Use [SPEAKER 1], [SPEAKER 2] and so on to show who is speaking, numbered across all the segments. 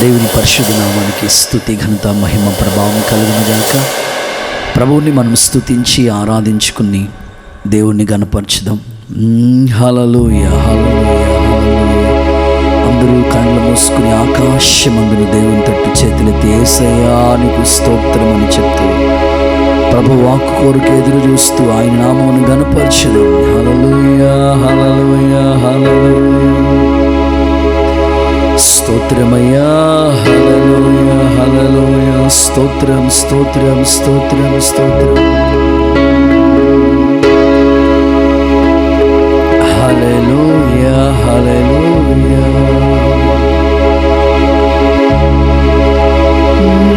[SPEAKER 1] దేవుని పరిశుద్ధ నామానికి స్తుతి ఘనత మహిమ ప్రభావం కలుగునుగాక. ప్రభువుని మనం స్తుతించి ఆరాధించుకుని దేవుణ్ణి గణపరచుదాం. హల్లెలూయా హల్లెలూయా హల్లెలూయా. అందరూ కళ్ళు మూసుకుని ఆకాశమందును దేవుని తట్టు చేతులెత్తి యేసయ్యా నీకు స్తోత్రం అని చెప్తూ ప్రభు వాక్కు కొరకు ఎదురు చూస్తూ ఆయన నామమును గణపరచుదాం. హల్లెలూయా హల్లెలూయా హల్లెలూయా. స్తోత్రమయ్యా హల్లెలూయా హల్లెలూయా. స్తోత్రం స్తోత్రం స్తోత్రం స్తోత్రం. హల్లెలూయా హల్లెలూయా.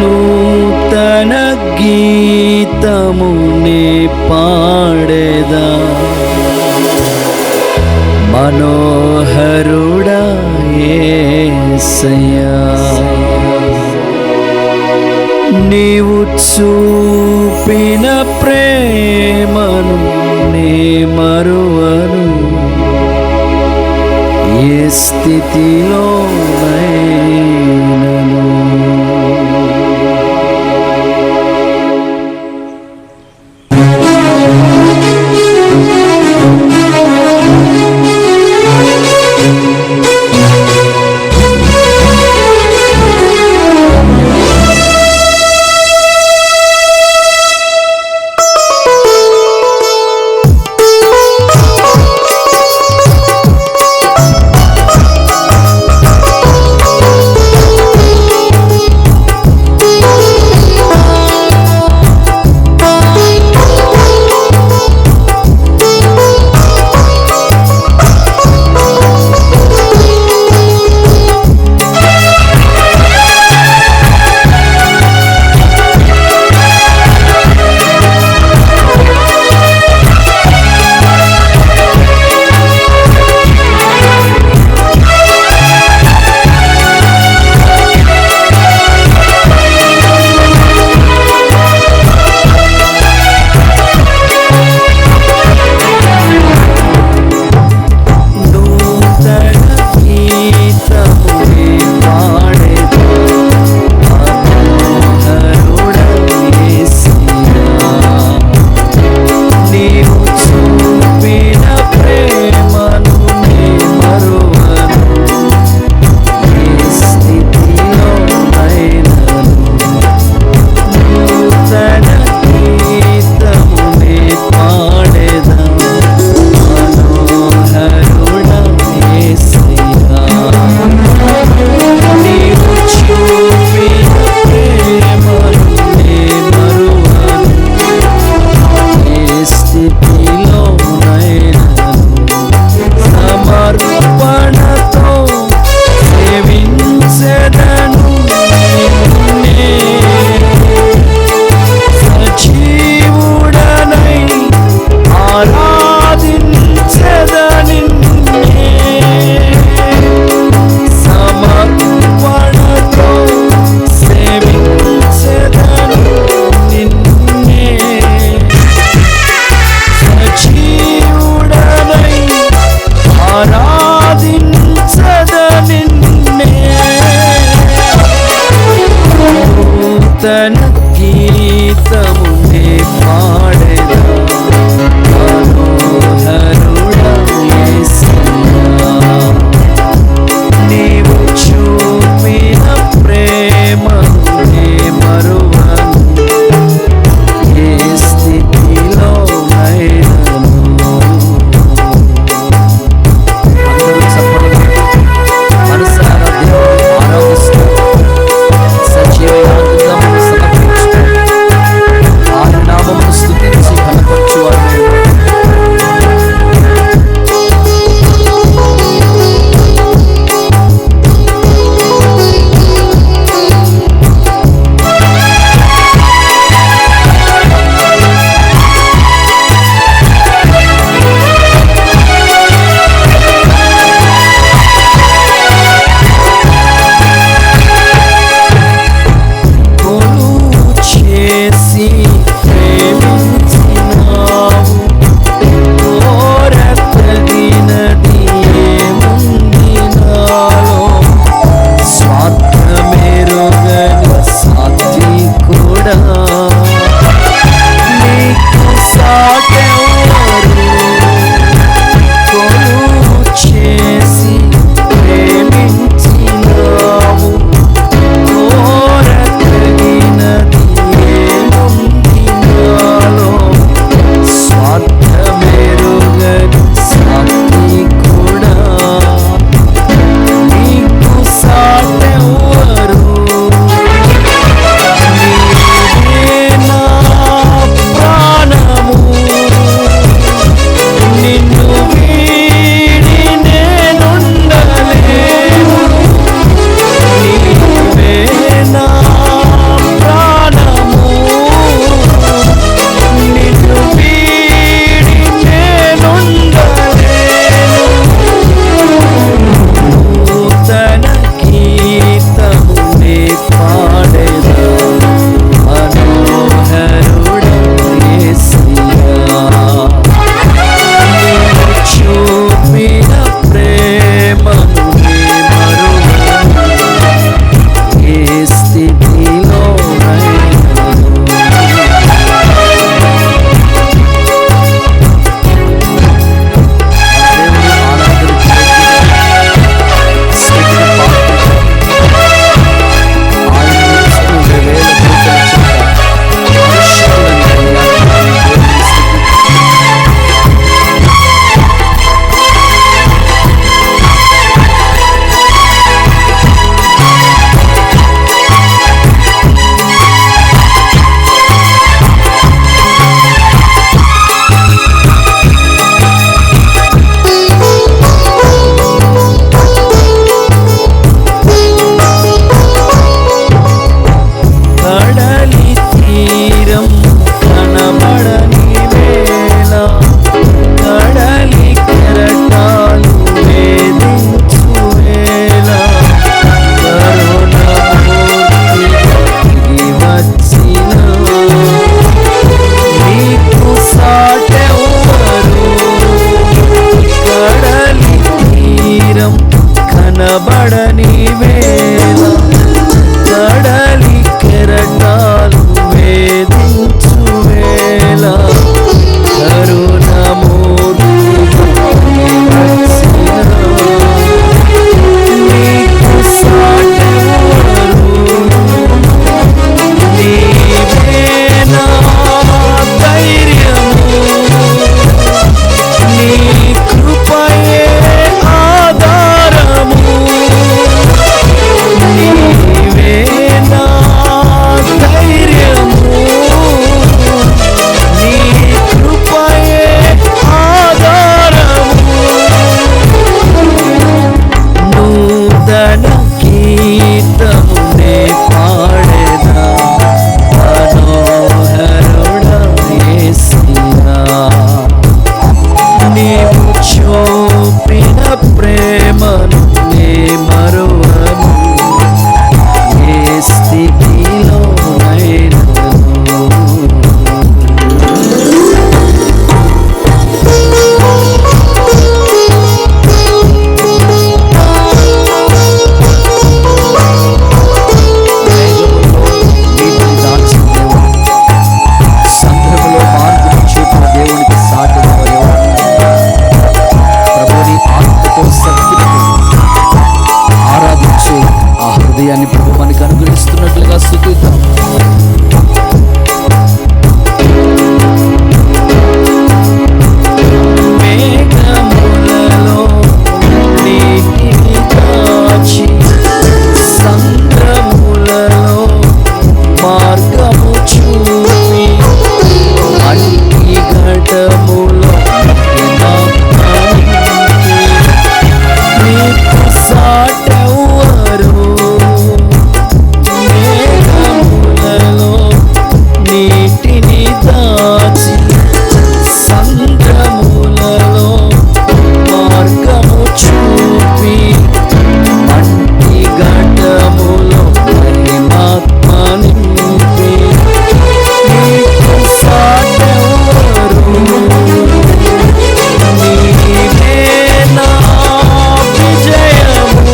[SPEAKER 1] నూతన గీతమునే పాడేదా మనోహరుడా యేసయ్యా. నీవు చూపిన ప్రేమను నే మరువను, ఏ స్థితిలోనైనను. నూతన గీతమునే పాడేదా మనోహరుడా యేసయ్యా. నీవు చూపిన ప్రేమనే మరువను, ఏ స్థితిలోనైనను. అందరూ చప్పట్లు కొట్టి మనసారా దేవుని ఆరాధిస్తూ సజీవ యాగంగా సమర్పించుదాం. కనబడని వేళ కడలి కెరటాలు వేధించు వేళ కరుణమూర్తి నీకు సాటెవరు? నీవే నా ధైర్యము, నీ కృపయే ఆధారము, నీవే నా ధైర్యము, నీ కృపయే ఆధారము. నూతన గీతమునే పాడెదా మనోహరుడా యేసయ్యా, నీవు చూపిన ప్రేమను నే మరువను ఏ స్థితిలోనైనను. సందర్భంలో మార్గం చూపిన దేవునికి సాటి ప్రభుని ఆత్మతో శక్తితో ఆరాధించే ఆ హృదయాన్ని ప్రభు మనకు అనుగ్రహిస్తున్నట్లుగా స్తుతిద్దాం. మేఘములలో నీటిని దాచి సంద్రములలో మార్గము చూపి అన్ని ఘటములో నీకు సాటెవరు? మేఘములలో నీటిని దాచి సంద్రములలో మార్గము చూపి అన్ని ఘటములో మహిమాత్మ నింపి నీకు సాటెవరు? నీవే నా విజయము,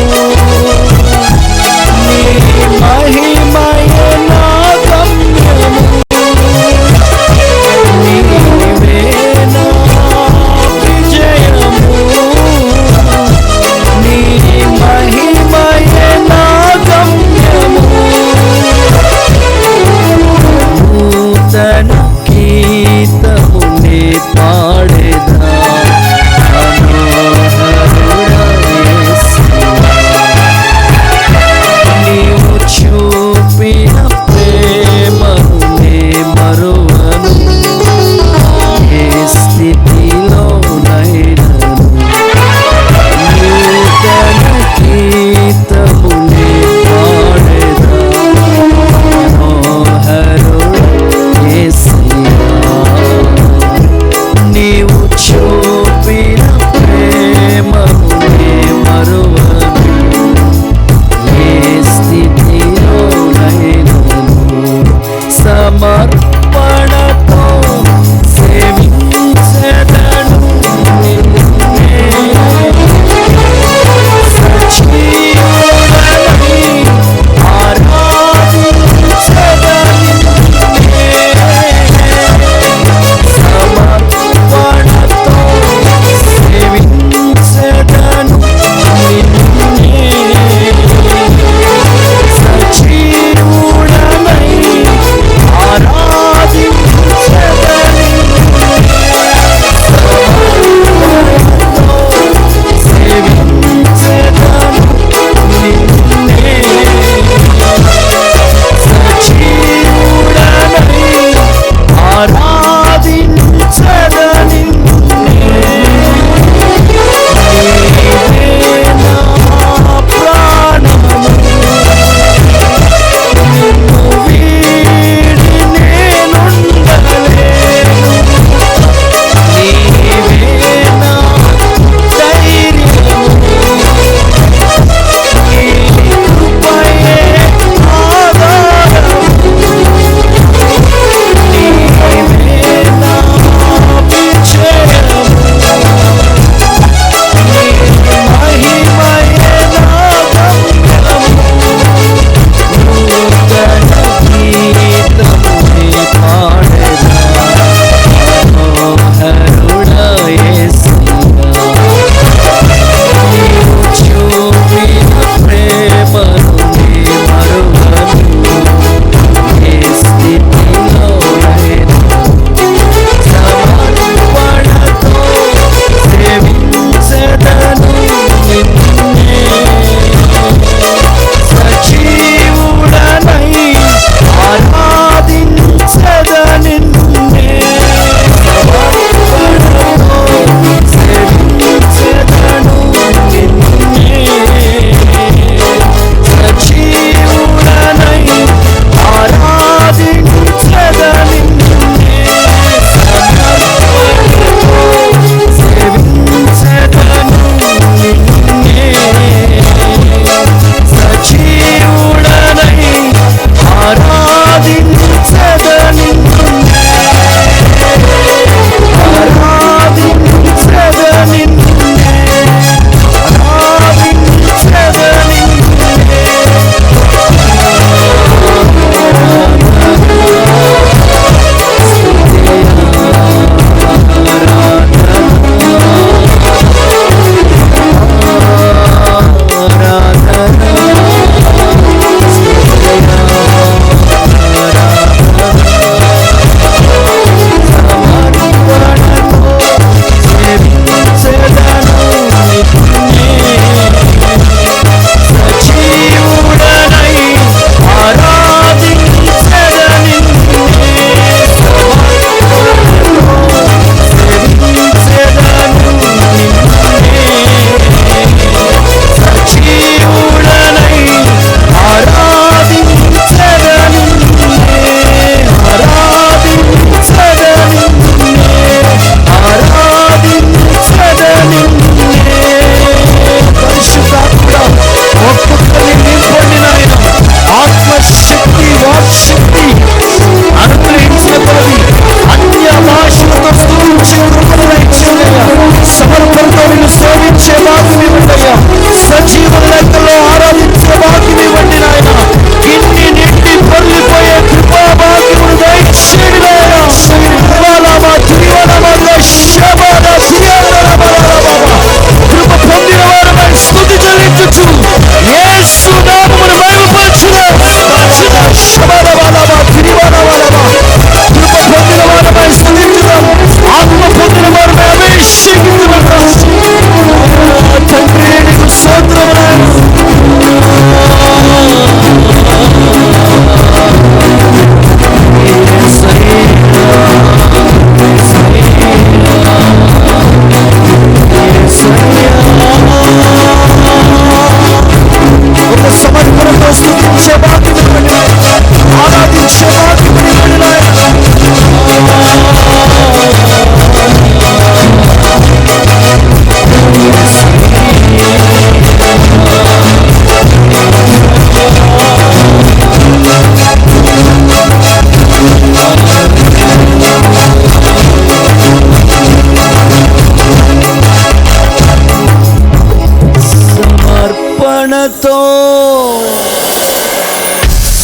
[SPEAKER 1] సమర్పణతో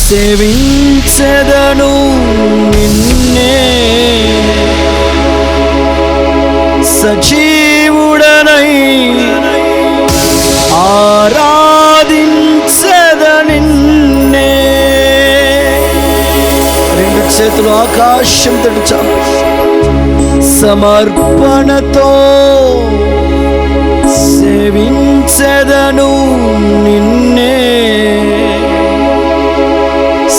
[SPEAKER 1] సేవించెదను నిన్నే, సజీవుడనై ఆరాధించెద నిన్నే. రెండు చేతులు ఆకాశం తడుచా. సమర్పణతో సేవించెదను నిన్నే,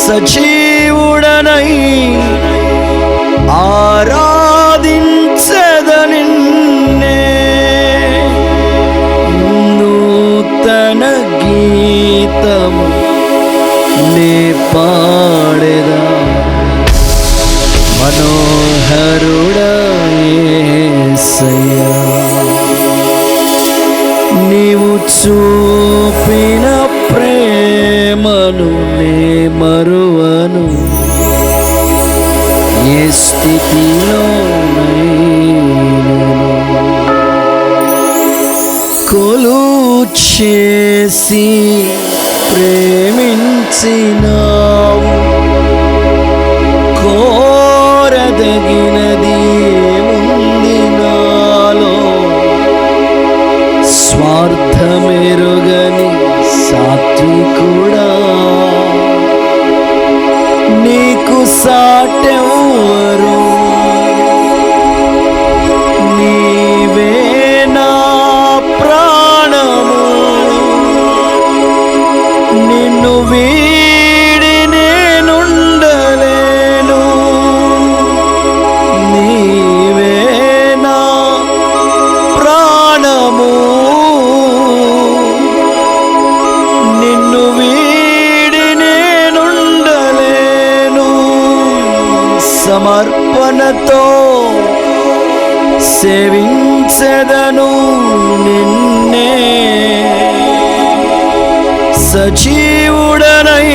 [SPEAKER 1] సజీవుడనై ఆరాధించెద నిన్నే. నూతన గీతము నే పాడెదా, మనోహరుడా యేసయ్యా. నీవు చూపిన ప్రేమను నే మరువను, ఏ స్థితిలో కొలువు చేసి ప్రేమించినావు. కోరదగినది ఏముంది నాలో, స్వార్థమెరుగని సాత్వికుడా. నీకు సాటెవ్వరు, నీవే నా ప్రాణము. నిన్ను వీడి నేనుండలేను, నీవే నా ప్రాణము. నిన్ను వీడి నేనుండలేను. సమర్పణతో సేవించెదను నిన్నే, సజీవుడనై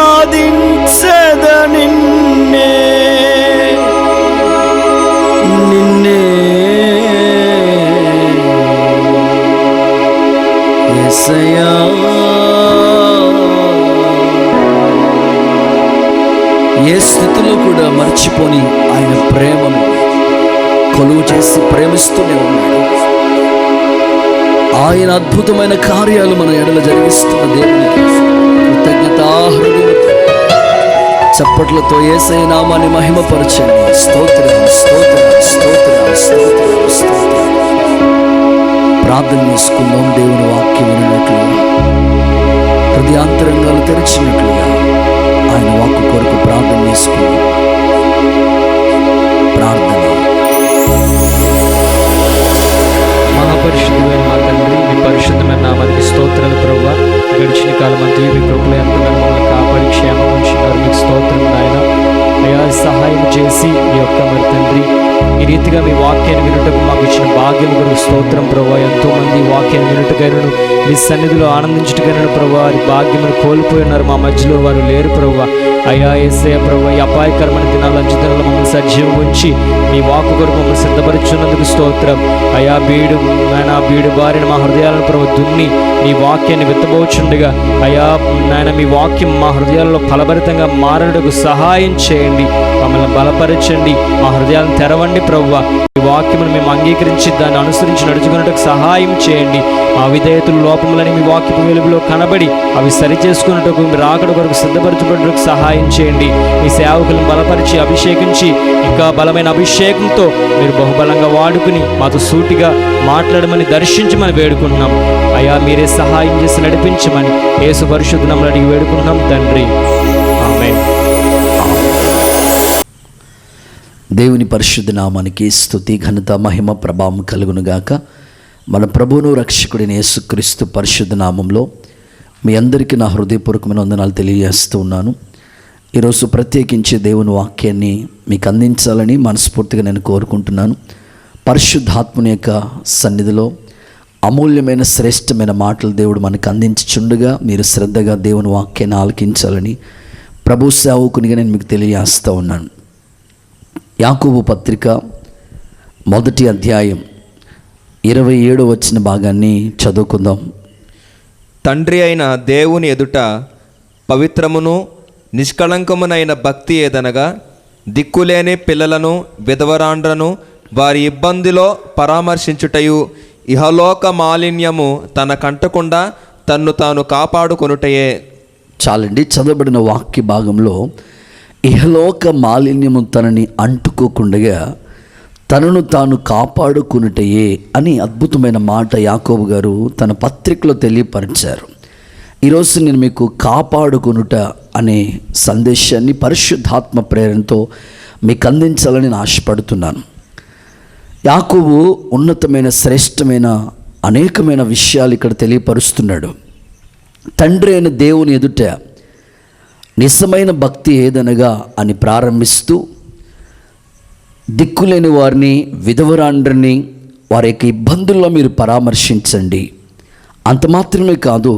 [SPEAKER 1] ఆరాధించెద నిన్నే. నిన్నే యేసయ్యా. ఏ స్థితిలో కూడా మర్చిపోని ఆయన ప్రేమను కొలువు చేసి ప్రేమిస్తూనే ఉన్నాడు. ఆయన అద్భుతమైన కార్యాలు మన ఎడల జరిగిస్తున్న దేవునికి కృతజ్ఞతాహృదయంతో చప్పట్లతో యేసయ్య నామాన్ని మహిమపరచండి. స్తోత్రం, స్తోత్రం, స్తోత్రం, స్తోత్రం, స్తోత్రం. ప్రార్థన చేసుకుందాం. దేవుని వాక్యం వినట్లుగా, హృదయాంతరంగాలు తెరిచినట్లుగా ఆయన వాక్కు కొరకు ప్రార్థన చేసుకుందాం. ప్రార్థన.
[SPEAKER 2] మహాపరిశుద్ధమైన మా తండ్రి, మీ పరిశుద్ధమైన నామానికి స్తోత్రాలు ప్రభువా. గడిచిన కాలం అంతా మీ కృపలో ఎంతగానో మమ్మల్ని కాపాడి క్షేమం ఉంచున్నారు. మీకు స్తోత్రం నాయన. అయ్యా, సహాయం చేసి ఈ యొక్క మరి తండ్రి ఈ రీతిగా మీ వాక్యాన్ని వినుటకు మాకు ఇచ్చిన భాగ్యం గురించి స్తోత్రం ప్రభువా. ఎంతోమంది వాక్యాన్ని వినుటకైనను మీ సన్నిధిలో ఆనందించుటకైనను ప్రభువా వారి భాగ్యమును కోల్పోయి ఉన్నారు. మా మధ్యలో వారు లేరు ప్రభువా. అయ్యా యేసయ్య ప్రభువా, ఈ అపాయకరమైన దినాలు అంచుదినాల్లో మమ్మల్ని సజీవం ఉంచి మీ వాక్కు కొరకు మమ్మల్ని సిద్ధపరుచున్నందుకు స్తోత్రం. అయ్యా, బీడు బారిన మా హృదయాలను ప్రభు దున్ని మీ వాక్యాన్ని విత్తబోచుండగా అయ్యా నాయన మీ వాక్యం మా హృదయాల్లో ఫలభరితంగా మారడానికి సహాయం చేయండి. మమ్మల్ని బలపరచండి, మా హృదయాలను తెరవండి ప్రభు. ప్రభువా. ఈ వాక్యమును మేము అంగీకరించి దాన్ని అనుసరించి నడుచుకున్నట్టుకు సహాయం చేయండి. మా విధేయతలు లోపములని మీ వాక్యపు వెలుగులో కనబడి అవి సరిచేసుకున్నట్టుకు మీరు రాకడ కొరకు సిద్ధపరచబడుటకు సహాయం చేయండి. మీ సేవకులను బలపరిచి అభిషేకించి ఇంకా బలమైన అభిషేకంతో మీరు బహుబలంగా వాడుకుని మాతో సూటిగా మాట్లాడమని దర్శించమని వేడుకుంటున్నాం. అయ్యా మీరే సహాయం చేసి నడిపించమని యేసు పరిశుద్ధ నామమున అడిగి వేడుకుంటున్నాం తండ్రి, ఆమేన్.
[SPEAKER 1] దేవుని పరిశుద్ధ నామానికి స్తుతి ఘనత మహిమ ప్రభావం కలుగునుగాక. మన ప్రభువును రక్షకుడైన యేసుక్రీస్తు పరిశుద్ధ నామంలో మీ అందరికీ నా హృదయపూర్వకమైన వందనాలు తెలియజేస్తూ ఉన్నాను. ఈరోజు ప్రత్యేకించి దేవుని వాక్యాన్ని మీకు అందించాలని మనస్ఫూర్తిగా నేను కోరుకుంటున్నాను. పరిశుద్ధాత్ముని యొక్క సన్నిధిలో అమూల్యమైన శ్రేష్టమైన మాటలు దేవుడు మనకు అందించుచుండగా మీరు శ్రద్ధగా దేవుని వాక్యాన్ని ఆలకించాలని ప్రభు సేవకునిగా నేను మీకు తెలియజేస్తూ ఉన్నాను. యాకోబు పత్రిక 1వ అధ్యాయం 27వ వచన భాగాన్ని చదువుకుందాం.
[SPEAKER 3] తండ్రి అయిన దేవుని ఎదుట పవిత్రమును నిష్కళంకమునైన భక్తి ఏదనగా దిక్కులేని పిల్లలను విధవరాండ్రను వారి ఇబ్బందిలో పరామర్శించుటయు ఇహలోక మాలిన్యము తన కంటకుండా తన్ను తాను కాపాడుకొనుటయే.
[SPEAKER 1] చాలండి, చదవబడిన వాక్య భాగంలో ఇహలోక మాలిన్యము తనని అంటుకోకుండా తనను తాను కాపాడుకునుటయే అని అద్భుతమైన మాట యాకోబు గారు తన పత్రికలో తెలియపరిచారు. ఈరోజు నేను మీకు కాపాడుకొనుట అనే సందేశాన్ని పరిశుద్ధాత్మ ప్రేరణతో మీకు అందించాలని నేను ఆశపడుతున్నాను. యాకోబు ఉన్నతమైన శ్రేష్టమైన అనేకమైన విషయాలు ఇక్కడ తెలియపరుస్తున్నాడు. తండ్రి అయిన దేవుని ఎదుట నిజమైన భక్తి ఏదనగా అని ప్రారంభిస్తూ దిక్కులేని వారిని విధవరాండ్రిని వారి యొక్క ఇబ్బందుల్లో మీరు పరామర్శించండి. అంత మాత్రమే కాదు,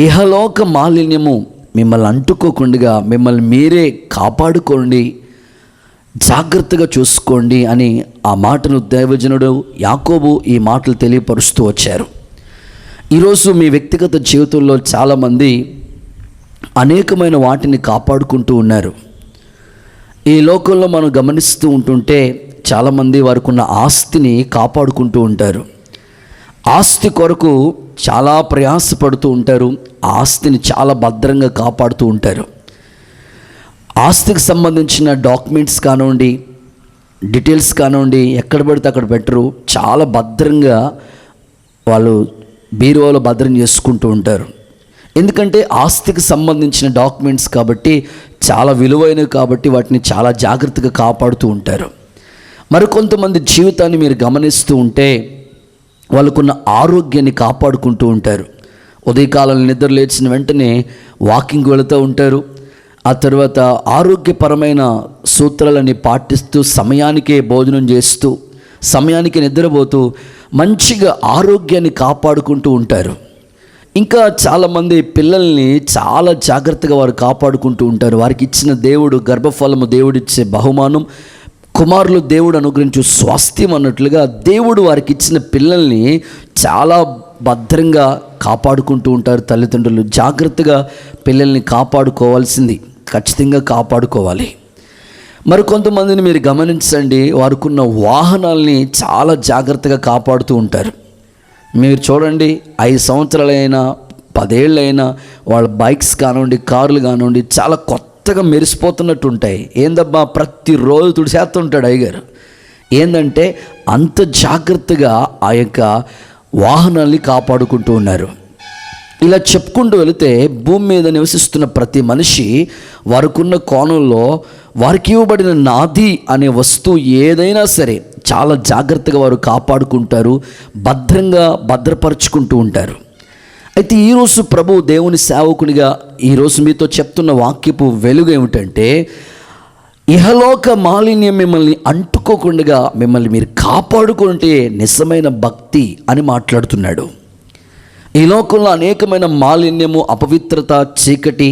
[SPEAKER 1] ఇహలోక మాలిన్యము మిమ్మల్ని అంటుకోకుండా మిమ్మల్ని మీరే కాపాడుకోండి, జాగ్రత్తగా చూసుకోండి అని ఆ మాటను దైవజనుడు యాకోబు ఈ మాటలు తెలియపరుస్తూ వచ్చారు. ఈరోజు మీ వ్యక్తిగత జీవితంలో చాలామంది అనేకమైన వాటిని కాపాడుకుంటూ ఉన్నారు. ఈ లోకంలో మనం గమనిస్తూ ఉంటుంటే చాలామంది వారికి ఉన్న ఆస్తిని కాపాడుకుంటూ ఉంటారు. ఆస్తి కొరకు చాలా ప్రయాసపడుతూ ఉంటారు. ఆస్తిని చాలా భద్రంగా కాపాడుతూ ఉంటారు. ఆస్తికి సంబంధించిన డాక్యుమెంట్స్ కానివ్వండి, డీటెయిల్స్ కానివ్వండి, ఎక్కడ పడితే అక్కడ పెట్టరు. చాలా భద్రంగా వాళ్ళు బీరువాలో భద్రం చేసుకుంటూ ఉంటారు. ఎందుకంటే ఆస్తికి సంబంధించిన డాక్యుమెంట్స్ కాబట్టి, చాలా విలువైనవి కాబట్టి వాటిని చాలా జాగ్రత్తగా కాపాడుతూ ఉంటారు. మరికొంతమంది జీవితాన్ని మీరు గమనిస్తూ ఉంటే వాళ్ళకున్న ఆరోగ్యాన్ని కాపాడుకుంటూ ఉంటారు. ఉదయకాలంలో నిద్ర లేచిన వెంటనే వాకింగ్ వెళుతూ ఉంటారు. ఆ తర్వాత ఆరోగ్యపరమైన సూత్రాలని పాటిస్తూ సమయానికే భోజనం చేస్తూ సమయానికి నిద్రపోతూ మంచిగా ఆరోగ్యాన్ని కాపాడుకుంటూ ఉంటారు. ఇంకా చాలామంది పిల్లల్ని చాలా జాగ్రత్తగా వారు కాపాడుకుంటూ ఉంటారు. వారికి ఇచ్చిన దేవుడు గర్భఫలము దేవుడిచ్చే బహుమానం, కుమారులు దేవుడు అనుగ్రహించు స్వాస్థ్యం అన్నట్లుగా దేవుడు వారికి ఇచ్చిన పిల్లల్ని చాలా భద్రంగా కాపాడుకుంటూ ఉంటారు. తల్లిదండ్రులు జాగ్రత్తగా పిల్లల్ని కాపాడుకోవాల్సింది, ఖచ్చితంగా కాపాడుకోవాలి. మరికొంతమందిని మీరు గమనించండి, వారికున్న వాహనాల్ని చాలా జాగ్రత్తగా కాపాడుతూ ఉంటారు. మీరు చూడండి, 5 సంవత్సరాలైనా 10 ఏళ్ళైనా వాళ్ళ బైక్స్ కానివ్వండి, కార్లు కానివ్వండి చాలా కొత్తగా మెరిసిపోతున్నట్టు ఉంటాయి. ఏందబ్బా ప్రతిరోజు తుడిసేస్తుంటాడు అయ్యగారు. ఏంటంటే అంత జాగ్రత్తగా ఆ యొక్క వాహనాల్ని కాపాడుకుంటూ ఉన్నారు. ఇలా చెప్పుకుంటూ వెళితే భూమి మీద నివసిస్తున్న ప్రతి మనిషి వారికున్న కోణంలో వారికి ఇవ్వబడిన నాది అనే వస్తువు ఏదైనా సరే చాలా జాగ్రత్తగా వారు కాపాడుకుంటారు, భద్రంగా భద్రపరుచుకుంటూ ఉంటారు. అయితే ఈరోజు ప్రభు దేవుని సేవకునిగా ఈరోజు మీతో చెప్తున్న వాక్యపు వెలుగు ఏమిటంటే, ఇహలోక మాలిన్యం మిమ్మల్ని అంటుకోకుండా మిమ్మల్ని మీరు కాపాడుకుంటే నిజమైన భక్తి అని మాట్లాడుతున్నాడు. ఈ లోకంలో అనేకమైన మాలిన్యము, అపవిత్రత, చీకటి,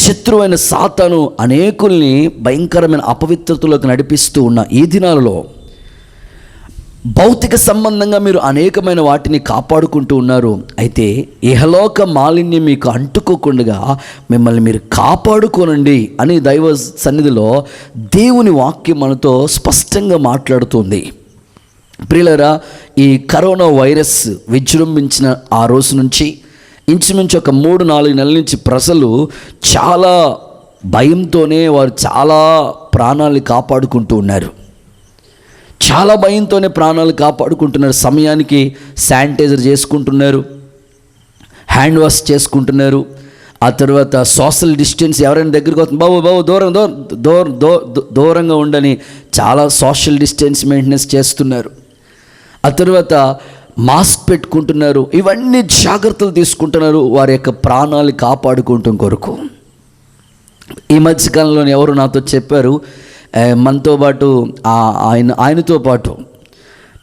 [SPEAKER 1] శత్రువైన సాతాను అనేకుల్ని భయంకరమైన అపవిత్రతలోకి నడిపిస్తూ ఉన్న ఈ దినాలలో భౌతిక సంబంధంగా మీరు అనేకమైన వాటిని కాపాడుకుంటూ ఉన్నారు. అయితే ఇహలోక మాలిన్యం మీకు అంటుకోకుండా మిమ్మల్ని మీరు కాపాడుకోనండి అని దైవ సన్నిధిలో దేవుని వాక్యం మనతో స్పష్టంగా మాట్లాడుతుంది. ప్రియులారా, ఈ కరోనా వైరస్ విజృంభించిన ఆ రోజు నుంచి ఇంచుమించు ఒక 3-4 నెలల నుంచి ప్రజలు చాలా భయంతోనే వారు చాలా ప్రాణాలు కాపాడుకుంటూ ఉన్నారు. చాలా భయంతోనే ప్రాణాలు కాపాడుకుంటున్నారు. సమయానికి శానిటైజర్ చేసుకుంటున్నారు, హ్యాండ్ వాష్ చేసుకుంటున్నారు. ఆ తర్వాత సోషల్ డిస్టెన్స్, ఎవరైనా దగ్గరికి వస్తుంది బాబు దూరంగా ఉండని చాలా సోషల్ డిస్టెన్స్ మెయింటెనెన్స్ చేస్తున్నారు. ఆ తర్వాత మాస్క్ పెట్టుకుంటున్నారు. ఇవన్నీ జాగ్రత్తలు తీసుకుంటున్నారు వారి యొక్క ప్రాణాలు కాపాడుకుంటాం కొరకు. ఈ మధ్యకాలంలో ఎవరు నాతో చెప్పారు, మనతో పాటు ఆయనతో పాటు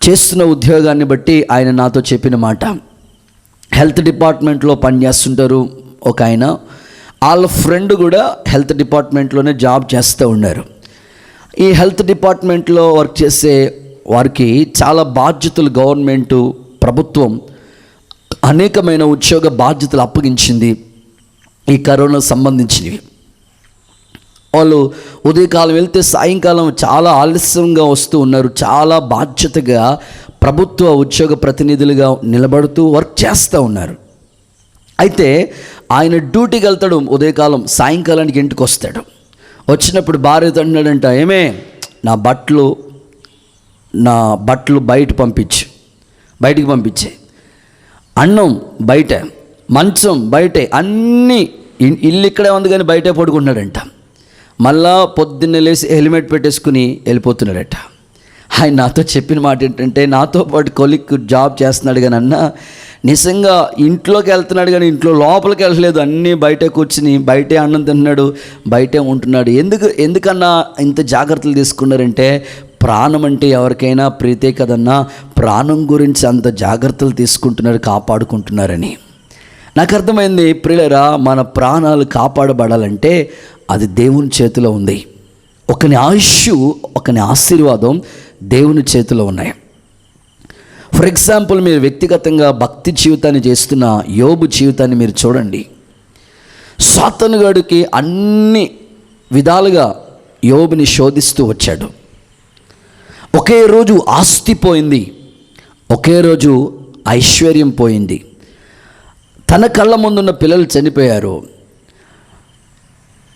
[SPEAKER 1] చేస్తున్న ఉద్యోగాన్ని బట్టి ఆయన నాతో చెప్పిన మాట, హెల్త్ డిపార్ట్మెంట్లో పనిచేస్తుంటారు ఒక ఆయన, వాళ్ళ ఫ్రెండ్ కూడా హెల్త్ డిపార్ట్మెంట్లోనే జాబ్ చేస్తూ ఉన్నారు. ఈ హెల్త్ డిపార్ట్మెంట్లో వర్క్ చేసే వారికి చాలా బాధ్యతలు గవర్నమెంటు ప్రభుత్వం అనేకమైన ఉద్యోగ బాధ్యతలు అప్పగించింది ఈ కరోనా సంబంధించినవి. వాళ్ళు ఉదయకాలం వెళ్తే సాయంకాలం చాలా ఆలస్యంగా వస్తూ ఉన్నారు. చాలా బాధ్యతగా ప్రభుత్వ ఉద్యోగ ప్రతినిధులుగా నిలబడుతూ వర్క్ చేస్తూ ఉన్నారు. అయితే ఆయన డ్యూటీకి వెళ్తాడు ఉదయకాలం, సాయంకాలానికి ఇంటికి వస్తాడు. వచ్చినప్పుడు భార్యతో అన్నాడంట, ఏమే నా బట్టలు బయటికి పంపించే, అన్నం బయట, మంచం బయటే, అన్నీ ఇల్లు ఇక్కడే ఉంది కానీ బయటే పడుకుంటున్నాడంట. మళ్ళా పొద్దున్నే లేచి హెల్మెట్ పెట్టేసుకుని వెళ్ళిపోతున్నాడట. ఆయన నాతో చెప్పిన మాట ఏంటంటే, నాతో పాటు కొలిక్ జాబ్ చేస్తున్నాడు కానీ అన్న నిజంగా ఇంట్లోకి వెళ్తున్నాడు కానీ ఇంట్లో లోపలికి వెళ్ళలేదు, అన్నీ బయటే కూర్చుని బయటే అన్నం తింటున్నాడు, బయటే ఉంటున్నాడు. ఎందుకన్నా ఇంత జాగ్రత్తలు తీసుకున్నారంటే, ప్రాణం అంటే ఎవరికైనా ప్రీతే కదన్నా, ప్రాణం గురించి అంత జాగ్రత్తలు తీసుకుంటున్నారు, కాపాడుకుంటున్నారని. నాకు అర్థమైంది. ప్రియులారా, మన ప్రాణాలు కాపాడబడాలంటే అది దేవుని చేతిలో ఉంది. ఒకని ఆయుష్, ఒకని ఆశీర్వాదం దేవుని చేతిలో ఉన్నాయి. ఫర్ ఎగ్జాంపుల్, మీరు వ్యక్తిగతంగా భక్తి జీవితాన్ని చేస్తున్న యోబు జీవితాన్ని మీరు చూడండి. సాతానుగాడికి అన్ని విధాలుగా యోబుని శోధిస్తూ వచ్చాడు. ఒకే రోజు ఆస్తి పోయింది, ఒకే రోజు ఐశ్వర్యం పోయింది, తన కళ్ళ ముందున్న పిల్లలు చనిపోయారు,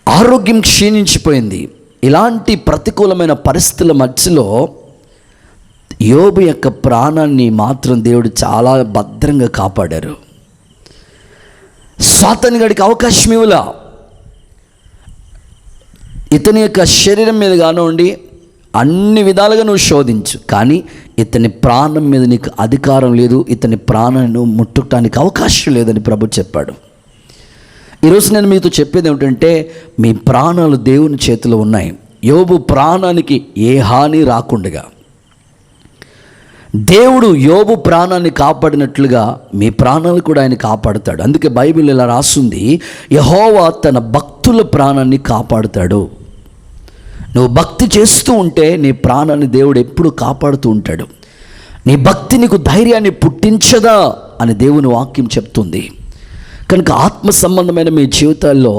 [SPEAKER 1] ఆరోగ్యం క్షీణించిపోయింది. ఇలాంటి ప్రతికూలమైన పరిస్థితుల మధ్యలో యోబు యొక్క ప్రాణాన్ని మాత్రం దేవుడు చాలా భద్రంగా కాపాడారు. సాతానుగాడికి అవకాశం ఇవ్వలా. ఇతని యొక్క శరీరం మీద కానివ్వండి, అన్ని విధాలుగా నువ్వు శోధించు, కానీ ఇతని ప్రాణం మీద నీకు అధికారం లేదు, ఇతని ప్రాణాన్ని నువ్వు ముట్టుకోవడానికి అవకాశం లేదని ప్రభు చెప్పాడు. ఈరోజు నేను మీతో చెప్పేది ఏమిటంటే, మీ ప్రాణాలు దేవుని చేతిలో ఉన్నాయి. యోబు ప్రాణానికి ఏ హాని రాకుండగా దేవుడు యోబు ప్రాణాన్ని కాపాడినట్లుగా మీ ప్రాణాలు కూడా ఆయన కాపాడుతాడు. అందుకే బైబిల్ ఇలా రాస్తుంది, యెహోవా తన భక్తుల ప్రాణాన్ని కాపాడుతాడు. నువ్వు భక్తి చేస్తూ ఉంటే నీ ప్రాణాన్ని దేవుడు ఎప్పుడు కాపాడుతూ ఉంటాడు. నీ భక్తి నీకు ధైర్యాన్ని పుట్టించదా అని దేవుని వాక్యం చెప్తుంది. కనుక ఆత్మ సంబంధమైన మీ జీవితాల్లో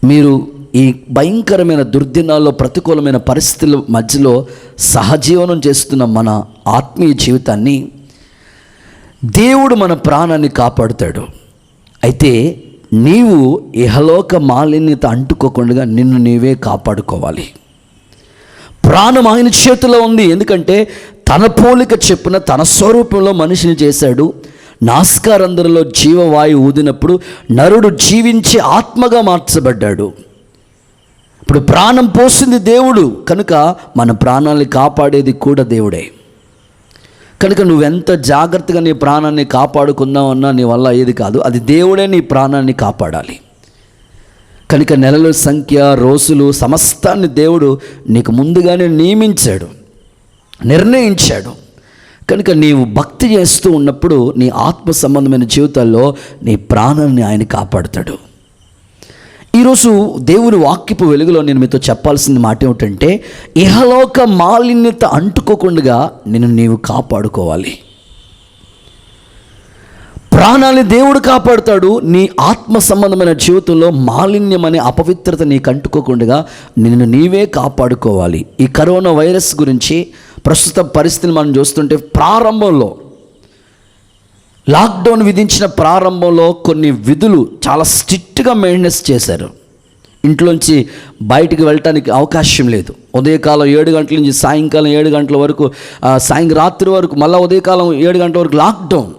[SPEAKER 1] మీరు ఈ భయంకరమైన దుర్దినాల్లో, ప్రతికూలమైన పరిస్థితుల మధ్యలో సహజీవనం చేస్తున్న మన ఆత్మీయ జీవితాన్ని దేవుడు మన ప్రాణాన్ని కాపాడుతాడు. అయితే నీవు ఇహలోక మాలిన్యత అంటుకోకుండా నిన్ను నీవే కాపాడుకోవాలి. ప్రాణం ఆయన చేతిలో ఉంది. ఎందుకంటే తన పోలిక చెప్పున తన స్వరూపంలో మనిషిని చేశాడు. నాస్కారంధ్రలో జీవవాయువు ఊదినప్పుడు నరుడు జీవించే ఆత్మగా మార్చబడ్డాడు. ఇప్పుడు ప్రాణం పోసింది దేవుడు, కనుక మన ప్రాణాన్ని కాపాడేది కూడా దేవుడే. కనుక నువ్వెంత జాగ్రత్తగా నీ ప్రాణాన్ని కాపాడుకుందామన్నా నీ వల్ల ఏది కాదు, అది దేవుడే నీ ప్రాణాన్ని కాపాడాలి. కనుక నెలల సంఖ్య, రోజులు, సమస్తాన్ని దేవుడు నీకు ముందుగానే నియమించాడు, నిర్ణయించాడు. కనుక నీవు భక్తి చేస్తూ ఉన్నప్పుడు నీ ఆత్మ సంబంధమైన జీవితాల్లో నీ ప్రాణాన్ని ఆయన కాపాడుతాడు. ఈరోజు దేవుని వాక్యపు వెలుగులో నేను మీతో చెప్పాల్సిన మాట ఏమిటంటే, ఇహలోక మాలిన్యత అంటుకోకుండా నిన్ను నీవు కాపాడుకోవాలి. ప్రాణాన్ని దేవుడు కాపాడుతాడు. నీ ఆత్మ సంబంధమైన జీవితంలో మాలిన్యం అనే అపవిత్రత నీకు అంటుకోకుండా నిన్ను నీవే కాపాడుకోవాలి. ఈ కరోనా వైరస్ గురించి ప్రస్తుత పరిస్థితిని మనం చూస్తుంటే, ప్రారంభంలో లాక్డౌన్ విధించిన ప్రారంభంలో కొన్ని విధులు చాలా స్ట్రిక్ట్గా మెయింటెనెన్స్ చేశారు. ఇంట్లోంచి బయటికి వెళ్ళటానికి అవకాశం లేదు. ఉదయకాలం 7 గంటల నుంచి సాయంకాలం 7 గంటల వరకు, రాత్రి వరకు, మళ్ళీ ఉదయకాలం 7 గంటల వరకు లాక్డౌన్.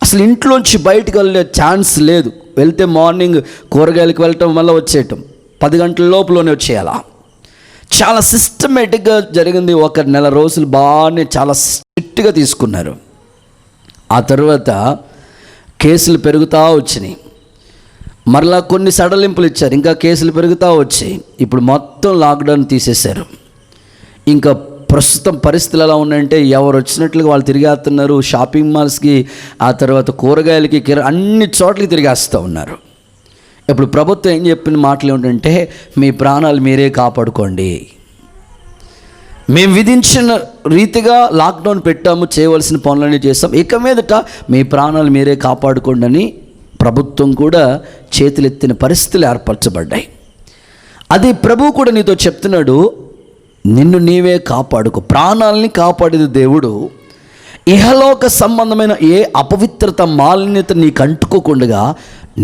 [SPEAKER 1] అసలు ఇంట్లోంచి బయటికి వెళ్ళే ఛాన్స్ లేదు. వెళ్తే మార్నింగ్ కూరగాయలకు వెళ్ళటం, మళ్ళీ వచ్చేయటం, 10 గంటల లోపలనే వచ్చేయాలా. చాలా సిస్టమేటిక్గా జరిగింది. 1 నెల రోజులు బాగానే చాలా స్ట్రిక్ట్గా తీసుకున్నారు. ఆ తర్వాత కేసులు పెరుగుతూ వచ్చినాయి. మరలా కొన్ని సడలింపులు ఇచ్చారు, ఇంకా కేసులు పెరుగుతూ వచ్చాయి. ఇప్పుడు మొత్తం లాక్డౌన్ తీసేశారు. ఇంకా ప్రస్తుతం పరిస్థితులు ఎలా ఉన్నాయంటే, ఎవరు వచ్చినట్లుగా వాళ్ళు తిరిగేస్తున్నారు. షాపింగ్ మాల్స్కి, ఆ తర్వాత కూరగాయలకి, అన్ని చోట్లకి తిరిగేస్తూ ఉన్నారు. ఇప్పుడు ప్రభుత్వం ఏం చెప్పిన మాటలు ఏమిటంటే, మీ ప్రాణాలు మీరే కాపాడుకోండి. మేము విధించిన రీతిగా లాక్డౌన్ పెట్టాము, చేయవలసిన పనులన్నీ చేస్తాం, ఇక మీదట మీ ప్రాణాలు మీరే కాపాడుకోండి అని ప్రభుత్వం కూడా చేతులెత్తిన పరిస్థితులు ఏర్పరచబడ్డాయి. అది ప్రభువు కూడా నీతో చెప్తున్నాడు, నిన్ను నీవే కాపాడుకో. ప్రాణాలని కాపాడేది దేవుడు. ఇహలోక సంబంధమైన ఏ అపవిత్రత, మాలిన్యత నీకు అంటుకోకుండా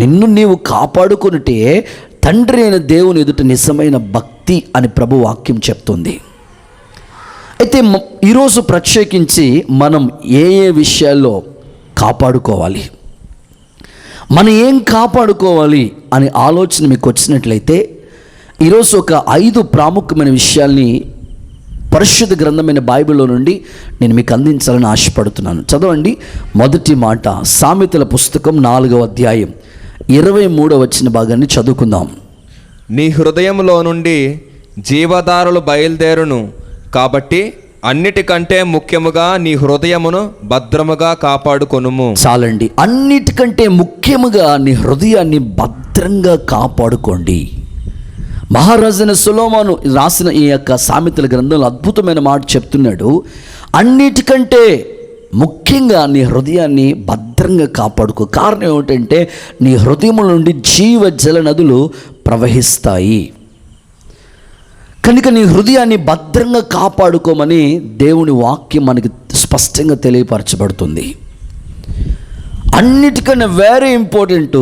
[SPEAKER 1] నిన్ను నీవు కాపాడుకునిటే తండ్రి అయిన దేవుని ఎదుట నిజమైన భక్తి అని ప్రభు వాక్యం చెప్తుంది. అయితే ఈరోజు ప్రత్యేకించి మనం ఏ విషయాల్లో కాపాడుకోవాలి, మనం ఏం కాపాడుకోవాలి అనే ఆలోచన మీకు వచ్చినట్లయితే, ఈరోజు ఒక 5 ప్రాముఖ్యమైన విషయాల్ని పరిశుద్ధ గ్రంథమైన బైబిల్లో నుండి నేను మీకు అందించాలని ఆశపడుతున్నాను. చదవండి. మొదటి మాట, సామెతల పుస్తకం 4వ అధ్యాయం 23వ వచన భాగాన్ని చదువుకుందాం.
[SPEAKER 3] నీ హృదయంలో నుండి జీవధారలు బయలుదేరును, కాబట్టి అన్నిటికంటే ముఖ్యముగా నీ హృదయమును భద్రముగా కాపాడుకొనుము.
[SPEAKER 1] చాలండి. అన్నిటికంటే ముఖ్యముగా నీ హృదయాన్ని భద్రంగా కాపాడుకోండి. మహారాజైన సొలొమోను రాసిన ఈ యొక్క సామెతల గ్రంథంలో అద్భుతమైన మాట చెప్తున్నాడు. అన్నిటికంటే ముఖ్యంగా నీ హృదయాన్ని భద్రంగా కాపాడుకో. కారణం ఏమిటంటే, నీ హృదయం నుండి జీవ జల నదులు ప్రవహిస్తాయి. కనుక నీ హృదయాన్ని భద్రంగా కాపాడుకోమని దేవుని వాక్యం మనకి స్పష్టంగా తెలియపరచబడుతుంది. అన్నిటికన్నా వెరీ ఇంపార్టెంట్,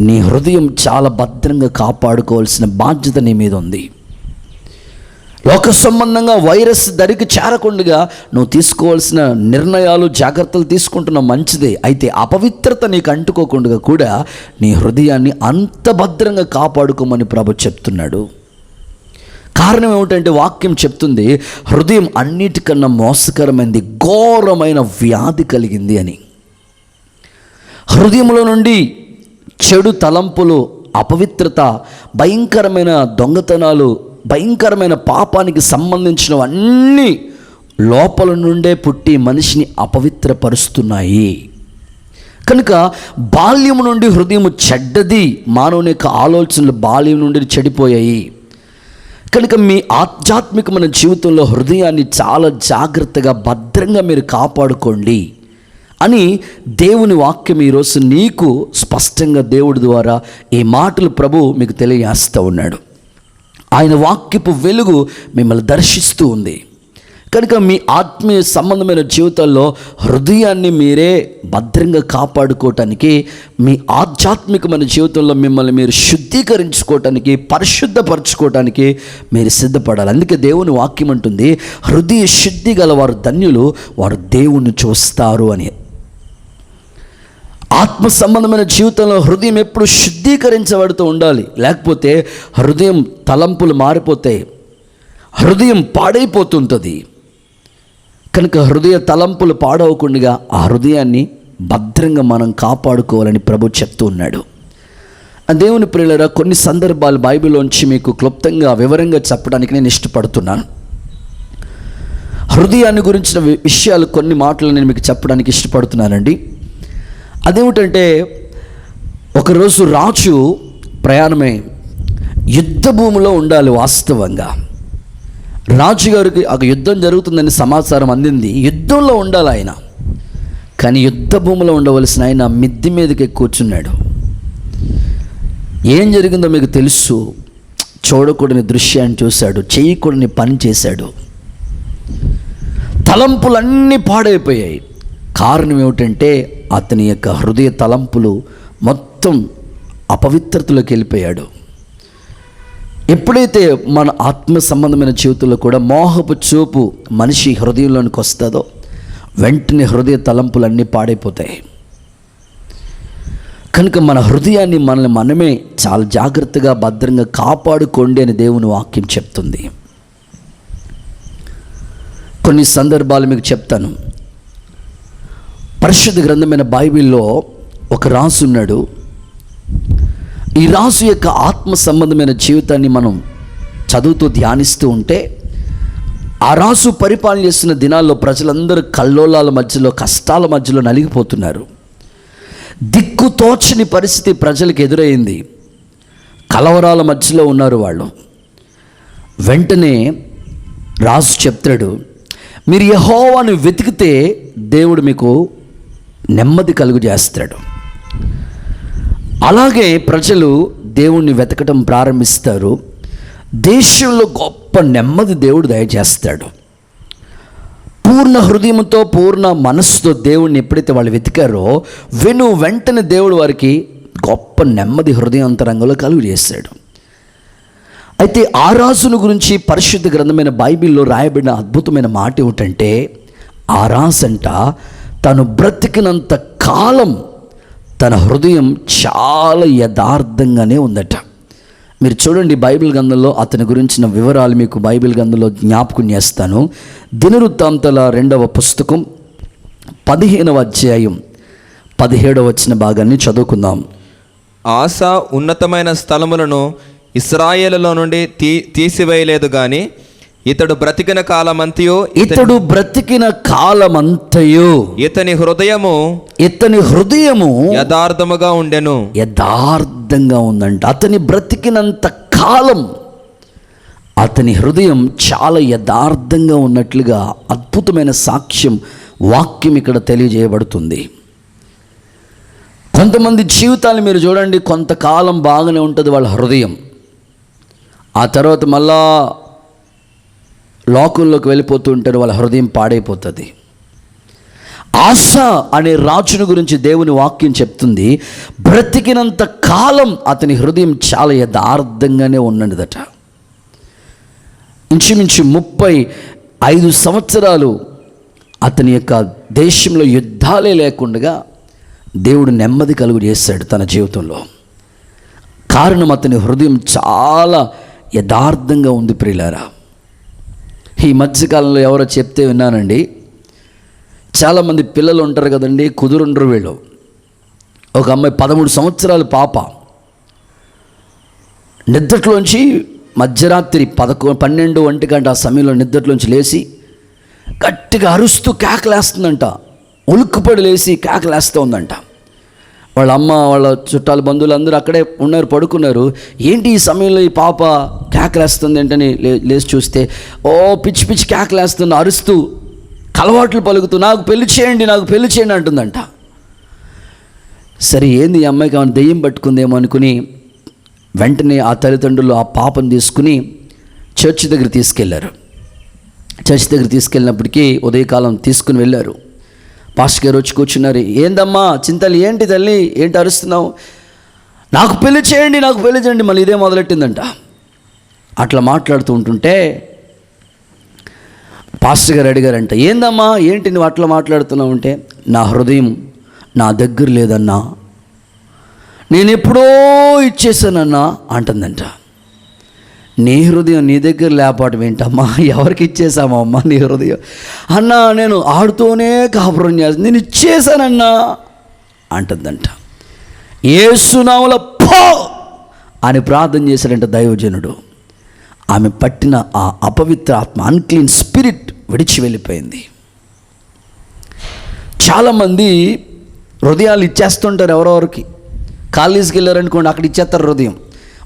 [SPEAKER 1] నీ హృదయం చాలా భద్రంగా కాపాడుకోవాల్సిన బాధ్యత నీ మీద ఉంది. లోక సంబంధంగా వైరస్ దరికి చేరకుండా నువ్వు తీసుకోవాల్సిన నిర్ణయాలు, జాగ్రత్తలు తీసుకుంటున్నావు, మంచిదే. అయితే అపవిత్రత నీకు అంటుకోకుండా కూడా నీ హృదయాన్ని అంత భద్రంగా కాపాడుకోమని ప్రభు చెప్తున్నాడు. కారణం ఏమిటంటే, వాక్యం చెప్తుంది హృదయం అన్నిటికన్నా మోసకరమైనది, ఘోరమైన వ్యాధి కలిగింది అని. హృదయంలో నుండి చెడు తలంపులు, అపవిత్రత, భయంకరమైన దొంగతనాలు, భయంకరమైన పాపానికి సంబంధించినవన్నీ లోపల నుండే పుట్టి మనిషిని అపవిత్రపరుస్తున్నాయి. కనుక బాల్యం నుండి హృదయం చెడ్డది. మానవుని యొక్క ఆలోచనలు బాల్యం నుండి చెడిపోయాయి. కనుక మీ ఆధ్యాత్మికమైన జీవితంలో హృదయాన్ని చాలా జాగ్రత్తగా, భద్రంగా మీరు కాపాడుకోండి అని దేవుని వాక్యం ఈరోజు నీకు స్పష్టంగా దేవుడి ద్వారా ఈ మాటలు ప్రభు మీకు తెలియజేస్తూ ఉన్నాడు. ఆయన వాక్యపు వెలుగు మిమ్మల్ని దర్శిస్తూ ఉంది. కనుక మీ ఆత్మీయ సంబంధమైన జీవితాల్లో హృదయాన్ని మీరే భద్రంగా కాపాడుకోవటానికి, మీ ఆధ్యాత్మికమైన జీవితంలో మిమ్మల్ని మీరు శుద్ధీకరించుకోవటానికి, పరిశుద్ధపరచుకోవటానికి మీరు సిద్ధపడాలి. అందుకే దేవుని వాక్యం అంటుంది, హృదయ శుద్ధి గల వారు ధన్యులు, వారు దేవుణ్ణి చూస్తారు అని. ఆత్మ సంబంధమైన జీవితంలో హృదయం ఎప్పుడు శుద్ధీకరించబడుతూ ఉండాలి. లేకపోతే హృదయం తలంపులు మారిపోతాయి, హృదయం పాడైపోతుంటుంది. కనుక హృదయ తలంపులు పాడవకుండా ఆ హృదయాన్ని భద్రంగా మనం కాపాడుకోవాలని ప్రభు చెప్తూ ఉన్నాడు. దేవుని ప్రియులారా, కొన్ని సందర్భాలు బైబిల్లోంచి మీకు క్లుప్తంగా వివరంగా చెప్పడానికి నేను ఇష్టపడుతున్నాను. హృదయాన్ని గురించిన విషయాలు, కొన్ని మాటలు నేను మీకు చెప్పడానికి ఇష్టపడుతున్నానండి. అదేమిటంటే, ఒకరోజు రాజు ప్రయాణమై యుద్ధ భూమిలో ఉండాలి. వాస్తవంగా రాజుగారికి ఒక యుద్ధం జరుగుతుందని సమాచారం అందింది. యుద్ధంలో ఉండాలి ఆయన. కానీ యుద్ధ భూమిలో ఉండవలసిన ఆయన మిద్ది మీదకి కూర్చున్నాడు. ఏం జరిగిందో మీకు తెలుసు. చూడకూడని దృశ్యాన్ని చూశాడు, చేయకూడని పని చేశాడు. తలంపులన్నీ పాడైపోయాయి. కారణం ఏమిటంటే అతని యొక్క హృదయ తలంపులు మొత్తం అపవిత్రతలోకి వెళ్ళిపోయాడు. ఎప్పుడైతే మన ఆత్మ సంబంధమైన జీవితంలో కూడా మోహపు చూపు మనిషి హృదయంలోనికి వస్తుందో వెంటనే హృదయ తలంపులన్నీ పాడైపోతాయి. కనుక మన హృదయాన్ని మనల్ని మనమే చాలా జాగ్రత్తగా భద్రంగా కాపాడుకోండి అని దేవుని వాక్యం చెప్తుంది. కొన్ని సందర్భాలు మీకు చెప్తాను. పరిశుద్ధ గ్రంథమైన బైబిల్లో ఒక రాజు ఉన్నాడు. ఈ రాజు యొక్క ఆత్మ సంబంధమైన జీవితాన్ని మనం చదువుతూ ధ్యానిస్తూ ఉంటే, ఆ రాజు పరిపాలన చేస్తున్న దినాల్లో ప్రజలందరూ కల్లోలాల మధ్యలో, కష్టాల మధ్యలో నలిగిపోతున్నారు. దిక్కు తోచని పరిస్థితి ప్రజలకు ఎదురైంది. కలవరాల మధ్యలో ఉన్నారు వాళ్ళు. వెంటనే రాజు చెప్తాడు, మీరు యెహోవాను వెతికితే దేవుడు మీకు నెమ్మది కలుగు చేస్తాడు. అలాగే ప్రజలు దేవుణ్ణి వెతకడం ప్రారంభిస్తారు. దేశంలో గొప్ప నెమ్మది దేవుడు దయచేస్తాడు. పూర్ణ హృదయంతో, పూర్ణ మనస్సుతో దేవుణ్ణి ఎప్పుడైతే వాళ్ళు వెతికారో వెంటనే దేవుడు వారికి గొప్ప నెమ్మది హృదయాంతరంగంలో కలుగు చేశాడు. అయితే ఆ రాజును గురించి పరిశుద్ధ గ్రంథమైన బైబిల్లో రాయబడిన అద్భుతమైన మాట ఏమిటంటే, ఆ రాజంట తను బ్రతికినంత కాలం తన హృదయం చాలా యథార్థంగానే ఉందట. మీరు చూడండి, బైబిల్ గ్రంథంలో అతని గురించిన వివరాలు మీకు బైబిల్ గ్రంథంలో జ్ఞాపకం చేస్తాను. దినవృత్తాంతాల 2వ పుస్తకం 15వ అధ్యాయం 17వ వచన భాగాన్ని చదువుకుందాం.
[SPEAKER 3] ఆసా ఉన్నతమైన స్థలములను ఇశ్రాయేలులో నుండి తీసివేయలేదు గాని ఇతడు బ్రతికిన కాలమంతయు ఇతని హృదయము యథార్థముగా ఉండెను.
[SPEAKER 1] యథార్థంగా ఉందంట. అతని బ్రతికినంత కాలం అతని హృదయం చాలా యథార్థంగా ఉన్నట్లుగా అద్భుతమైన సాక్ష్యం, వాక్యం ఇక్కడ తెలియజేయబడుతుంది. కొంతమంది జీవితాలు మీరు చూడండి, కొంతకాలం బాగానే ఉంటుంది వాళ్ళ హృదయం, ఆ తర్వాత మళ్ళా లోకంలోకి వెళ్ళిపోతూ ఉంటారు, వాళ్ళ హృదయం పాడైపోతుంది. ఆసా అనే రాజును గురించి దేవుని వాక్యం చెప్తుంది, బ్రతికినంత కాలం అతని హృదయం చాలా యథార్థంగానే ఉన్నదట. ఇంచుమించు 35 సంవత్సరాలు అతని యొక్క దేశంలో యుద్ధాలే లేకుండా దేవుడు నెమ్మది కలుగు చేశాడు తన జీవితంలో. కారణం అతని హృదయం చాలా యథార్థంగా ఉంది. ప్రియులారా, ఈ మధ్యకాలంలో ఎవరో చెప్తే విన్నానండి, చాలామంది పిల్లలు ఉంటారు కదండి, కుదురుండ్రు వీళ్ళు. ఒక అమ్మాయి 13 సంవత్సరాల పాప నిద్రలోంచి మధ్యరాత్రి 12-1 గంట ఆ సమయంలో నిద్రలోంచి లేచి గట్టిగా అరుస్తూ కేకలేస్తుందంట. ఉలుక్కుపడి లేచి కేకలేస్తూ ఉందంట. వాళ్ళ అమ్మ, వాళ్ళ చుట్టాలు, బంధువులు అందరూ అక్కడే ఉన్నారు, పడుకున్నారు. ఏంటి ఈ సమయంలో ఈ పాప కేకలేస్తుంది ఏంటని లేచి చూస్తే, ఓ పిచ్చి పిచ్చి కేకలేస్తుంది, అరుస్తూ కలవాట్లు పలుకుతూ, నాకు పెళ్లి చేయండి అంటుందంట. సరే, ఏంది ఈ అమ్మాయికి ఆమె దెయ్యం పట్టుకుందేమో అనుకుని వెంటనే ఆ తల్లిదండ్రులు ఆ పాపను తీసుకుని చర్చి దగ్గర తీసుకెళ్లారు. చర్చి దగ్గర తీసుకెళ్ళినప్పటికీ ఉదయకాలం తీసుకుని వెళ్ళారు. పాస్టర్ గారు వచ్చి కూర్చున్నారు. ఏందమ్మా చింతలు, ఏంటి తల్లి, ఏంటి అరుస్తున్నావు? నాకు పెళ్లి చేయండి మళ్ళీ ఇదే మొదలెట్టిందంట. అట్లా మాట్లాడుతూ ఉంటుంటే పాస్టర్ గారు అడిగారంట, ఏందమ్మా ఏంటి నువ్వు అట్లా మాట్లాడుతున్నావు అంటే, నా హృదయం నా దగ్గర లేదన్నా, నేను ఎప్పుడో ఇచ్చేసానన్నా అంటుందంట. నీ హృదయం నీ దగ్గర లేపాటం ఏంటమ్మా, ఎవరికి ఇచ్చేసామా అమ్మా నీ హృదయం? అన్నా నేను ఆడుతూనే కాపురం చేస్తాను, నేను ఇచ్చేసానన్నా అంటుందంట. యేసు నామములో పో అని ప్రార్థన చేశాడంట దైవజనుడు. ఆమె పట్టిన ఆ అపవిత్ర ఆత్మ, అన్క్లీన్ స్పిరిట్ విడిచి వెళ్ళిపోయింది. చాలామంది హృదయాలు ఇచ్చేస్తుంటారు ఎవరెవరికి. కాలేజీకి వెళ్ళారనుకోండి, అక్కడ ఇచ్చేస్తారు హృదయం.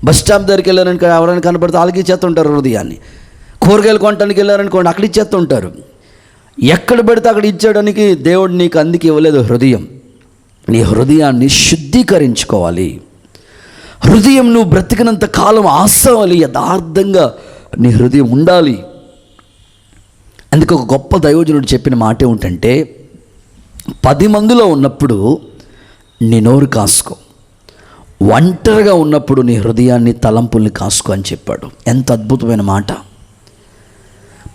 [SPEAKER 1] బస్ స్టాప్ దగ్గరికి వెళ్ళారనుకో, ఎవరైనా కనపడితే వాళ్ళకి ఇచ్చేస్తుంటారు హృదయాన్ని. కూరగాయలు కొనడానికి వెళ్ళారనుకోండి, అక్కడ ఇచ్చేస్తుంటారు. ఎక్కడ పెడితే అక్కడ ఇచ్చేయడానికి దేవుడు నీకు అందుకే ఇవ్వలేదు హృదయం. నీ హృదయాన్ని శుద్ధీకరించుకోవాలి. హృదయం నువ్వు బ్రతికినంత కాలం ఆశవాలి, యథార్థంగా నీ హృదయం ఉండాలి. అందుకే ఒక గొప్ప దైవజనుడు చెప్పిన మాట ఏమిటంటే, 10 మందిలో ఉన్నప్పుడు నీ నోరు కాసుకో, ఒంటరిగా ఉన్నప్పుడు నీ హృదయాన్ని తలంపుల్ని కాసుకో అని చెప్పాడు. ఎంత అద్భుతమైన మాట.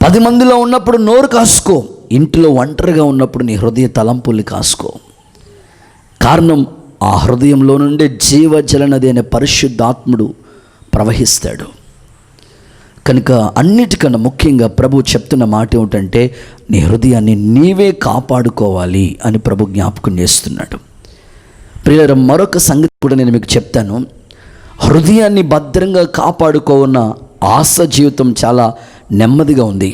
[SPEAKER 1] 10 మందిలో ఉన్నప్పుడు నోరు కాసుకో, ఇంట్లో ఒంటరిగా ఉన్నప్పుడు నీ హృదయ తలంపుల్ని కాసుకో. కారణం, ఆ హృదయంలో నుండే జీవజలనది అనే పరిశుద్ధాత్ముడు ప్రవహిస్తాడు. కనుక అన్నిటికన్నా ముఖ్యంగా ప్రభు చెప్తున్న మాట ఏమిటంటే, నీ హృదయాన్ని నీవే కాపాడుకోవాలి అని ప్రభు జ్ఞాపకం చేస్తున్నాడు. ప్రియులారా, మరొక సంగతి కూడా నేను మీకు చెప్తాను. హృదయాన్ని భద్రంగా కాపాడుకోన్న ఆశ జీవితం చాలా నెమ్మదిగా ఉంది.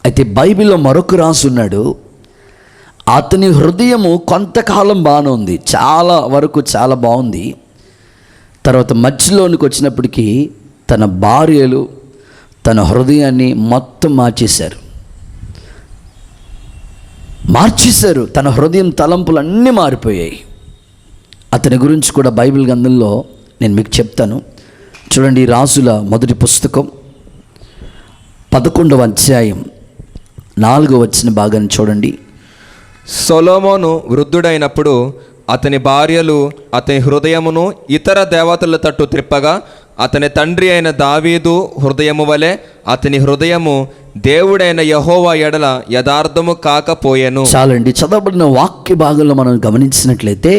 [SPEAKER 1] అయితే బైబిల్లో మరొక రాజు ఉన్నాడు. అతని హృదయము కొంతకాలం బాగానే ఉంది, చాలా వరకు చాలా బాగుంది. తర్వాత మధ్యలోనికి వచ్చినప్పటికీ తన భార్యలు తన హృదయాన్ని మొత్తం మార్చేశారు. తన హృదయం తలంపులు అన్నీ మారిపోయాయి. అతని గురించి కూడా బైబిల్ గ్రంథంలో నేను మీకు చెప్తాను. చూడండి, రాజుల మొదటి పుస్తకం 11వ అధ్యాయం 4వ వచన భాగాన్ని చూడండి.
[SPEAKER 3] సొలొమోను వృద్ధుడైనప్పుడు అతని భార్యలు అతని హృదయమును ఇతర దేవతల తట్టు త్రిప్పగా, అతని తండ్రి అయిన దావీదు హృదయము వలె అతని హృదయము దేవుడైన యెహోవా ఎడల యథార్థము కాకపోయెను.
[SPEAKER 1] చాలండి. చదవబడిన వాక్య భాగంలో మనం గమనించినట్లయితే,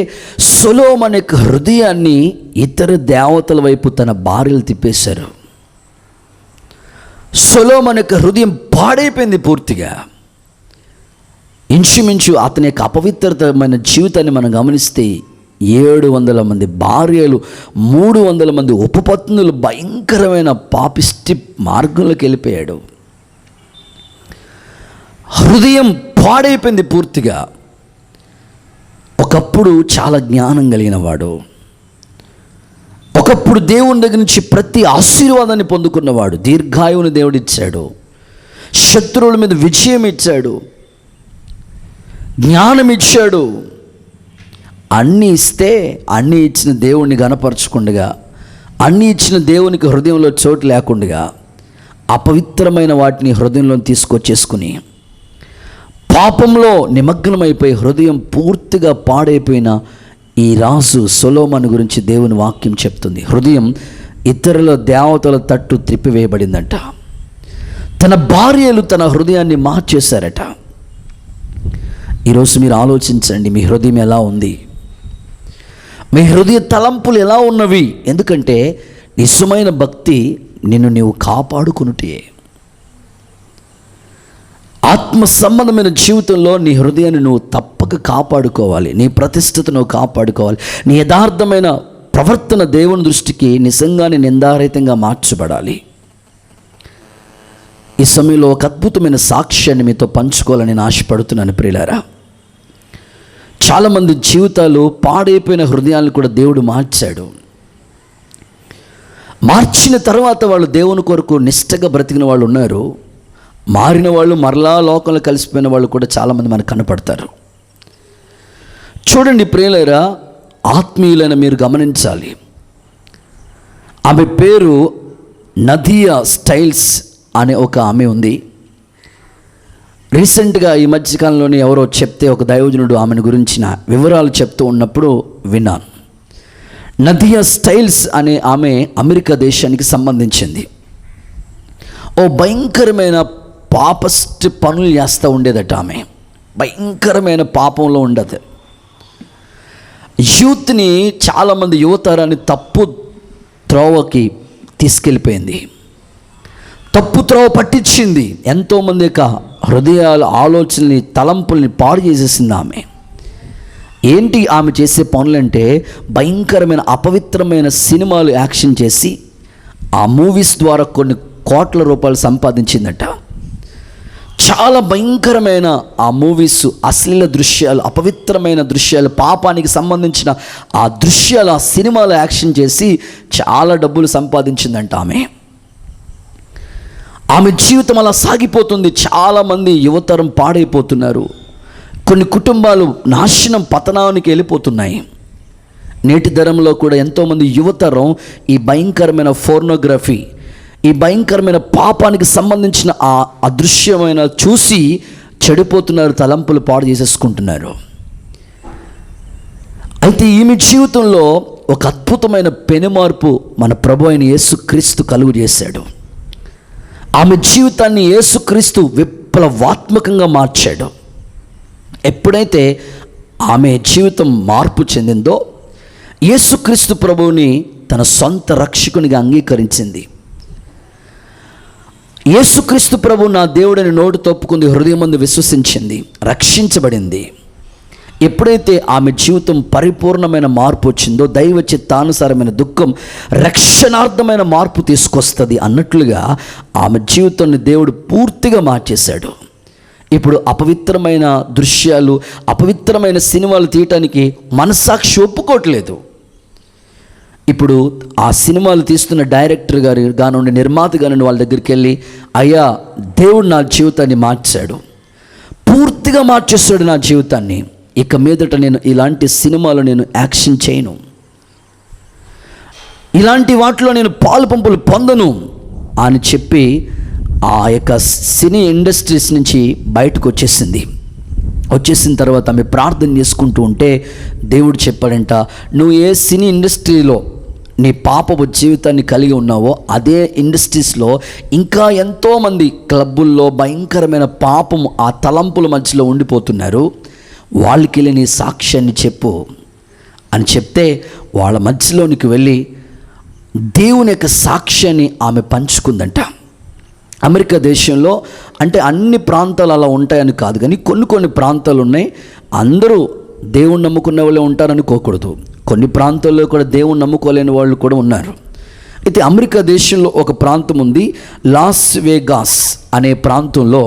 [SPEAKER 1] సొలొమోను యొక్క హృదయాన్ని ఇతర దేవతల వైపు తన భార్యలు తిప్పేశారు. సొలొమోను యొక్క హృదయం పాడైపోయింది పూర్తిగా. ఇంచుమించు అతని యొక్క అపవిత్రమైన జీవితాన్ని మనం గమనిస్తే 700 మంది భార్యలు, 300 మంది ఉపపత్నులు, భయంకరమైన పాపిష్టి మార్గంలోకి వెళ్ళిపోయాడు. హృదయం పాడైపోయింది పూర్తిగా. ఒకప్పుడు చాలా జ్ఞానం కలిగిన వాడు, ఒకప్పుడు దేవుని దగ్గర నుంచి ప్రతి ఆశీర్వాదాన్ని పొందుకున్నవాడు, దీర్ఘాయువుని దేవుడిచ్చాడు, శత్రువుల మీద విజయం ఇచ్చాడు, జ్ఞానం ఇచ్చాడు. అన్నీ ఇస్తే అన్నీ ఇచ్చిన దేవుణ్ణి గనపరచకుండగా, అన్నీ ఇచ్చిన దేవునికి హృదయంలో చోటు లేకుండగా అపవిత్రమైన వాటిని హృదయంలో తీసుకొచ్చేసుకుని పాపంలో నిమగ్నమైపోయి హృదయం పూర్తిగా పాడైపోయిన ఈ రాజు సొలొమోను గురించి దేవుని వాక్యం చెప్తుంది. హృదయం ఇతరుల దేవతల తట్టు త్రిప్పివేయబడిందంట. తన భార్యలు తన హృదయాన్ని మార్చేశారట. ఈరోజు మీరు ఆలోచించండి, మీ హృదయం ఎలా ఉంది? మీ హృదయ తలంపులు ఎలా ఉన్నవి? ఎందుకంటే నిజమైన భక్తి నిన్ను నీవు కాపాడుకునుటే. ఆత్మ సంబంధమైన జీవితంలో నీ హృదయాన్ని నువ్వు తప్పక కాపాడుకోవాలి. నీ ప్రతిష్టత నువ్వు కాపాడుకోవాలి. నీ యథార్థమైన ప్రవర్తన దేవుని దృష్టికి నిజంగానే నిందారహితంగా మార్చబడాలి. ఈ సమయంలో ఒక అద్భుతమైన సాక్ష్యాన్ని మీతో పంచుకోవాలని నేను ఆశపడుతున్నాను ప్రియులారా. చాలామంది జీవితాలు పాడైపోయిన హృదయాలను కూడా దేవుడు మార్చాడు. మార్చిన తర్వాత వాళ్ళు దేవుని కొరకు నిష్టగా బ్రతికిన వాళ్ళు ఉన్నారు. మారిన వాళ్ళు, మరలా లోకంలో కలిసిపోయిన వాళ్ళు కూడా చాలామంది మనకు కనపడతారు. చూడండి ప్రియులారా, ఆత్మీయులైన మీరు గమనించాలి. ఆమె పేరు నదియా స్టైల్స్ అనే ఒక ఆమె ఉంది. రీసెంట్గా ఈ మధ్యకాలంలోనే ఎవరో చెప్తే, ఒక దైవజనుడు ఆమెను గురించిన వివరాలు చెప్తూ ఉన్నప్పుడు విన్నాను. నదియా స్టైల్స్ అనే ఆమె అమెరికా దేశానికి సంబంధించింది. ఓ భయంకరమైన పాపస్ట్ పనులు చేస్తూ ఉండేదట. ఆమె భయంకరమైన పాపంలో ఉండదు. యూత్ని, చాలామంది యువతరాన్ని తప్పు త్రోవకి తీసుకెళ్ళిపోయింది, తప్పు త్రోవ పట్టించింది. ఎంతోమంది యొక్క హృదయాల ఆలోచనల్ని, తలంపుల్ని పాడు చేసేసింది ఆమె. ఏంటి ఆమె చేసే పనులంటే, భయంకరమైన అపవిత్రమైన సినిమాలు యాక్షన్ చేసి ఆ మూవీస్ ద్వారా కొన్ని కోట్ల రూపాయలు సంపాదించిందట. చాలా భయంకరమైన ఆ మూవీస్, అశ్లీల దృశ్యాలు, అపవిత్రమైన దృశ్యాలు, పాపానికి సంబంధించిన ఆ దృశ్యాలు, ఆ సినిమాలు యాక్షన్ చేసి చాలా డబ్బులు సంపాదించిందంట ఆమె జీవితం అలా సాగిపోతుంది. చాలామంది యువతరం పాడైపోతున్నారు. కొన్ని కుటుంబాలు నాశనం, పతనానికి వెళ్ళిపోతున్నాయి. నేటి తరంలో కూడా ఎంతోమంది యువతరం ఈ భయంకరమైన ఫోర్నోగ్రఫీ, ఈ భయంకరమైన పాపానికి సంబంధించిన ఆ అదృశ్యమైన చూసి చెడిపోతున్నారు, తలంపులు పాడు చేసేసుకుంటున్నారు. అయితే ఈమె జీవితంలో ఒక అద్భుతమైన పెనుమార్పు మన ప్రభు అయిన యేసుక్రీస్తు కలుగు చేశాడు. ఆమె జీవితాన్ని యేసుక్రీస్తు విప్లవాత్మకంగా మార్చాడు. ఎప్పుడైతే ఆమె జీవితం మార్పు చెందిందో, యేసుక్రీస్తు ప్రభువుని తన సొంత రక్షకునిగా అంగీకరించింది. యేసుక్రీస్తు ప్రభు నా దేవుడని నోటితో ఒప్పుకుంది, హృదయమందు విశ్వసించింది, రక్షించబడింది. ఎప్పుడైతే ఆమె జీవితం పరిపూర్ణమైన మార్పు వచ్చిందో, దైవ చిత్తానుసారమైన దుఃఖం రక్షణార్థమైన మార్పు తీసుకొస్తుంది అన్నట్లుగా ఆమె జీవితాన్ని దేవుడు పూర్తిగా మార్చేశాడు. ఇప్పుడు అపవిత్రమైన దృశ్యాలు, అపవిత్రమైన సినిమాలు తీయటానికి మనస్సాక్షి ఒప్పుకోవట్లేదు. ఇప్పుడు ఆ సినిమాలు తీస్తున్న డైరెక్టర్ గారు కానివ్వండి, నిర్మాత కానివ్వండి, వాళ్ళ దగ్గరికి వెళ్ళి, అయ్యా దేవుడు నా జీవితాన్ని మార్చాడు, పూర్తిగా మార్చేస్తాడు నా జీవితాన్ని, ఇక మీదట నేను ఇలాంటి సినిమాలు నేను యాక్షన్ చేయను, ఇలాంటి వాటిలో నేను పాలు పంపులు పొందను అని చెప్పి ఆ యొక్క సినీ ఇండస్ట్రీస్ నుంచి బయటకు వచ్చేసిన తర్వాత ఆమె ప్రార్థన చేసుకుంటూ ఉంటే దేవుడు చెప్పాడంట, నువ్వు ఏ సినీ ఇండస్ట్రీలో నీ పాపపు జీవితాన్ని కలిగి ఉన్నావో అదే ఇండస్ట్రీస్లో ఇంకా ఎంతోమంది క్లబ్బుల్లో భయంకరమైన పాపము ఆ తలంపుల మధ్యలో ఉండిపోతున్నారు, వాళ్ళకి వెళ్ళి నీ సాక్ష్యాన్ని చెప్పు అని చెప్తే వాళ్ళ మధ్యలోనికి వెళ్ళి దేవుని యొక్క సాక్ష్యాన్ని ఆమె పంచుకుందంట. అమెరికా దేశంలో అంటే అన్ని ప్రాంతాలు అలా ఉంటాయని కాదు, కానీ కొన్ని ప్రాంతాలు ఉన్నాయి. అందరూ దేవుణ్ణి నమ్ముకునే వాళ్ళే ఉంటారనుకోకూడదు. కొన్ని ప్రాంతాల్లో కూడా దేవుణ్ణి నమ్ముకోలేని వాళ్ళు కూడా ఉన్నారు. అయితే అమెరికా దేశంలో ఒక ప్రాంతం ఉంది, లాస్ వేగాస్ అనే ప్రాంతంలో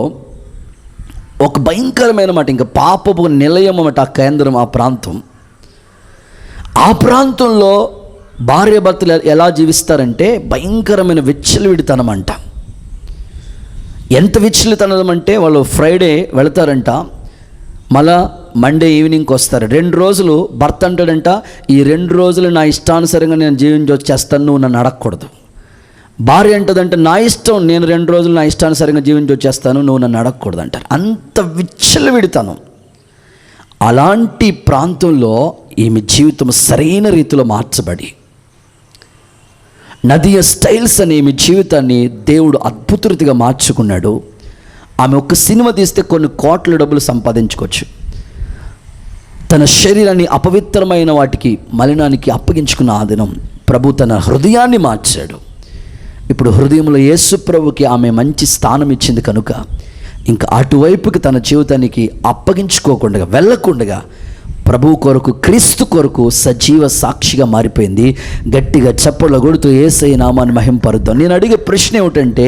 [SPEAKER 1] ఒక భయంకరమైన మాట, ఇంకా పాపపు నిలయం అన్నమాట ఆ కేంద్రం, ఆ ప్రాంతం. ఆ ప్రాంతంలో భార్యాభర్తలు ఎలా జీవిస్తారంటే భయంకరమైన విచ్చలవిడితనం అంట. ఎంత విచ్చలవిడితనం అంటే వాళ్ళు ఫ్రైడే వెళతారంట, మళ్ళా మండే ఈవినింగ్కి వస్తారు. 2 రోజులు భర్త అంటాడంట, ఈ 2 రోజులు నా ఇష్టానుసారంగా నేను జీవించి వచ్చేస్తాను, నువ్వు నన్ను అడగకూడదు. భార్య అంటదంటే నా ఇష్టం, నేను 2 రోజులు నా ఇష్టానుసారంగా జీవించి వచ్చేస్తాను, నువ్వు నన్ను అడగకూడదు అంటారు. అంత విచ్చలవిడితనం. అలాంటి ప్రాంతంలో ఈమె జీవితం సరైన రీతిలో మార్చబడి నదియా స్టైల్స్ అనే ఈమె జీవితాన్ని దేవుడు అద్భుత రీతిగా మార్చుకున్నాడు. ఆమె ఒక సినిమా తీస్తే కొన్ని కోట్ల డబ్బులు సంపాదించుకోవచ్చు. తన శరీరాన్ని అపవిత్రమైన వాటికి, మలినానికి అప్పగించుకున్న ఆ దినం ప్రభు తన హృదయాన్ని మార్చాడు. ఇప్పుడు హృదయంలో యేసు ప్రభుకి ఆమె మంచి స్థానం ఇచ్చింది కనుక ఇంకా అటువైపుకి తన జీవితానికి అప్పగించుకోకుండా వెళ్ళకుండా ప్రభు కొరకు, క్రీస్తు కొరకు సజీవ సాక్షిగా మారిపోయింది. గట్టిగా చప్పట్లు కొడుతూ యేసయ్య నామాన్ని మహింపరుద్దాం. నేను అడిగే ప్రశ్న ఏమిటంటే,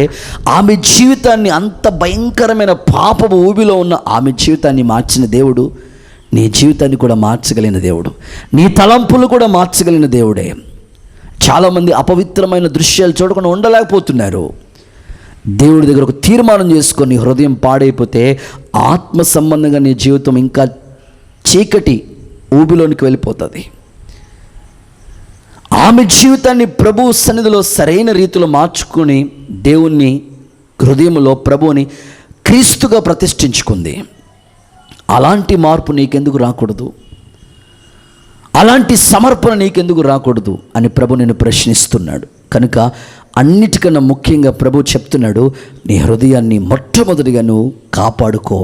[SPEAKER 1] ఆమె జీవితాన్ని, అంత భయంకరమైన పాపపు ఊబిలో ఉన్న ఆమె జీవితాన్ని మార్చిన దేవుడు నీ జీవితాన్ని కూడా మార్చగలిగిన దేవుడు, నీ తలంపులు కూడా మార్చగలిగిన దేవుడే. చాలామంది అపవిత్రమైన దృశ్యాలు చూడకుండా ఉండలేకపోతున్నారు. దేవుడి దగ్గర ఒక తీర్మానం చేసుకొని హృదయం పాడైపోతే ఆత్మ సంబంధంగా నీ జీవితం ఇంకా చీకటి ఊబిలోనికి వెళ్ళిపోతుంది. ఆమె జీవితాన్ని ప్రభు సన్నిధిలో సరైన రీతిలో మార్చుకొని దేవుణ్ణి హృదయంలో ప్రభువుని క్రీస్తుగా ప్రతిష్ఠించుకుంది. అలాంటి మార్పు నీకెందుకు రాకూడదు? అలాంటి సమర్పణ నీకెందుకు రాకూడదు అని ప్రభు నిన్ను ప్రశ్నిస్తున్నాడు. కనుక అన్నిటికన్నా ముఖ్యంగా ప్రభు చెప్తున్నాడు, నీ హృదయాన్ని మొట్టమొదటిగా నువ్వు కాపాడుకో.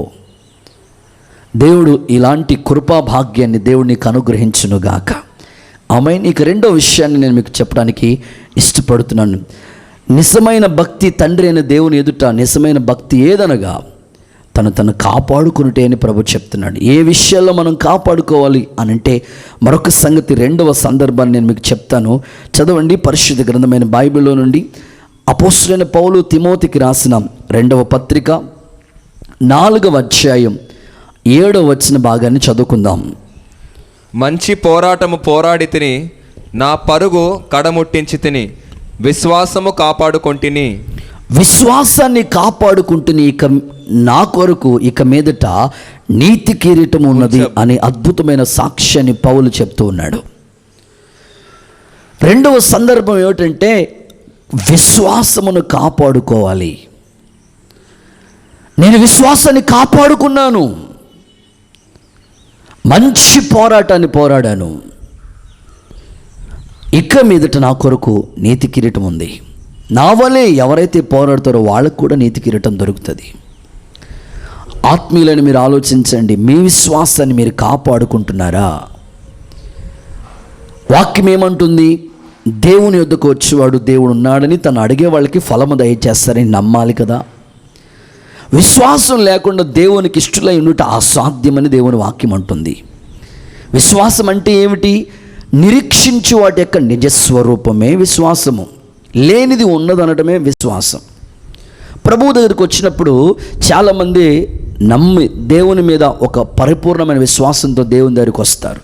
[SPEAKER 1] దేవుడు ఇలాంటి కృపాభాగ్యాన్ని దేవుడు నీకు అనుగ్రహించునుగాక. ఆమేన్. ఇక రెండో విషయాన్ని నేను మీకు చెప్పడానికి ఇష్టపడుతున్నాను. నిజమైన భక్తి తండ్రి అయిన దేవుని ఎదుట నిజమైన భక్తి ఏదనగా తను కాపాడుకునుటే అని ప్రభు చెప్తున్నాడు. ఏ విషయాల్లో మనం కాపాడుకోవాలి అనంటే మరొక సంగతి, రెండవ సందర్భాన్ని నేను మీకు చెప్తాను. చదవండి పరిశుద్ధ గ్రంథమైన బైబిల్లో నుండి అపోస్తలుడైన పౌలు తిమోతికి రాసిన 2వ పత్రిక 4వ అధ్యాయం 7వ వచన భాగాన్ని చదువుకుందాం.
[SPEAKER 3] మంచి పోరాటము పోరాడి తిని, నా పరుగు కడముట్టించి తిని, విశ్వాసము కాపాడుకొంటిని.
[SPEAKER 1] విశ్వాసాన్ని కాపాడుకుంటుని ఇక నా కొరకు ఇక మీదట నీతి కిరీటం ఉన్నది అనే అద్భుతమైన సాక్ష్యాన్ని పౌలు చెప్తూ ఉన్నాడు. రెండవ సందర్భం ఏమిటంటే విశ్వాసమును కాపాడుకోవాలి. నేను విశ్వాసాన్ని కాపాడుకున్నాను, మంచి పోరాటాన్ని పోరాడాను, ఇక మీదట నా కొరకు నీతి కిరీటం ఉంది. నా వలే ఎవరైతే పోరాడతారో వాళ్ళకు కూడా నీతి కిరీటం దొరుకుతుంది. ఆత్మీయులని మీరు ఆలోచించండి, మీ విశ్వాసాన్ని మీరు కాపాడుకుంటున్నారా? వాక్యం ఏమంటుంది? దేవుని యొద్దకు వచ్చేవాడు దేవుడు ఉన్నాడని తను అడిగే వాళ్ళకి ఫలము దయచేస్తారని నమ్మాలి కదా. విశ్వాసం లేకుండా దేవునికి ఇష్టలై ఉండుట అసాధ్యమని దేవుని వాక్యం అంటుంది. విశ్వాసం అంటే ఏమిటి? నిరీక్షించు వాటి యొక్క నిజస్వరూపమే విశ్వాసము. లేనిది ఉన్నదనటమే విశ్వాసం. ప్రభువు దగ్గరికి వచ్చినప్పుడు చాలామంది నమ్మి దేవుని మీద ఒక పరిపూర్ణమైన విశ్వాసంతో దేవుని దగ్గరికి వస్తారు.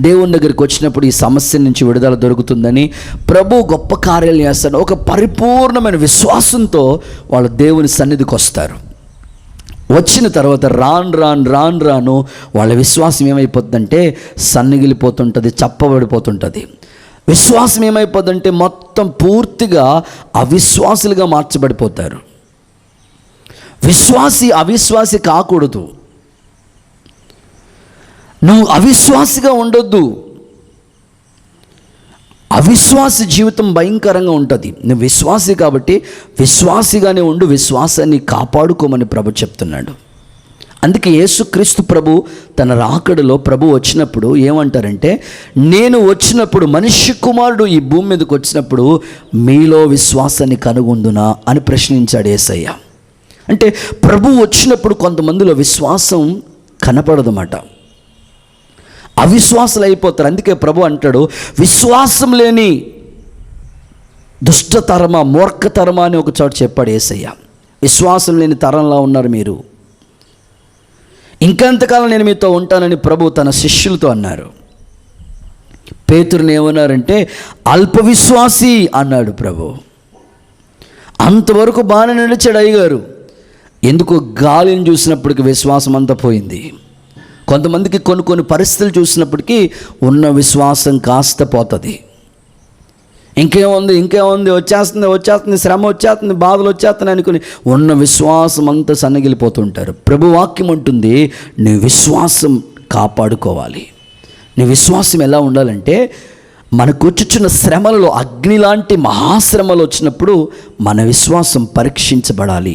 [SPEAKER 1] దేవుని దగ్గరికి వచ్చినప్పుడు ఈ సమస్య నుంచి విడుదల దొరుకుతుందని, ప్రభు గొప్ప కార్యాలు చేస్తాడు, ఒక పరిపూర్ణమైన విశ్వాసంతో వాళ్ళు దేవుని సన్నిధికి వస్తారు. వచ్చిన తర్వాత రాను వాళ్ళ విశ్వాసం ఏమైపోతుందంటే సన్నగిలిపోతుంటుంది, చప్పబడిపోతుంటుంది. విశ్వాసం ఏమైపోతుందంటే మొత్తం పూర్తిగా అవిశ్వాసులుగా మార్చబడిపోతారు. విశ్వాసి అవిశ్వాసి కాకూడదు. నువ్వు అవిశ్వాసిగా ఉండొద్దు. అవిశ్వాసి జీవితం భయంకరంగా ఉంటుంది. నువ్వు విశ్వాసి కాబట్టి విశ్వాసిగానే ఉండు, విశ్వాసాన్ని కాపాడుకోమని ప్రభు చెప్తున్నాడు. అందుకే యేసుక్రీస్తు ప్రభు తన రాకడలో ప్రభు వచ్చినప్పుడు ఏమంటారంటే, నేను వచ్చినప్పుడు మనిషి కుమారుడు ఈ భూమి మీదకి వచ్చినప్పుడు మీలో విశ్వాసాన్ని కనుగొందునా అని ప్రశ్నించాడు యేసయ్య. అంటే ప్రభు వచ్చినప్పుడు కొంతమందిలో విశ్వాసం కనపడదన్నమాట, అవిశ్వాసులు అయిపోతారు. అందుకే ప్రభు అంటాడు, విశ్వాసం లేని దుష్టతరమా మూర్ఖతరమా అని ఒక చోట చెప్పాడు యేసయ్య. విశ్వాసం లేని తరంలా ఉన్నారు మీరు, ఇంకెంతకాలం నేను మీతో ఉంటానని ప్రభు తన శిష్యులతో అన్నారు. పేతురుని ఏమన్నారంటే అల్ప విశ్వాసి అన్నాడు ప్రభు. అంతవరకు బాగానే నిలిచాడు అయ్యగారు. ఎందుకు? గాలిని చూసినప్పటికీ విశ్వాసం అంతా పోయింది. కొంతమందికి కొన్ని పరిస్థితులు చూసినప్పటికీ ఉన్న విశ్వాసం కాస్త పోతుంది. ఇంకేముంది వచ్చేస్తుంది శ్రమ వచ్చేస్తుంది, బాధలు వచ్చేస్తున్నాయి అనుకుని ఉన్న విశ్వాసం అంతా సన్నగిలిపోతుంటారు. ప్రభు వాక్యం అంటుంది, నీ విశ్వాసం కాపాడుకోవాలి. నీ విశ్వాసం ఎలా ఉండాలంటే, మనకు వచ్చుచున్న శ్రమలలో అగ్ని లాంటి మహాశ్రమలు వచ్చినప్పుడు మన విశ్వాసం పరీక్షించబడాలి.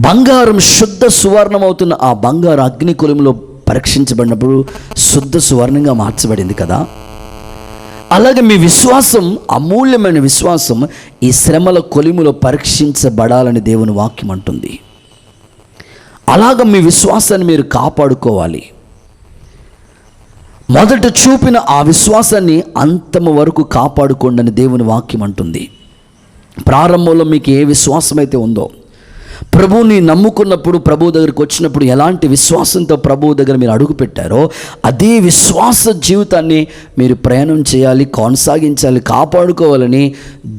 [SPEAKER 1] బంగారం శుద్ధ సువర్ణం అవుతున్న ఆ బంగారు అగ్ని కొలిమిలో పరీక్షించబడినప్పుడు శుద్ధ సువర్ణంగా మార్చబడింది కదా. అలాగే మీ విశ్వాసం, అమూల్యమైన విశ్వాసం ఈ శ్రమల కొలిములో పరీక్షించబడాలని దేవుని వాక్యం అంటుంది. అలాగ మీ విశ్వాసాన్ని మీరు కాపాడుకోవాలి. మొదట చూపిన ఆ విశ్వాసాన్ని అంతము వరకు కాపాడుకోండి అని దేవుని వాక్యం అంటుంది. ప్రారంభంలో మీకు ఏ విశ్వాసం అయితే ఉందో, ప్రభువుని నమ్ముకున్నప్పుడు, ప్రభు దగ్గరికి వచ్చినప్పుడు ఎలాంటి విశ్వాసంతో ప్రభువు దగ్గర మీరు అడుగు పెట్టారో అదే విశ్వాస జీవితాన్ని మీరు ప్రయాణం చేయాలి, కొనసాగించాలి, కాపాడుకోవాలని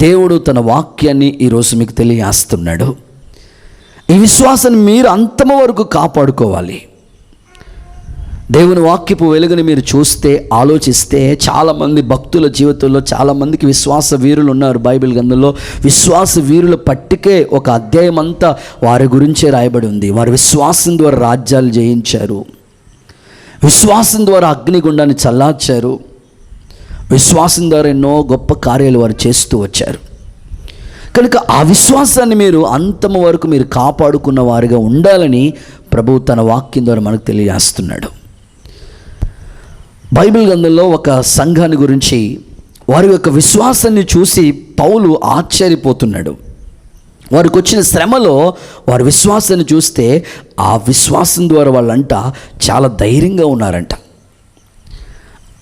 [SPEAKER 1] దేవుడు తన వాక్యాన్ని ఈరోజు మీకు తెలియజేస్తున్నాడు. ఈ విశ్వాసాన్ని మీరు అంతము వరకు కాపాడుకోవాలి. దేవుని వాక్యపు వెలుగుని మీరు చూస్తే, ఆలోచిస్తే చాలామంది భక్తుల జీవితంలో చాలామందికి విశ్వాస వీరులు ఉన్నారు. బైబిల్ గ్రంథంలో విశ్వాస వీరుల పట్టికే ఒక అధ్యాయం అంతా వారి గురించే రాయబడి ఉంది. వారి విశ్వాసం ద్వారా రాజ్యాలు జయించారు, విశ్వాసం ద్వారా అగ్నిగుండాన్ని చల్లార్చారు, విశ్వాసం ద్వారా ఎన్నో గొప్ప కార్యాలు వారు చేస్తూ వచ్చారు. కనుక ఆ విశ్వాసాన్ని మీరు అంతము వరకు మీరు కాపాడుకున్న వారిగా ఉండాలని ప్రభువు తన వాక్యం ద్వారా మనకు తెలియజేస్తున్నాడు. బైబిల్ గ్రంథంలో ఒక సంఘాన్ని గురించి, వారి యొక్క విశ్వాసాన్ని చూసి పౌలు ఆశ్చర్యపోతున్నాడు. వారికి వచ్చిన శ్రమలో వారి విశ్వాసాన్ని చూస్తే ఆ విశ్వాసం ద్వారా వాళ్ళంట చాలా ధైర్యంగా ఉన్నారంట.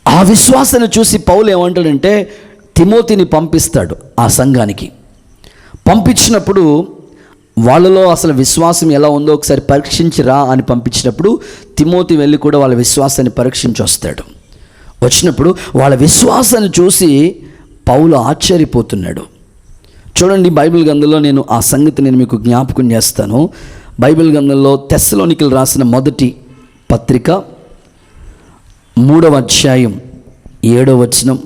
[SPEAKER 1] ఆ విశ్వాసాన్ని చూసి పౌలు ఏమంటాడంటే, తిమోతిని పంపిస్తాడు ఆ సంఘానికి. పంపించినప్పుడు వాళ్ళలో అసలు విశ్వాసం ఎలా ఉందో ఒకసారి పరీక్షించిరా అని పంపించినప్పుడు తిమోతి వెళ్ళి కూడా వాళ్ళ విశ్వాసాన్ని పరీక్షించి వస్తాడు. వచ్చినప్పుడు వాళ్ళ విశ్వాసాన్ని చూసి పౌలు ఆశ్చర్యపోతున్నాడు. చూడండి, బైబిల్ గ్రంథంలో నేను ఆ సంగతి నేను మీకు జ్ఞాపకం చేస్తాను. బైబిల్ గ్రంథంలో తెస్సలోనికలు రాసిన మొదటి పత్రిక 3వ అధ్యాయం 7వ వచనం.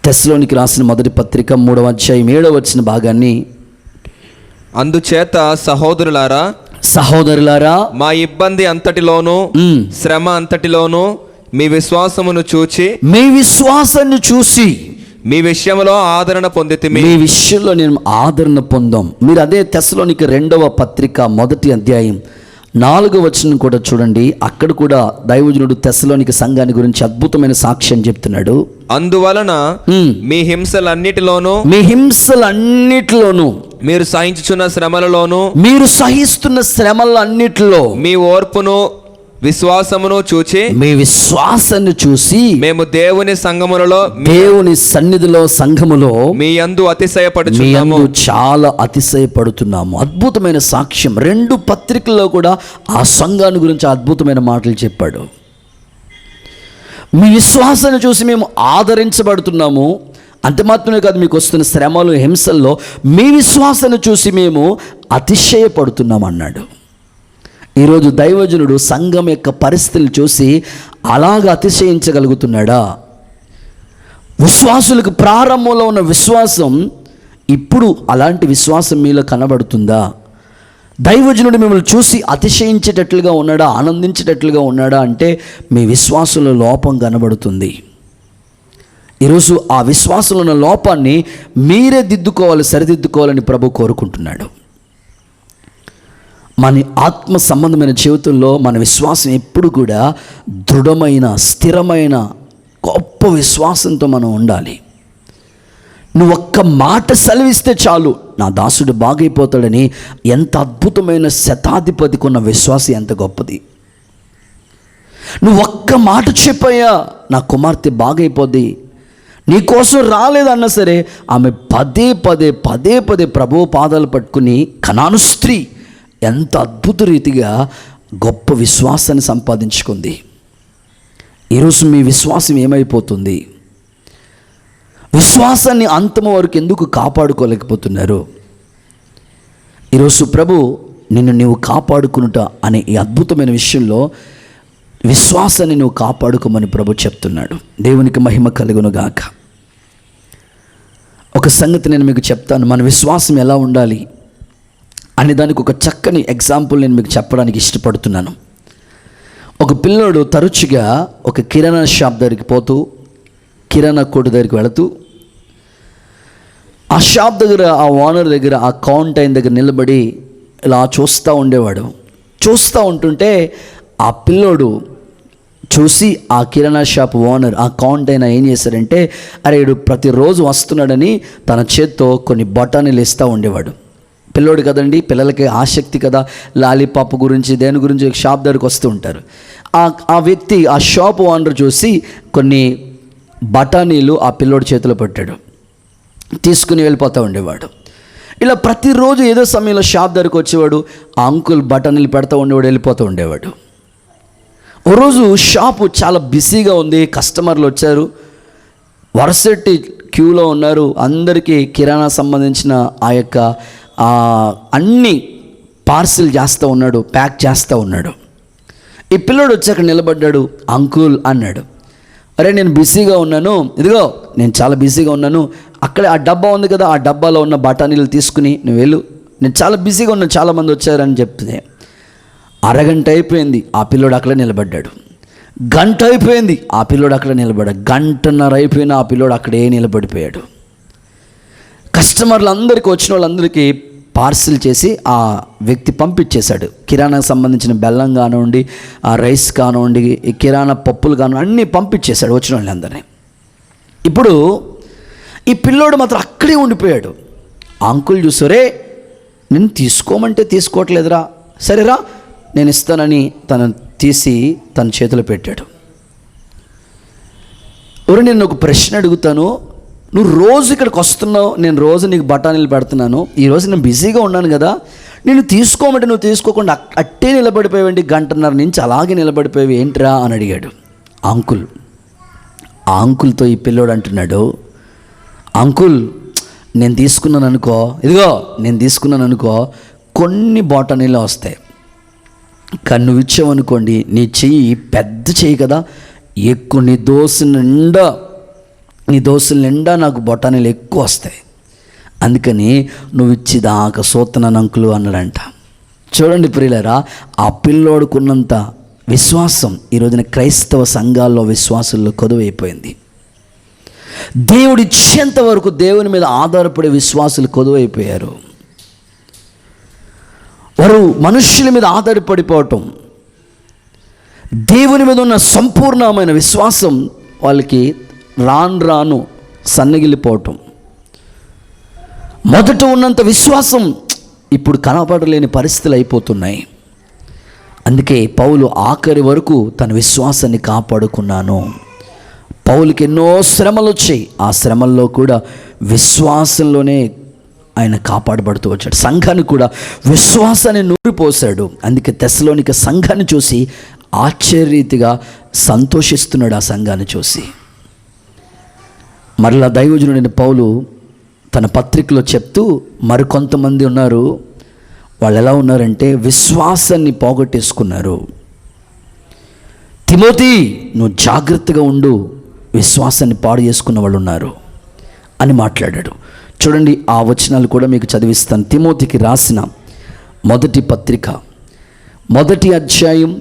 [SPEAKER 1] తెస్సలోనికి రాసిన మొదటి పత్రిక 3వ అధ్యాయం 7వ వచన భాగాన్ని,
[SPEAKER 3] అందుచేత సహోదరులారా మా ఇబ్బంది అంతటిలోనూ శ్రమ అంతటిలోనూ మీ విశ్వాసమును చూచి మీ విషయంలో ఆదరణ పొందితిమి.
[SPEAKER 1] మీ విషయంలో నేను ఆదరణ పొందాం. మీరు అదే తెస్సలోనికి 2వ పత్రిక 1వ అధ్యాయం 4వ వచనం కూడా చూడండి. అక్కడ కూడా దైవజనుడు తెస్సలోనికి సంఘాన్ని గురించి అద్భుతమైన సాక్ష్యం చెప్తున్నాడు.
[SPEAKER 3] అందువలన మీ హింసలన్నిటిలోనూ మీరు సహించుచున్న శ్రమలలోనూ
[SPEAKER 1] మీరు సహిస్తున్న శ్రమలన్నిటిలో
[SPEAKER 3] మీ ఓర్పును విశ్వాసమును చూసి మేము దేవుని సంఘములలో
[SPEAKER 1] దేవుని సన్నిధిలో సంఘములో
[SPEAKER 3] మీ యందు అతిశయపడుచున్నాము,
[SPEAKER 1] చాలా అతిశయపడుతున్నాము. అద్భుతమైన సాక్ష్యం. 2 పత్రికల్లో కూడా ఆ సంఘాన్ని గురించి అద్భుతమైన మాటలు చెప్పాడు. మీ విశ్వాసాన్ని చూసి మేము ఆదరించబడుతున్నాము. అంత మాత్రమే కాదు, మీకు వస్తున్న శ్రమలు హింసల్లో మీ విశ్వాసాన్ని చూసి మేము అతిశయపడుతున్నాం అన్నాడు. ఈరోజు దైవజనుడు సంఘం యొక్క పరిస్థితులు చూసి అలాగ అతిశయించగలుగుతున్నాడా? విశ్వాసులకు ప్రారంభంలో ఉన్న విశ్వాసం ఇప్పుడు అలాంటి విశ్వాసం మీలో కనబడుతుందా? దైవజనుడు మిమ్మల్ని చూసి అతిశయించేటట్లుగా ఉన్నాడా, ఆనందించేటట్లుగా ఉన్నాడా అంటే మీ విశ్వాసంలో లోపం కనబడుతుంది. ఈరోజు ఆ విశ్వాసంలో ఉన్న లోపాన్ని మీరే సరిదిద్దుకోవాలని ప్రభు కోరుకుంటున్నాడు. మన ఆత్మ సంబంధమైన జీవితంలో మన విశ్వాసం ఎప్పుడు కూడా దృఢమైన, స్థిరమైన, గొప్ప విశ్వాసంతో మనం ఉండాలి. నువ్వు ఒక్క మాట సెలవిస్తే చాలు నా దాసుడు బాగైపోతాడని ఎంత అద్భుతమైన శతాధిపతికి ఉన్న విశ్వాసం ఎంత గొప్పది. నువ్వు ఒక్క మాట చెప్పయ్యా నా కుమార్తె బాగైపోద్ది, నీ కోసం రాలేదన్నా సరే ఆమె పదే పదే ప్రభువు పాదాలు పట్టుకుని కనాను స్త్రీ ఎంత అద్భుత రీతిగా గొప్ప విశ్వాసాన్ని సంపాదించుకుంది. ఈరోజు మీ విశ్వాసం ఏమైపోతుంది? విశ్వాసాన్ని అంతము వరకు ఎందుకు కాపాడుకోలేకపోతున్నారు? ఈరోజు ప్రభు నీవు కాపాడుకునుట అనే ఈ అద్భుతమైన విషయంలో విశ్వాసాన్ని నువ్వు కాపాడుకోమని ప్రభు చెప్తున్నాడు. దేవునికి మహిమ కలుగునుగాక. ఒక సంగతి నేను మీకు చెప్తాను, మన విశ్వాసం ఎలా ఉండాలి అనే దానికి ఒక చక్కని ఎగ్జాంపుల్ నేను మీకు చెప్పడానికి ఇష్టపడుతున్నాను. ఒక పిల్లోడు తరచుగా ఒక కిరాణా షాప్ దగ్గరికి పోతూ, కిరాణా కొట్టు దగ్గరికి వెళుతూ, ఆ షాప్ దగ్గర ఆ ఓనర్ దగ్గర ఆ కౌంటైన్ దగ్గర నిలబడి ఇలా చూస్తూ ఉండేవాడు. చూస్తూ ఉంటుంటే ఆ పిల్లోడు చూసి ఆ కిరాణా షాప్ ఓనర్ ఆ కౌంటైన్ ఏం చేశారంటే, అరే వీడు ప్రతిరోజు వస్తున్నాడని తన చేత్తో కొన్ని బఠానీలు ఇస్తూ ఉండేవాడు. పిల్లోడు కదండి, పిల్లలకి ఆసక్తి కదా, లాలీపాప్ గురించి దేని గురించి షాప్ దగ్గరికి వస్తూ ఉంటారు. ఆ వ్యక్తి ఆ షాప్ ఓనర్ చూసి కొన్ని బఠానీలు ఆ పిల్లోడి చేతిలో పెట్టాడు, తీసుకుని వెళ్ళిపోతూ ఉండేవాడు. ఇలా ప్రతిరోజు ఏదో సమయంలో షాప్ దగ్గరికి వచ్చేవాడు, ఆ అంకుల్ బఠానీలు పెడతా ఉండేవాడు, వెళ్ళిపోతూ ఉండేవాడు. ఓ రోజు షాపు చాలా బిజీగా ఉంది, కస్టమర్లు వచ్చారు, వరుసటి క్యూలో ఉన్నారు. అందరికీ కిరాణా సంబంధించిన ఆ యొక్క అన్ని పార్సిల్ చేస్తూ ఉన్నాడు, ప్యాక్ చేస్తూ ఉన్నాడు. ఈ పిల్లోడు వచ్చాక నిలబడ్డాడు. అంకుల్ అన్నాడు, అరే నేను బిజీగా ఉన్నాను, ఇదిగో నేను చాలా బిజీగా ఉన్నాను, అక్కడే ఆ డబ్బా ఉంది కదా, ఆ డబ్బాలో ఉన్న బఠానీలు తీసుకుని నువ్వు వెళ్ళు, నేను చాలా బిజీగా ఉన్నాను, చాలామంది వచ్చారని చెప్తే. అరగంట అయిపోయింది, ఆ పిల్లోడు అక్కడే నిలబడ్డాడు. గంట అయిపోయింది, ఆ పిల్లోడు అక్కడే నిలబడ్డాడు. గంటన్నర అయిపోయినా ఆ పిల్లోడు అక్కడే నిలబడిపోయాడు. కస్టమర్లు అందరికీ, వచ్చిన వాళ్ళందరికీ పార్సిల్ చేసి ఆ వ్యక్తి పంపించేశాడు. కిరాణాకు సంబంధించిన బెల్లం కానివ్వండి, ఆ రైస్ కానివ్వండి, ఈ కిరాణా పప్పులు కానివ్వండి అన్నీ పంపించేశాడు వచ్చిన వాళ్ళందరినీ. ఇప్పుడు ఈ పిల్లోడు మాత్రం అక్కడే ఉండిపోయాడు. ఆ అంకుల్ చూసారే, నేను తీసుకోమంటే తీసుకోవట్లేదురా, సరేరా నేను ఇస్తానని తను తీసి తన చేతిలో పెట్టాడు. నేను ఒక ప్రశ్న అడుగుతాను, నువ్వు రోజు ఇక్కడికి వస్తున్నావు, నేను రోజు నీకు బఠానీలు పెడుతున్నాను, ఈరోజు నేను బిజీగా ఉన్నాను కదా, నేను తీసుకోమంటే నువ్వు తీసుకోకుండా అట్టే నిలబడిపోయావండి, గంటన్నర నుంచి అలాగే నిలబడిపోయావు ఏంట్రా అని అడిగాడు అంకుల్. ఆ అంకుల్తో ఈ పిల్లోడు అంటున్నాడు, అంకుల్ నేను తీసుకున్నాను అనుకో, ఇదిగో నేను తీసుకున్నాను అనుకో, కొన్ని బఠానీలు వస్తాయి, కానీ నువ్వు ఇచ్చావనుకోండి నీ చెయ్యి పెద్ద చెయ్యి కదా, ఎక్కువ నీ దోశల నిండా నాకు బఠానీలు ఎక్కువ వస్తాయి, అందుకని నువ్వు ఇచ్చిదాకా సూతనాను అంకులు అన్నాడంట. చూడండి ప్రియులారా, ఆ పిల్లోడుకున్నంత విశ్వాసం ఈ రోజున క్రైస్తవ సంఘాల్లో విశ్వాసుల్లో కొదువైపోయింది. దేవుడు ఇచ్చేంత వరకు దేవుని మీద ఆధారపడే విశ్వాసులు కొదువైపోయారు. వారు మనుష్యుల మీద ఆధారపడిపోవటం, దేవుని మీద ఉన్న సంపూర్ణమైన విశ్వాసం వాళ్ళకి రాను సన్నగిలిపోవటం. మొదట ఉన్నంత విశ్వాసం ఇప్పుడు కనపడలేని పరిస్థితులు అయిపోతున్నాయి. అందుకే పౌలు ఆఖరి వరకు తన విశ్వాసాన్ని కాపాడుకున్నాను. పౌలుకి ఎన్నో శ్రమలు వచ్చాయి, ఆ శ్రమల్లో కూడా విశ్వాసంలోనే ఆయన కాపాడబడుతూ వచ్చాడు. సంఘాన్ని కూడా విశ్వాసాన్ని నూరిపోశాడు. అందుకే తెస్సలోనిక సంఘాన్ని చూసి ఆశ్చర్యరీతిగా సంతోషిస్తున్నాడు. ఆ సంఘాన్ని చూసి మరలా దైవజనుడైన పౌలు తన పత్రికలో చెప్తూ, మరికొంతమంది ఉన్నారు, వాళ్ళు ఎలా ఉన్నారంటే విశ్వాసాన్ని పోగొట్టేసుకున్నారు. తిమోతి నువ్వు జాగ్రత్తగా ఉండు, విశ్వాసాన్ని పాడు చేసుకున్న వాళ్ళు ఉన్నారు అని మాట్లాడాడు. చూడండి, ఆ వచనాలు కూడా మీకు చదివిస్తాను. తిమోతికి రాసిన మొదటి పత్రిక 1వ అధ్యాయం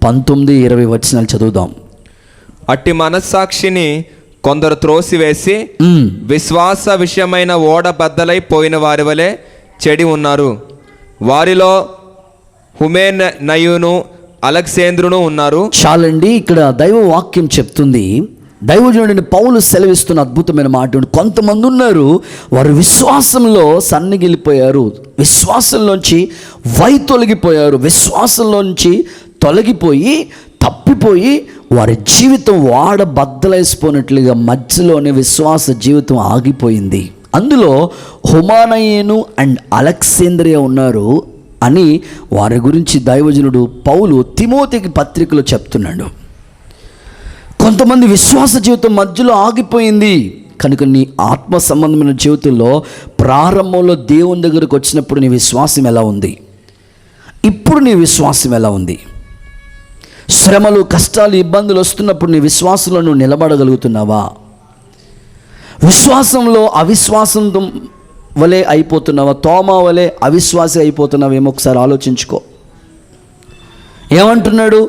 [SPEAKER 1] 19-20 వచనాలు చదువుదాం.
[SPEAKER 3] అట్టి మనస్సాక్షిని కొందరు త్రోసివేసి విశ్వాస విషయమైన ఓడ బద్దలైపోయిన వారి వలె చెడి ఉన్నారు. వారిలో హుమేనయును అలెగ్జాంద్రును ఉన్నారు.
[SPEAKER 1] చాలండి, ఇక్కడ దైవ వాక్యం చెప్తుంది. దైవజనుడిని పౌలు సెలవిస్తున్న అద్భుతమైన మాట. కొంతమంది ఉన్నారు, వారు విశ్వాసంలో సన్నగిలిపోయారు, విశ్వాసంలోంచి తొలగిపోయారు, విశ్వాసంలోంచి తొలగిపోయి తప్పిపోయి వారి జీవితం వాడ బద్దలైసిపోయినట్లుగా మధ్యలోనే విశ్వాస జీవితం ఆగిపోయింది. అందులో హుమేనయును అండ్ అలెగ్జాంద్రియా ఉన్నారు అని వారి గురించి దైవజనుడు పౌలు తిమోతికి పత్రికలో చెప్తున్నాడు. కొంతమంది విశ్వాస జీవితం మధ్యలో ఆగిపోయింది కనుక నీ ఆత్మ సంబంధమైన జీవితంలో ప్రారంభంలో దేవుని దగ్గరకు వచ్చినప్పుడు నీ విశ్వాసం ఎలా ఉంది, ఇప్పుడు నీ విశ్వాసం ఎలా ఉంది, శ్రమలు కష్టాలు ఇబ్బందులు వస్తున్నప్పుడు నీ విశ్వాసంలో నువ్వు నిలబడగలుగుతున్నావా, విశ్వాసంలో అవిశ్వాసంతో వలె అయిపోతున్నావా, తోమా వలె అవిశ్వాసి అయిపోతున్నావేమో ఒకసారి ఆలోచించుకో. ఏమంటున్నాడు,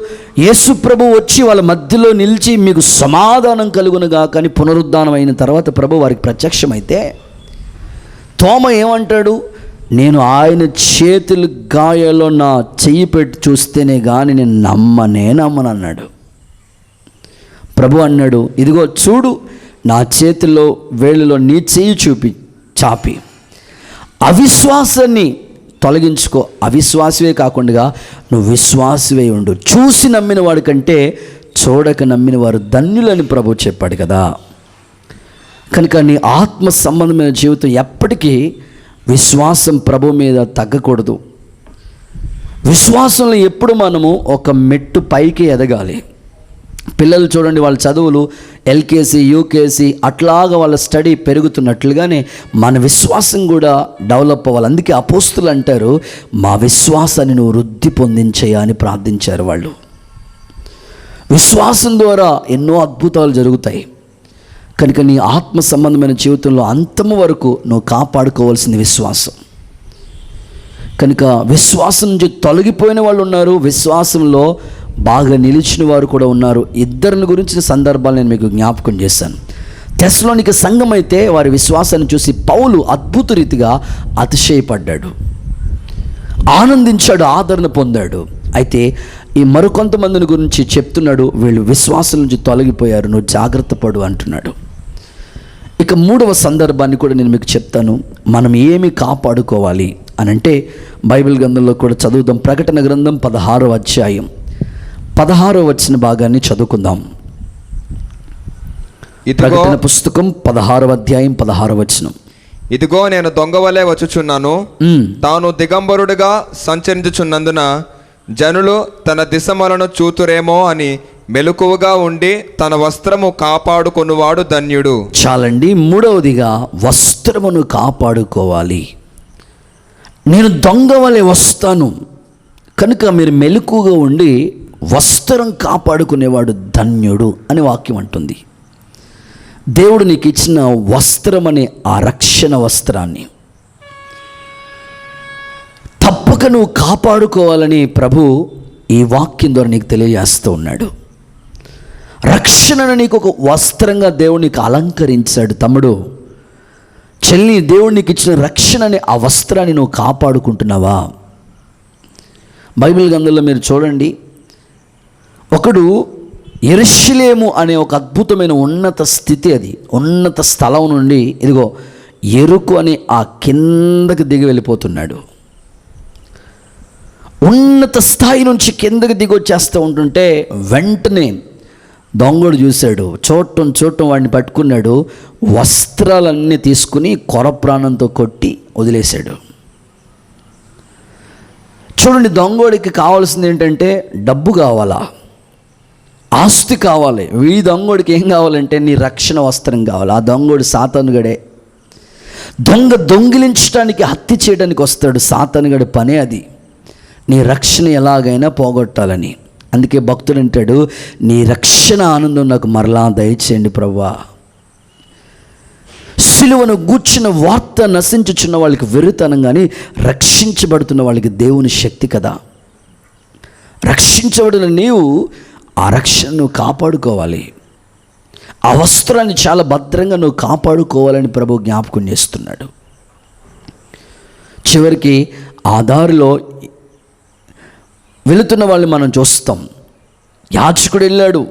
[SPEAKER 1] యేసు ప్రభు వచ్చి వాళ్ళ మధ్యలో నిలిచి మీకు సమాధానం కలుగునుగా కానీ పునరుద్ధానం అయిన తర్వాత ప్రభు వారికి ప్రత్యక్షమైతే తోమ ఏమంటాడు, నేను ఆయన చేతులు గాయాల్లో నా చెయ్యి పెట్టి చూస్తేనే కానీ నేను నమ్మను అన్నాడు. ప్రభు అన్నాడు, ఇదిగో చూడు నా చేతిలో వేళ్ళలో నీ చెయ్యి చాపి అవిశ్వాసాన్ని తొలగించుకో. అవిశ్వాసవే కాకుండా నువ్వు విశ్వాసవే ఉండు. చూసి నమ్మిన వాడి కంటే చూడక నమ్మిన వారు ధన్యులని ప్రభు చెప్పాడు కదా. కనుక నీ ఆత్మ సంబంధమైన జీవితం ఎప్పటికీ విశ్వాసం ప్రభు మీద తగ్గకూడదు. విశ్వాసంలో ఎప్పుడు మనము ఒక మెట్టు పైకి ఎదగాలి. పిల్లలు చూడండి, వాళ్ళ చదువులు ఎల్కేజీ యూకేజీ అట్లాగా వాళ్ళ స్టడీ పెరుగుతున్నట్లుగానే మన విశ్వాసం కూడా డెవలప్ అవ్వాలి. అందుకే అపోస్తులు అంటారు, మా విశ్వాసాన్ని నువ్వు వృద్ధి పొందించేయా అని ప్రార్థించారు వాళ్ళు. విశ్వాసం ద్వారా ఎన్నో అద్భుతాలు జరుగుతాయి. కనుక నీ ఆత్మ సంబంధమైన జీవితంలో అంతము వరకు నువ్వు కాపాడుకోవాల్సింది విశ్వాసం. కనుక విశ్వాసం నుంచి తొలగిపోయిన వాళ్ళు ఉన్నారు, విశ్వాసంలో బాగా నిలిచిన వారు కూడా ఉన్నారు. ఇద్దరిని గురించిన సందర్భాలు నేను మీకు జ్ఞాపకం చేశాను. తెస్సలోనిక సంఘం అయితే వారి విశ్వాసాన్ని చూసి పౌలు అద్భుత రీతిగా అతిశయపడ్డాడు, ఆనందించాడు, ఆదరణ పొందాడు. అయితే ఈ మరికొంతమందిని గురించి చెప్తున్నాడు, వీళ్ళు విశ్వాసం నుంచి తొలగిపోయారు, నువ్వు జాగ్రత్త పడు అంటున్నాడు. ఇక 3వ సందర్భాన్ని కూడా నేను మీకు చెప్తాను. మనం ఏమి కాపాడుకోవాలి అని అంటే బైబిల్ గ్రంథంలో కూడా చదువుదాం. ప్రకటన గ్రంథం 16వ అధ్యాయం 16వ వచన భాగాన్ని చదువుకుందాం. ప్రకటన పుస్తకం 16వ అధ్యాయం 16వ వచనం.
[SPEAKER 3] ఇదిగో నేను దొంగవలే వచ్చుచున్నాను, తాను దిగంబరుడుగా సంచరించుచున్నందున జనులు తన దిశమలను చూతురేమో అని మెలకువగా ఉండి తన వస్త్రము కాపాడుకొనువాడు ధన్యుడు.
[SPEAKER 1] చాలండి. మూడవదిగా వస్త్రమును కాపాడుకోవాలి. నేను దొంగవలే వస్తాను కనుక మీరు మెలకువగా ఉండి వస్త్రం కాపాడుకునేవాడు ధన్యుడు అని వాక్యం అంటుంది. దేవుడు నీకు ఇచ్చిన వస్త్రం అనే ఆ రక్షణ వస్త్రాన్ని తప్పక నువ్వు కాపాడుకోవాలని ప్రభు ఈ వాక్యం ద్వారా నీకు తెలియజేస్తూ ఉన్నాడు. రక్షణను నీకు ఒక వస్త్రంగా దేవుడు నీకు అలంకరించాడు. తమ్ముడు, చెల్లి, దేవుడు నీకు ఇచ్చిన రక్షణ అనే ఆ వస్త్రాన్ని నువ్వు కాపాడుకుంటున్నావా? బైబిల్ గ్రంథంలో మీరు చూడండి, ఒకడు యెరూషలేము అనే ఒక అద్భుతమైన ఉన్నత స్థితి, అది ఉన్నత స్థలం నుండి ఇదిగో ఎరుకు అని ఆ కిందకి దిగి వెళ్ళిపోతున్నాడు. ఉన్నత స్థాయి నుంచి కిందకి దిగి వచ్చేస్తూ ఉంటుంటే వెంటనే దొంగడు చూశాడు. చూడటం వాడిని పట్టుకున్నాడు. వస్త్రాలన్నీ తీసుకుని కొర ప్రాణంతో కొట్టి వదిలేశాడు. చూడండి, దొంగోడికి కావాల్సింది ఏంటంటే డబ్బు కావాలా, ఆస్తి కావాలి. ఈ దొంగోడికి ఏం కావాలంటే నీ రక్షణ వస్త్రం కావాలి. ఆ దొంగోడు సాతానుగడే. దొంగిలించడానికి, హత్య చేయడానికి వస్తాడు. సాతానుగడి పనే అది, నీ రక్షణ ఎలాగైనా పోగొట్టాలని. అందుకే భక్తుడు అంటాడు, నీ రక్షణ ఆనందం నాకు మరలా దయచేయండి ప్రభువా. సిలువను గూర్చిన వార్త నశించుచున్న వాళ్ళకి వెర్రితనం, కానీ రక్షించబడుతున్న వాళ్ళకి దేవుని శక్తి కదా. రక్షించబడిన నీవు ఆ రక్షణను కాపాడుకోవాలి. ఆ వస్త్రాన్ని చాలా భద్రంగా నువ్వు కాపాడుకోవాలని ప్రభు జ్ఞాపకం చేస్తున్నాడు. చివరికి ఆ దారిలో వెళుతున్న వాళ్ళని మనం చూస్తాం. యాజకుడు వెళ్ళాడు,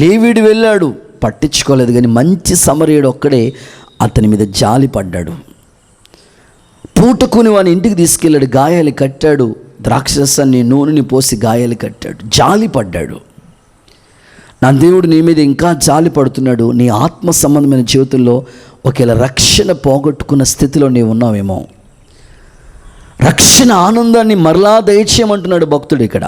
[SPEAKER 1] లేవీడు వెళ్ళాడు, పట్టించుకోలేదు. కానీ మంచి సమరయుడు ఒక్కడే అతని మీద జాలి పడ్డాడు. పూటకుని వాని ఇంటికి తీసుకెళ్ళాడు, గాయాలు కట్టాడు, ద్రాక్షరసాన్ని నూనెని పోసి గాయాలు కట్టాడు, జాలి పడ్డాడు. నా దేవుడు నీ మీద ఇంకా జాలి పడుతున్నాడు. నీ ఆత్మ సంబంధమైన జీవితంలో ఒకవేళ రక్షణ పోగొట్టుకున్న స్థితిలో నీవు ఉన్నావేమో. రక్షణ ఆనందాన్ని మరలా దయచేయమంటున్నాడు భక్తుడు ఇక్కడ.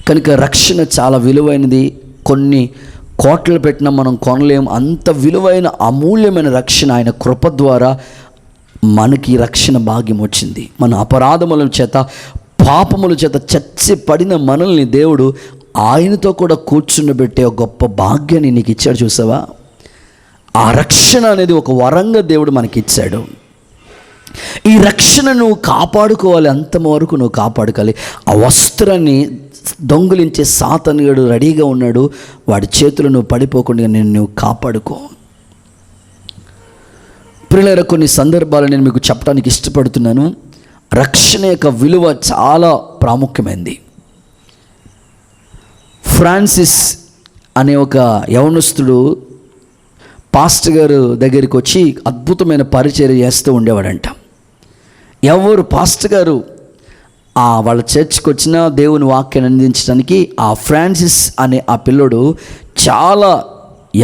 [SPEAKER 1] కనుక రక్షణ చాలా విలువైనది. కొన్ని కోట్లు పెట్టినా మనం కొనలేం. అంత విలువైన అమూల్యమైన రక్షణ ఆయన కృప ద్వారా మనకి రక్షణ భాగ్యం వచ్చింది. మన అపరాధముల చేత, పాపముల చేత చచ్చి పడిన మనల్ని దేవుడు ఆయనతో కూడా కూర్చుండబెట్టే ఒక గొప్ప భాగ్యాన్ని నీకు ఇచ్చాడు. చూసావా? ఆ రక్షణ అనేది ఒక వరంగా దేవుడు మనకిచ్చాడు. ఈ రక్షణ నువ్వు కాపాడుకోవాలి, అంతవరకు నువ్వు కాపాడుకోవాలి. ఆ వస్త్రాన్ని దొంగిలించే సాతానుడు రెడీగా ఉన్నాడు. వాడి చేతులు నువ్వు పడిపోకుండా నువ్వు కాపాడుకో. ప్రియులారా, కొన్ని సందర్భాలు నేను మీకు చెప్పడానికి ఇష్టపడుతున్నాను. రక్షణ యొక్క విలువ చాలా ప్రాముఖ్యమైనది. ఫ్రాన్సిస్ అనే ఒక యవనస్తుడు పాస్టర్ గారు దగ్గరికి వచ్చి అద్భుతమైన పరిచర్య చేస్తూ ఉండేవాడంట. ఎవరు పాస్టర్ గారు వాళ్ళ చర్చ్కి వచ్చిన దేవుని వాక్యాన్ని అందించడానికి ఆ ఫ్రాన్సిస్ అనే ఆ పిల్లోడు చాలా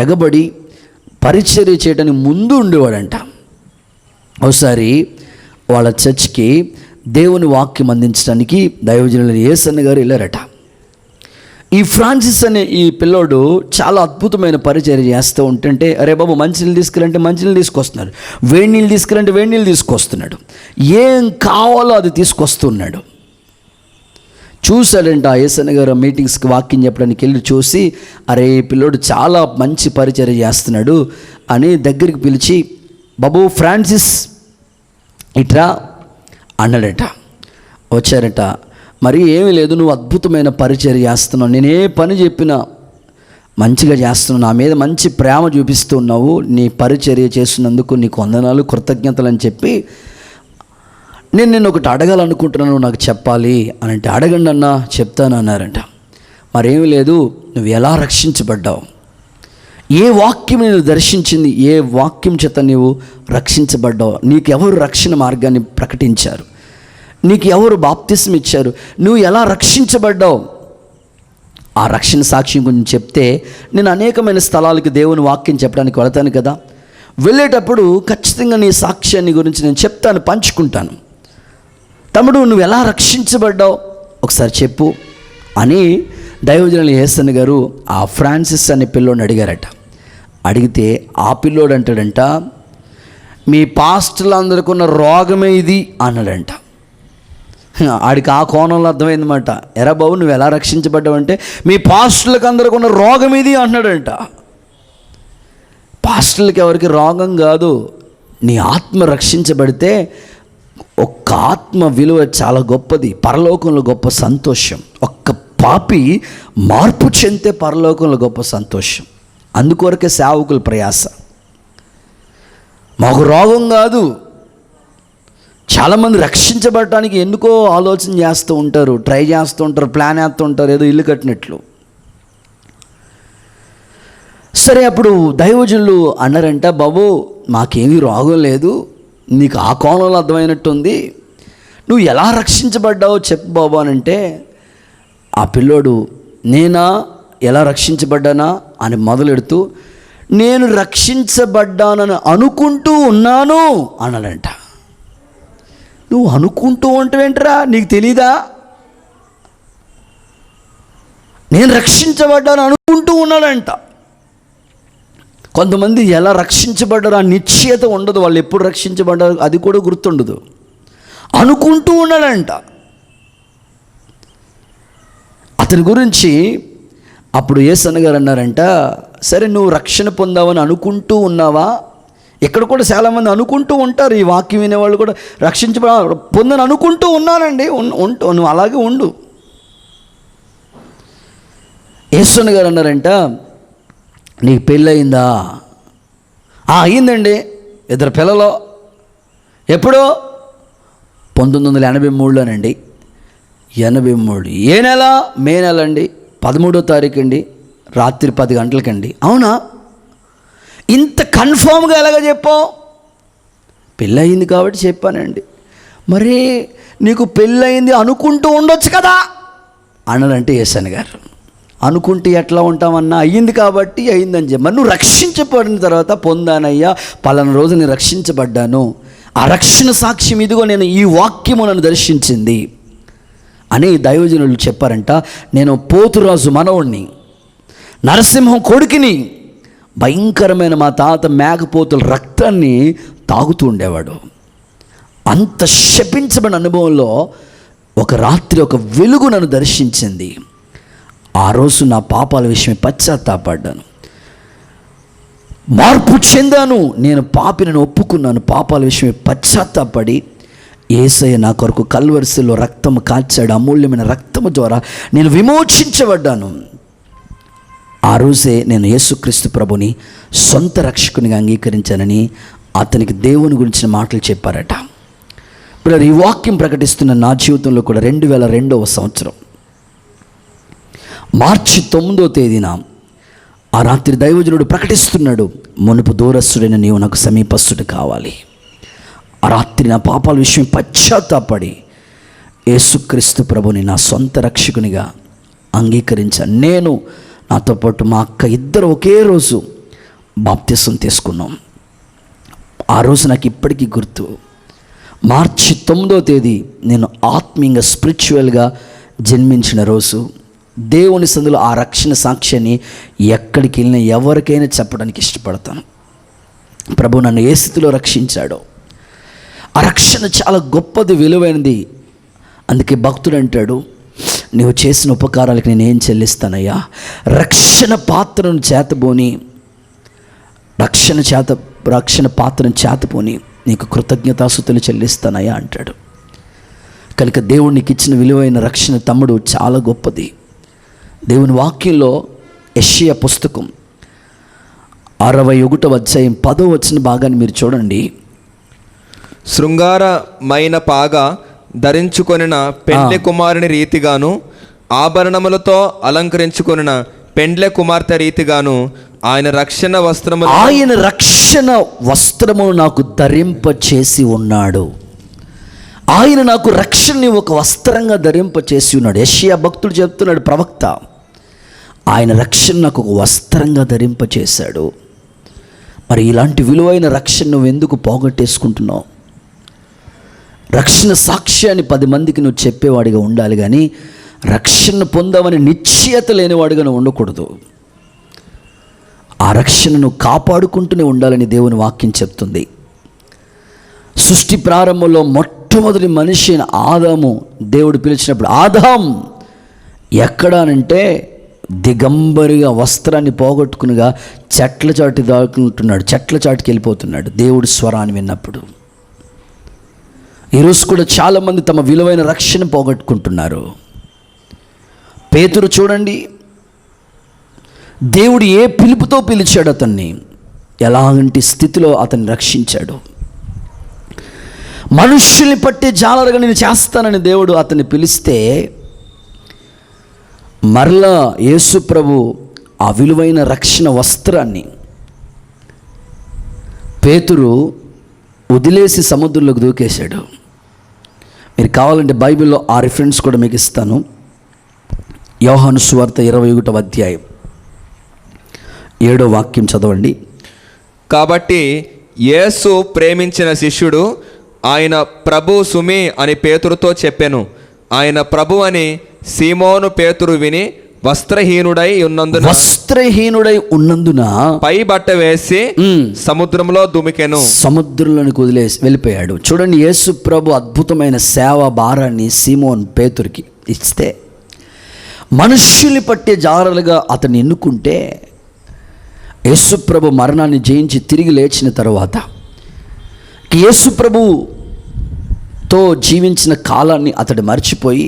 [SPEAKER 1] ఎగబడి పరిచర్య చేయడానికి ముందు ఉండేవాడంట. ఒకసారి వాళ్ళ చర్చ్కి దేవుని వాక్యం అందించడానికి దైవజనులు యేసన్న గారు వెళ్ళారట. ఈ ఫ్రాన్సిస్ అనే ఈ పిల్లోడు చాలా అద్భుతమైన పరిచర్య చేస్తూ ఉంటుంటే, అరే బాబు మంచినీళ్ళు తీసుకురంటే మంచినీళ్ళు తీసుకొస్తున్నాడు, వేడి నీళ్ళు తీసుకురంటే వేడి నీళ్ళు తీసుకొస్తున్నాడు, ఏం కావాలో అది తీసుకొస్తున్నాడు. చూశాడంట ఆ యేసన్న గారు మీటింగ్స్కి వాక్యం చెప్పడానికి వెళ్ళి చూసి, అరే ఈ పిల్లోడు చాలా మంచి పరిచర్య చేస్తున్నాడు అని దగ్గరికి పిలిచి, బాబు ఫ్రాన్సిస్ ఇట్రా అన్నాడట. వచ్చారట. మరి ఏమీ లేదు, నువ్వు అద్భుతమైన పరిచర్య చేస్తున్నావు, నేనే పని చెప్పినా మంచిగా చేస్తున్నావు, నా మీద మంచి ప్రేమ చూపిస్తున్నావు, నీ పరిచర్య చేస్తున్నందుకు నీకు వందనాలు, కృతజ్ఞతలు అని చెప్పి నేను ఒకటి అడగాలనుకుంటున్నాను, నాకు చెప్పాలి అని అంటే, అడగండి అన్నా చెప్తాను అన్నారంట. మరేమీ లేదు, నువ్వు ఎలా రక్షించబడ్డావు, ఏ వాక్యం నేను దర్శించింది, ఏ వాక్యం చేత నీవు రక్షించబడ్డావు, నీకు ఎవరు రక్షణ మార్గాన్ని ప్రకటించారు, నీకు ఎవరు బాప్తిస్మ ఇచ్చారు, నువ్వు ఎలా రక్షించబడ్డావు ఆ రక్షణ సాక్ష్యం గురించి చెప్తే నేను అనేకమైన స్థలాలకి దేవుని వాక్యం చెప్పడానికి వెళతాను కదా, వెళ్ళేటప్పుడు ఖచ్చితంగా నీ సాక్ష్యాన్ని గురించి నేను చెప్తాను, పంచుకుంటాను. తమ్ముడు నువ్వు ఎలా రక్షించబడ్డావు ఒకసారి చెప్పు అని దైవజనులు యేసన్న గారు ఆ ఫ్రాన్సిస్ అనే పిల్లోడిని అడిగారట. అడిగితే ఆ పిల్లోడు అంటాడంట, మీ పాస్టర్లందరికీ ఉన్న రోగమే ఇది అన్నాడంట. ఆడికి ఆ కోణంలో అర్థమైందన్నమాట. ఎరా బాబు నువ్వు ఎలా రక్షించబడ్డావంటే మీ పాస్టర్లకు అందరికీ ఉన్న రోగం ఇది అంటున్నాడంట. పాస్టర్లకి ఎవరికి రోగం కాదు, నీ ఆత్మ రక్షించబడితే ఒక్క ఆత్మ విలువ చాలా గొప్పది, పరలోకంలో గొప్ప సంతోషం. ఒక్క పాపి మార్పు చెందితే పరలోకంలో గొప్ప సంతోషం. అందుకొరకే సేవకుల ప్రయాస. మాకు రోగం కాదు. చాలామంది రక్షించబడటానికి ఎందుకో ఆలోచన చేస్తూ ఉంటారు, ట్రై చేస్తూ ఉంటారు, ప్లాన్ వేస్తూ ఉంటారు, ఏదో ఇల్లు కట్టినట్లు. సరే అప్పుడు దైవజనులు అన్నారంట, బాబు మాకేమీ రోగం లేదు, నీకు ఆ కోణంలో అర్థమైనట్టుంది, నువ్వు ఎలా రక్షించబడ్డావో చెప్పు బాబు అని అంటే, ఆ పిల్లోడు నేనా ఎలా రక్షించబడ్డానా అని మొదలెడుతూ నేను రక్షించబడ్డానని అనుకుంటూ ఉన్నాను అన్నాడంట. నువ్వు అనుకుంటూ ఉంటావేంట్రా, నీకు తెలీదా? నేను రక్షించబడ్డాను అనుకుంటూ ఉన్నాడంట. కొంతమంది ఎలా రక్షించబడ్డారు ఆ నిశ్చయత ఉండదు, వాళ్ళు ఎప్పుడు రక్షించబడ్డారు అది కూడా గుర్తుండదు, అనుకుంటూ ఉన్నాడంట. అతని గురించి అప్పుడు యేసన్న గారు అన్నారంట, సరే నువ్వు రక్షణ పొందావని అనుకుంటూ ఉన్నావా? ఇక్కడ కూడా చాలామంది అనుకుంటూ ఉంటారు, ఈ వాక్యం వినేవాళ్ళు కూడా పొందని అనుకుంటూ ఉన్నానండి. నువ్వు అలాగే ఉండు. యేసన్న గారు అన్నారంట, నీకు పెళ్ళి అయిందా? అయ్యిందండి, 2 పిల్లలు. ఎప్పుడో 1983లోనండి. 83 ఏ నెల? మే నెల అండి, 13వ తారీఖు అండి, రాత్రి 10 గంటలకండి. అవునా, ఇంత కన్ఫామ్గా ఎలాగ చెప్పావు? పెళ్ళి అయింది కాబట్టి చెప్పానండి. మరి నీకు పెళ్ళయింది అనుకుంటూ ఉండొచ్చు కదా అన్నారంటే యేసన్న గారు. అనుకుంటే ఎట్లా ఉంటామన్నా, అయ్యింది కాబట్టి అయ్యిందని చెప్పి. మరి నువ్వు రక్షించబడిన తర్వాత పొందానయ్యా, పలానా రోజు నేను రక్షించబడ్డాను, ఆ రక్షణ సాక్ష్యం ఇదిగో, నేను ఈ వాక్యము నన్ను దర్శించింది అని దైవజనులు చెప్పారంట. నేను పోతురాజు మనవుణ్ణి, నరసింహం కొడుకుని, భయంకరమైన మా తాత మేకపోతుల రక్తాన్ని తాగుతూ ఉండేవాడు. అంత శపించబడిన అనుభవంలో ఒక రాత్రి ఒక వెలుగు నన్ను దర్శించింది. ఆ రోజు నా పాపాల విషయమే పశ్చాత్తాపడ్డాను, మార్పు చెందాను. నేను పాపిని ఒప్పుకున్నాను, పాపాల విషయమే పశ్చాత్తాపడి యేసయ్య నా కొరకు కల్వరిశిలో రక్తము కాల్చాడు, అమూల్యమైన రక్తము ద్వారా నేను విమోచించబడ్డాను. ఆ రోజే నేను యేసుక్రీస్తు ప్రభుని సొంత రక్షకునిగా అంగీకరించానని అతనికి దేవుని గురించిన మాటలు చెప్పారట. ఇప్పుడు ఈ వాక్యం ప్రకటిస్తున్న నా జీవితంలో కూడా 2002వ సంవత్సరం మార్చి 9వ తేదీన ఆ రాత్రి దైవజనుడు ప్రకటిస్తున్నాడు, మునుపు దూరస్తుడైన నీవు నాకు సమీపస్తుడు కావాలి. ఆ రాత్రి నా పాపాల విషయం పశ్చాత్తాపడి యేసుక్రీస్తు ప్రభుని నా సొంత రక్షకునిగా అంగీకరించాను. నేను, నాతో పాటు మా అక్క, ఇద్దరు ఒకే రోజు బాప్తిసం తీసుకున్నాం. ఆ రోజు నాకు ఇప్పటికీ గుర్తు. మార్చి 9వ తేదీ నేను ఆత్మీయంగా స్పిరిచువల్గా జన్మించిన రోజు. దేవుని సందులో ఆ రక్షణ సాక్ష్యాన్ని ఎక్కడికి వెళ్ళినా ఎవరికైనా చెప్పడానికి ఇష్టపడతాను. ప్రభు నన్ను ఏ స్థితిలో రక్షించాడో, ఆ రక్షణ చాలా గొప్పది, విలువైనది. అందుకే భక్తుడు అంటాడు, నువ్వు చేసిన ఉపకారాలకు నేనేం చెల్లిస్తానయ్యా? రక్షణ పాత్రను చేతబోని, రక్షణ పాత్రను చేతపోని నీకు కృతజ్ఞతాస్తుతులు చెల్లిస్తానయ్యా అంటాడు. కనుక దేవుడు నీకు ఇచ్చిన విలువైన రక్షణ తమ్ముడు చాలా గొప్పది. దేవుని వాక్యంలో యెషయా పుస్తకం 61వ అధ్యాయం 10వ వచన భాగాన్ని మీరు చూడండి.
[SPEAKER 3] శృంగారమైన పాగా ధరించుకొనిన పెండ్లి కుమారుని రీతిగాను, ఆభరణములతో అలంకరించుకొనిన పెండ్లి కుమార్తె రీతిగాను ఆయన రక్షణ వస్త్రమును నాకు ధరింప చేసి ఉన్నాడు. ఆయన నాకు రక్షణని ఒక వస్త్రంగా ధరింప చేసి ఉన్నాడు. యెషయా భక్తుడు చెప్తున్నాడు, ప్రవక్త,
[SPEAKER 1] ఆయన రక్షణ నాకు ఒక వస్త్రంగా ధరింపచేశాడు. మరి ఇలాంటి విలువైన రక్షణ నువ్వు ఎందుకు పోగొట్టేసుకుంటున్నావు? రక్షణ సాక్ష్యాన్ని 10 మందికి నువ్వు చెప్పేవాడిగా ఉండాలి, కానీ రక్షణ పొందామని నిశ్చయత లేనివాడిగా నువ్వు ఉండకూడదు. ఆ రక్షణను కాపాడుకుంటూనే ఉండాలని దేవుని వాక్యం చెప్తుంది. సృష్టి ప్రారంభంలో మొట్టమొదటి మనిషి అయిన ఆదాము దేవుడు పిలిచినప్పుడు, ఆదాం ఎక్కడానంటే దిగంబరిగా వస్త్రాన్ని పోగొట్టుకునిగా చెట్ల చాటు దాక్కుంటున్నాడు, చెట్ల చాటుకి వెళ్ళిపోతున్నాడు దేవుడి స్వరాన్ని విన్నప్పుడు. ఈరోజు కూడా చాలామంది తమ విలువైన రక్షణ పోగొట్టుకుంటున్నారు. పేతురు చూడండి, దేవుడు ఏ పిలుపుతో పిలిచాడు అతన్ని, ఎలాంటి స్థితిలో అతన్ని రక్షించాడు. మనుష్యుల్ని పట్టే జాలరుగా నేను చేస్తానని దేవుడు అతన్ని పిలిస్తే, మరలా యేసు ప్రభు ఆ విలువైన రక్షణ వస్త్రాన్ని పేతురు వదిలేసి సముద్రంలోకి దూకేశాడు. మీరు కావాలంటే బైబిల్లో ఆ రిఫరెన్స్ కూడా మీకు ఇస్తాను. యోహాను సువార్త 21వ అధ్యాయం 7వ వాక్యం చదవండి.
[SPEAKER 3] కాబట్టి యేసు ప్రేమించిన శిష్యుడు ఆయన ప్రభు సుమి అని పేతురుతో చెప్పెను. ఆయన ప్రభు అని సీమోను పేతురు విని వస్త్రహీనుడై ఉన్నందున పై బట్ట వేసి సముద్రంలో దుమికెను.
[SPEAKER 1] సముద్రంలోనికి వదిలేసి వెళ్ళిపోయాడు. చూడండి, యేసు ప్రభు అద్భుతమైన సేవ భారాన్ని సీమోన్ పేతురికి ఇస్తే, మనుష్యుల్ని పట్టే జారలుగా అతన్ని ఎన్నుకుంటే, యేసు ప్రభు మరణాన్ని జయించి తిరిగి లేచిన తర్వాత యేసు ప్రభుతో జీవించిన కాలాన్ని అతడు మర్చిపోయి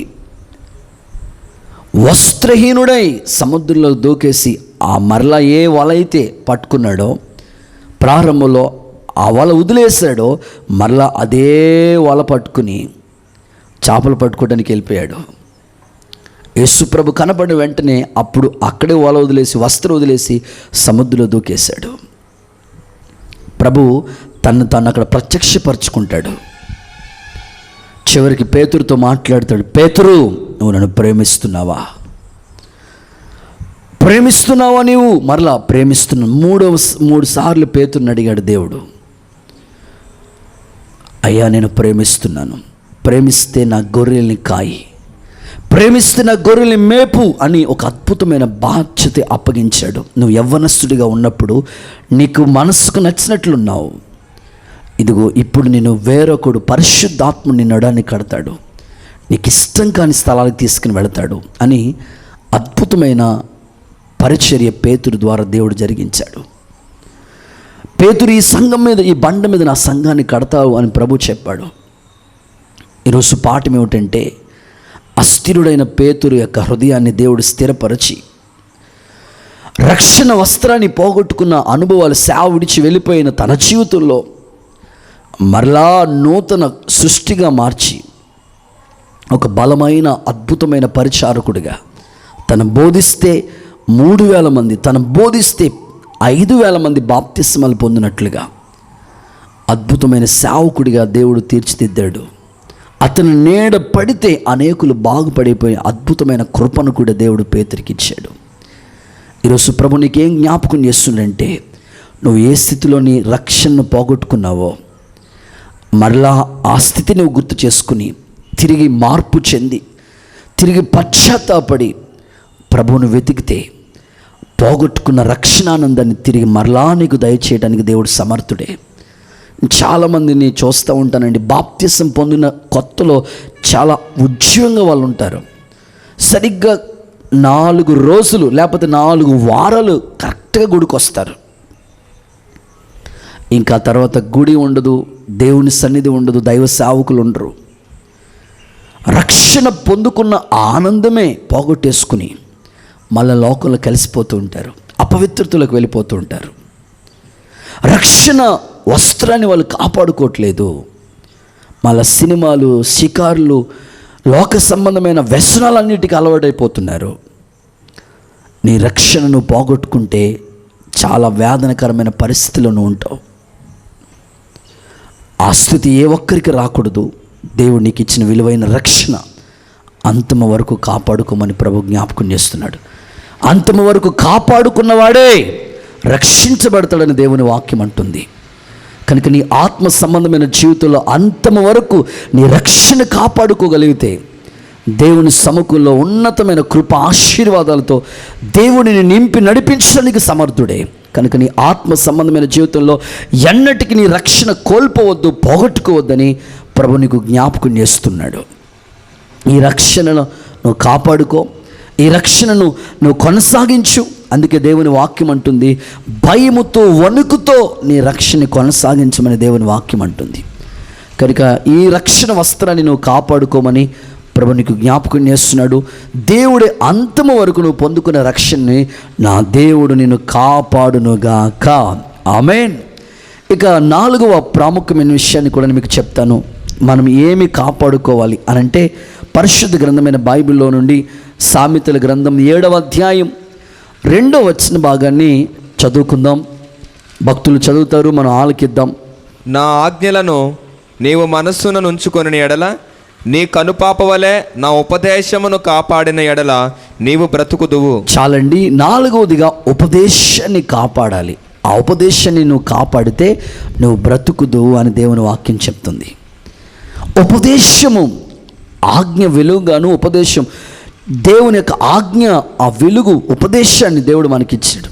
[SPEAKER 1] వస్త్రహీనుడై సముద్రంలో దూకేసి ఆ మరలా ఏ వల అయితే పట్టుకున్నాడో ప్రారంభంలో ఆ వల వదిలేశాడో, మరలా అదే వల పట్టుకుని చేపలు పట్టుకోవడానికి వెళ్ళిపోయాడు. యేసుప్రభు కనపడిన వెంటనే అప్పుడు అక్కడే వల వదిలేసి వస్త్రం వదిలేసి సముద్రంలో దూకేశాడు. ప్రభు తను అక్కడ ప్రత్యక్షపరుచుకుంటాడు. చివరికి పేతురుతో మాట్లాడతాడు, పేతురు, నువ్వు నన్ను ప్రేమిస్తున్నావా? నీవు మరలా ప్రేమిస్తున్నావు. 3 సార్లు పేతురుని అడిగాడు దేవుడు. అయ్యా, నేను ప్రేమిస్తున్నాను, ప్రేమిస్తే నా గొర్రెల్ని కాయి, ప్రేమిస్తే నా గొర్రెల్ని మేపు అని ఒక అద్భుతమైన బాధ్యత అప్పగించాడు. నువ్వు యవ్వనస్తుడిగా ఉన్నప్పుడు నీకు మనసుకు నచ్చినట్లున్నావు, ఇదిగో ఇప్పుడు నేను వేరొకడు పరిశుద్ధాత్మ నీ నడాన్ని కడతాడు, నీకు ఇష్టం కాని స్థలాలకు తీసుకుని వెళతాడు అని అద్భుతమైన పరిచర్య పేతురు ద్వారా దేవుడు జరిగించాడు. పేతురు ఈ సంఘం మీద, ఈ బండ మీద నా సంఘాన్ని కడతావు అని ప్రభు చెప్పాడు. ఈరోజు పాఠం ఏమిటంటే, అస్థిరుడైన పేతురు యొక్క హృదయాన్ని దేవుడు స్థిరపరచి రక్షణ వస్త్రాన్ని పోగొట్టుకున్న అనుభవాలు సేవ విడిచి వెళ్ళిపోయిన తన జీవితంలో మరలా నూతన సృష్టిగా మార్చి ఒక బలమైన అద్భుతమైన పరిచారకుడిగా, తను బోధిస్తే 3,000 మంది, తను బోధిస్తే 5,000 మంది బాప్తిస్మాలు పొందినట్లుగా అద్భుతమైన సేవకుడిగా దేవుడు తీర్చిదిద్దాడు. అతను నీడ పడితే అనేకులు బాగుపడిపోయి అద్భుతమైన కృపను కూడా దేవుడు పేతురికి ఇచ్చాడు. ఈరోజు ప్రభు నీకేం జ్ఞాపకం చేస్తుందంటే, నువ్వు ఏ స్థితిలో నీ రక్షణను పోగొట్టుకున్నావో మరలా ఆ స్థితి నువ్వు గుర్తు చేసుకుని తిరిగి మార్పు చెంది తిరిగి పశ్చాత్తాపడి ప్రభువును వెతికితే పోగొట్టుకున్న రక్షణానందాన్ని తిరిగి మరలా నీకు దయచేయడానికి దేవుడు సమర్థుడే. చాలామందిని చూస్తూ ఉంటానండి, బాప్తిసం పొందిన కొత్తలో చాలా ఉద్యోగంగా వాళ్ళు ఉంటారు. సరిగ్గా 4 రోజులు లేకపోతే 4 వారాలు కరెక్ట్గా గుడికి వస్తారు. ఇంకా తర్వాత గుడి ఉండదు, దేవుని సన్నిధి ఉండదు, దైవ సేవకులు ఉండరు. రక్షణ పొందుకున్న ఆనందమే పోగొట్టేసుకుని మళ్ళీ లోకంలో కలిసిపోతూ ఉంటారు, అపవిత్రతలకు వెళ్ళిపోతూ ఉంటారు. రక్షణ వస్త్రాన్ని వాళ్ళు కాపాడుకోవట్లేదు. మళ్ళీ సినిమాలు, షికారులు, లోక సంబంధమైన వ్యసనాలన్నిటికీ అలవాటైపోతున్నారు. నీ రక్షణను పోగొట్టుకుంటే చాలా వేదనకరమైన పరిస్థితిలో నువ్వు ఉంటావు. ఆ స్థితి ఏ ఒక్కరికి రాకూడదు. దేవుడు నీకు ఇచ్చిన విలువైన రక్షణ అంతిమ వరకు కాపాడుకోమని ప్రభు జ్ఞాపకం చేస్తున్నాడు. అంతము వరకు కాపాడుకున్నవాడే రక్షించబడతాడని దేవుని వాక్యం అంటుంది. కనుక నీ ఆత్మ సంబంధమైన జీవితంలో అంతము వరకు నీ రక్షణ కాపాడుకోగలిగితే దేవుని సముఖంలో ఉన్నతమైన కృప ఆశీర్వాదాలతో దేవుడిని నింపి నడిపించడానికి సమర్థుడే. కనుక నీ ఆత్మ సంబంధమైన జీవితంలో ఎన్నటికీ నీ రక్షణ కోల్పోవద్దు, పోగొట్టుకోవద్దని ప్రభు నీకు జ్ఞాపకం చేస్తున్నాడు. ఈ రక్షణను నువ్వు కాపాడుకో, ఈ రక్షణను నువ్వు కొనసాగించు. అందుకే దేవుని వాక్యం అంటుంది, భయముతో వణుకుతో నీ రక్షణ కొనసాగించమని దేవుని వాక్యం అంటుంది. కనుక ఈ రక్షణ వస్త్రాన్ని నువ్వు కాపాడుకోమని ప్రభు నీకు జ్ఞాపకం చేస్తున్నాడు. దేవుడి అంతము వరకు నువ్వు పొందుకున్న రక్షణని నా దేవుడు నిన్ను కాపాడునుగాక. ఆమేన్. ఇక 4వ ప్రాముఖ్యమైన విషయాన్ని కూడా మీకు చెప్తాను. మనం ఏమి కాపాడుకోవాలి అనంటే పరిశుద్ధ గ్రంథమైన బైబిల్లో నుండి సామెతల గ్రంథం 7వ అధ్యాయం 2వ వచన భాగాన్ని చదువుకుందాం. భక్తులు చదువుతారు, మనం ఆలకిద్దాం.
[SPEAKER 3] నా ఆజ్ఞలను నీవు మనస్సున ఉంచుకొని ఎడల, నీ కనుపాప వలె నా ఉపదేశమును కాపాడిన ఎడల నీవు బ్రతుకుదువు.
[SPEAKER 1] చాలండి. 4వదిగా ఉపదేశాన్ని కాపాడాలి. ఆ ఉపదేశాన్ని నువ్వు కాపాడితే నువ్వు బ్రతుకుదువు అని దేవుని వాక్యం చెప్తుంది. ఉపదేశము ఆజ్ఞ వెలుగుగాను, ఉపదేశం దేవుని యొక్క ఆజ్ఞ, ఆ వెలుగు ఉపదేశాన్ని దేవుడు మనకిచ్చాడు.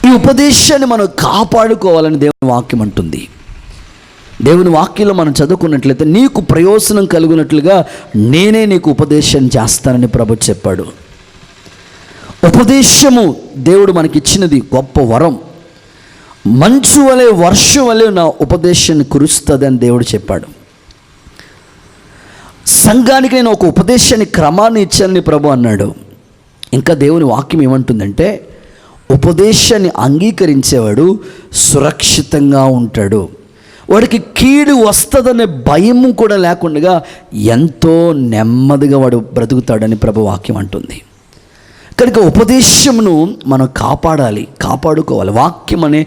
[SPEAKER 1] ఈ ఉపదేశాన్ని మనం కాపాడుకోవాలని దేవుని వాక్యం అంటుంది. దేవుని వాక్యంలో మనం చదువుకున్నట్లయితే నీకు ప్రయోజనం కలుగునట్లుగా నేనే నీకు ఉపదేశం చేస్తానని ప్రభు చెప్పాడు. ఉపదేశము దేవుడు మనకిచ్చినది గొప్ప వరం. మంచు వలె వర్షం వలె నా ఉపదేశాన్ని కురుస్తుందని దేవుడు చెప్పాడు. సంఘానికి నేను ఒక ఉపదేశాన్ని క్రమాన్ని ఇచ్చానని ప్రభు అన్నాడు. ఇంకా దేవుని వాక్యం ఏమంటుందంటే ఉపదేశాన్ని అంగీకరించేవాడు సురక్షితంగా ఉంటాడు, వాడికి కీడు వస్తుందనే భయం కూడా లేకుండా ఎంతో నెమ్మదిగా వాడు బ్రతుకుతాడని ప్రభు వాక్యం అంటుంది. కనుక ఉపదేశమును మనం కాపాడాలి, కాపాడుకోవాలి. వాక్యం అనే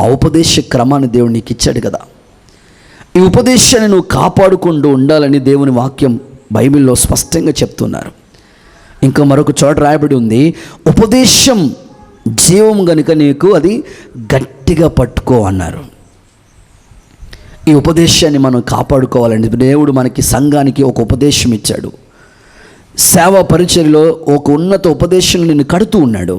[SPEAKER 1] ఆ ఉపదేశ క్రమాన్ని దేవుడు నీకు ఇచ్చాడు కదా. ఈ ఉపదేశాన్ని నువ్వు కాపాడుకుంటూ ఉండాలని దేవుని వాక్యం బైబిల్లో స్పష్టంగా చెప్తున్నారు. ఇంకా మరొక చోట రాయబడి ఉంది, ఉపదేశం జీవం గనుక నీకు అది గట్టిగా పట్టుకో అన్నారు. ఈ ఉపదేశాన్ని మనం కాపాడుకోవాలండి. దేవుడు మనకి సంఘానికి ఒక ఉపదేశం ఇచ్చాడు. సేవా పరిచర్యలో ఒక ఉన్నత ఉపదేశం నిన్ను కడుతూ ఉన్నాడు.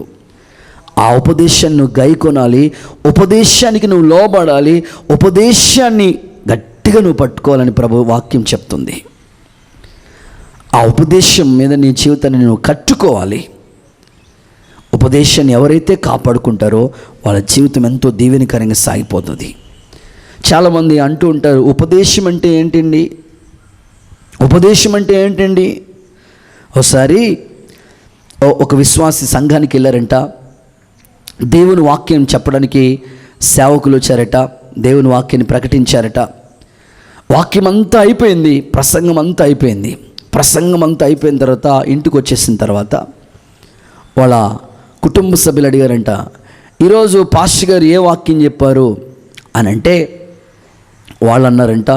[SPEAKER 1] ఆ ఉపదేశాన్ని నువ్వు గైకొనాలి, ఉపదేశానికి నువ్వు లోబడాలి, ఉపదేశాన్ని గట్టిగా నువ్వు పట్టుకోవాలని ప్రభు వాక్యం చెప్తుంది. ఆ ఉపదేశం మీద నీ జీవితాన్ని నువ్వు కట్టుకోవాలి. ఉపదేశాన్ని ఎవరైతే కాపాడుకుంటారో వాళ్ళ జీవితం ఎంతో దీవెనకరంగా సాగిపోతుంది. చాలామంది అంటూ ఉంటారు, ఉపదేశం అంటే ఏంటండి, ఉపదేశం అంటే ఏంటండి. ఒకసారి ఒక విశ్వాసి సంఘానికి వెళ్ళారంట. దేవుని వాక్యం చెప్పడానికి సేవకులు వచ్చారట. దేవుని వాక్యాన్ని ప్రకటించారట. వాక్యం అంతా అయిపోయింది, ప్రసంగం అంతా అయిపోయింది. ప్రసంగం అంతా అయిపోయిన తర్వాత ఇంటికి వచ్చేసిన తర్వాత వాళ్ళ కుటుంబ సభ్యులు అడిగారంట, ఈరోజు పాస్టర్ గారు ఏ వాక్యం చెప్పారు అని అంటే వాళ్ళు అన్నారంట,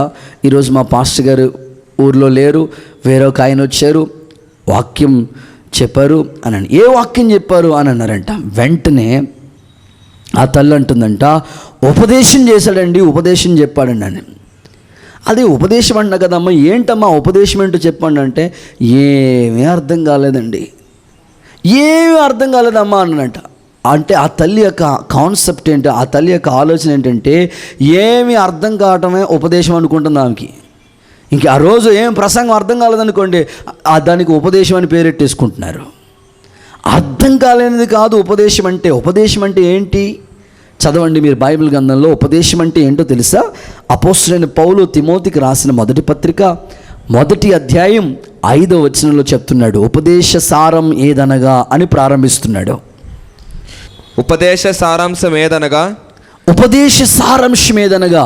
[SPEAKER 1] ఈరోజు మా పాస్టర్ గారు ఊర్లో లేరు, వేరొక ఆయన వచ్చారు, వాక్యం చెప్పారు అని. ఏ వాక్యం చెప్పారు అని అన్నారంట. వెంటనే ఆ తల్లి అంటుందంట, ఉపదేశం చేశాడండి, ఉపదేశం చెప్పాడండి అని. అది ఉపదేశం అన్నా కదమ్మా, ఏంటమ్మా ఉపదేశం ఏంటో చెప్పండి అంటే ఏమీ అర్థం కాలేదండి, ఏమీ అర్థం కాలేదమ్మా అన్నట. అంటే ఆ తల్లి యొక్క కాన్సెప్ట్ ఏంటి, ఆ తల్లి యొక్క ఆలోచన ఏంటంటే ఏమీ అర్థం కావటమే ఉపదేశం అనుకుంటుంది ఆమెకి. ఇంక ఆ రోజు ఏం ప్రసంగం అర్థం కాలేదనుకోండి, దానికి ఉపదేశం అని పేరెట్టేసుకుంటున్నారు. అర్థం కాలేనిది కాదు ఉపదేశం అంటే. ఉపదేశం అంటే ఏంటి చదవండి మీరు బైబిల్ గ్రంథంలో. ఉపదేశం అంటే ఏంటో తెలుసా? అపోస్తలుడైన పౌలు తిమోతికి రాసిన మొదటి పత్రిక 1వ అధ్యాయం 5వ వచనంలో చెప్తున్నాడు. ఉపదేశ సారం ఏదనగా అని ప్రారంభిస్తున్నాడు.
[SPEAKER 3] ఉపదేశ సారాంశం ఏదనగా,
[SPEAKER 1] ఉపదేశ సారాంశం ఏదనగా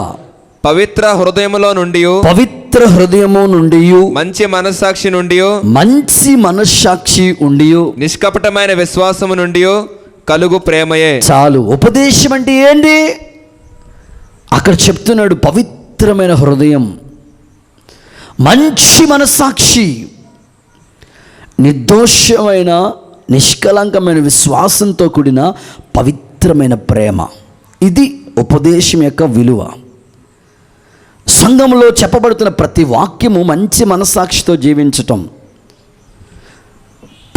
[SPEAKER 3] పవిత్ర హృదయములో నుండి,
[SPEAKER 1] పవిత్ర హృదయము నుండి,
[SPEAKER 3] మంచి మనస్సాక్షి నుండి,
[SPEAKER 1] మంచి మనస్సాక్షి ఉండి,
[SPEAKER 3] నిష్కపటమైన విశ్వాసము నుండి కలుగు ప్రేమయే. చాలు.
[SPEAKER 1] ఉపదేశం అంటే ఏంటి అక్కడ చెప్తున్నాడు. పవిత్రమైన హృదయం, మంచి మనస్సాక్షి, నిర్దోషమైన నిష్కలంకమైన విశ్వాసంతో కూడిన పవిత్రమైన ప్రేమ. ఇది ఉపదేశం యొక్క విలువ. సంఘంలో చెప్పబడుతున్న ప్రతి వాక్యము మంచి మనస్సాక్షితో జీవించటం,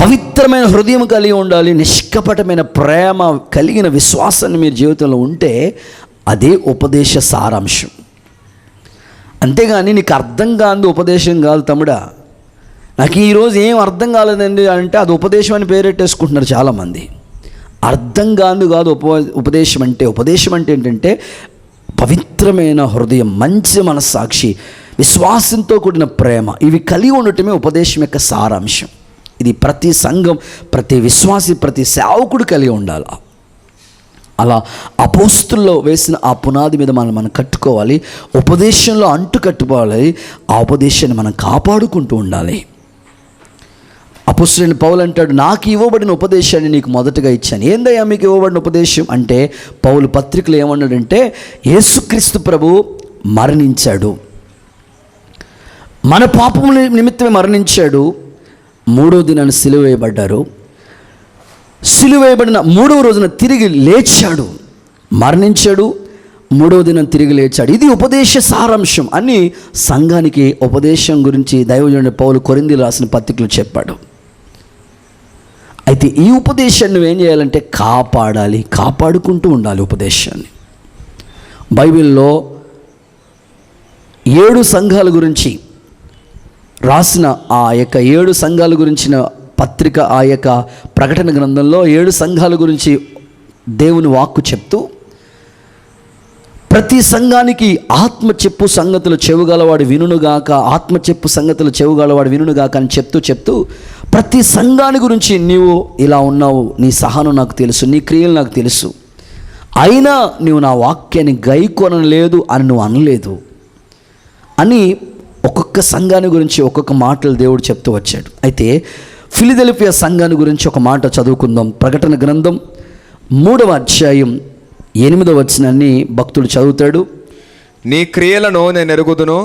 [SPEAKER 1] పవిత్రమైన హృదయం కలిగి ఉండాలి, నిష్కపటమైన ప్రేమ కలిగిన విశ్వాసాన్ని మీరు జీవితంలో ఉంటే అదే ఉపదేశ సారాంశం. అంతేగాని నీకు అర్థం కాని ఉపదేశం కాదు తమ్ముడా, నాకు ఈరోజు ఏం అర్థం కాలేదండి అంటే అది ఉపదేశం అని పేరెట్టేసుకుంటున్నారు చాలామంది. అర్థం కాదు ఉపదేశం అంటే ఏంటంటే పవిత్రమైన హృదయం, మంచి మనస్సాక్షి, విశ్వాసంతో కూడిన ప్రేమ, ఇవి కలిగి ఉండటమే ఉపదేశం యొక్క సారాంశం. ఇది ప్రతి సంఘం, ప్రతి విశ్వాసి, ప్రతి సేవకుడు కలిగి ఉండాలి. అలా అపోస్తుల్లో వేసిన ఆ పునాది మీద మనం కట్టుకోవాలి. ఉపదేశంలో అంటు కట్టుకోవాలి. ఆ ఉపదేశాన్ని మనం కాపాడుకుంటూ ఉండాలి. అపోస్తలుడైన పౌలు అంటాడు, నాకు ఇవ్వబడిన ఉపదేశాన్ని నీకు మొదటగా ఇచ్చాను. ఏందయ్యా మీకు ఇవ్వబడిన ఉపదేశం అంటే, పౌలు పత్రికలు ఏమన్నాడంటే, యేసుక్రీస్తు ప్రభు మరణించాడు, మన పాపముల నిమిత్తమే మరణించాడు, 3వ దినాన్ని సిలువ వేయబడ్డారు, సిలువ వేయబడిన 3వ రోజున తిరిగి లేచాడు, మరణించాడు, 3వ దినం తిరిగి లేచాడు. ఇది ఉపదేశ సారాంశం అని సంఘానికి ఉపదేశం గురించి దైవజనుడైన పౌలు కొరింథీయులకు రాసిన పత్రికలో చెప్పాడు. అయితే ఈ ఉపదేశాన్ని నువ్వేం చేయాలంటే కాపాడాలి, కాపాడుకుంటూ ఉండాలి ఉపదేశాన్ని. బైబిల్లో 7 సంఘాల గురించి రాసిన ఆ యొక్క 7 సంఘాల గురించిన పత్రిక, ఆ యొక్క ప్రకటన గ్రంథంలో 7 సంఘాల గురించి దేవుని వాక్కు చెప్తూ, ప్రతి సంఘానికి ఆత్మ చెప్పు సంగతులు చెవుగలవాడు వినుగాక, ఆత్మ చెప్పు సంగతులు చెవుగలవాడు వినుగాక అని చెప్తూ ప్రతి సంఘాన్ని గురించి నీవు ఇలా ఉన్నావు, నీ సహనం నాకు తెలుసు, నీ క్రియలు నాకు తెలుసు, అయినా నువ్వు నా వాక్యాన్ని గైకొనలేదు అని నువ్వు అనలేదు అని ఒక్కొక్క సంఘాన్ని గురించి ఒక్కొక్క మాటలు దేవుడు చెప్తూ వచ్చాడు. అయితే ఫిలదెల్ఫియా సంఘాన్ని గురించి ఒక మాట చదువుకుందాం. ప్రకటన గ్రంథం 3వ అధ్యాయం 8వ వచనాన్ని భక్తుడు చదువుతాడు.
[SPEAKER 3] నీ క్రియలను నేను ఎరుగుదును,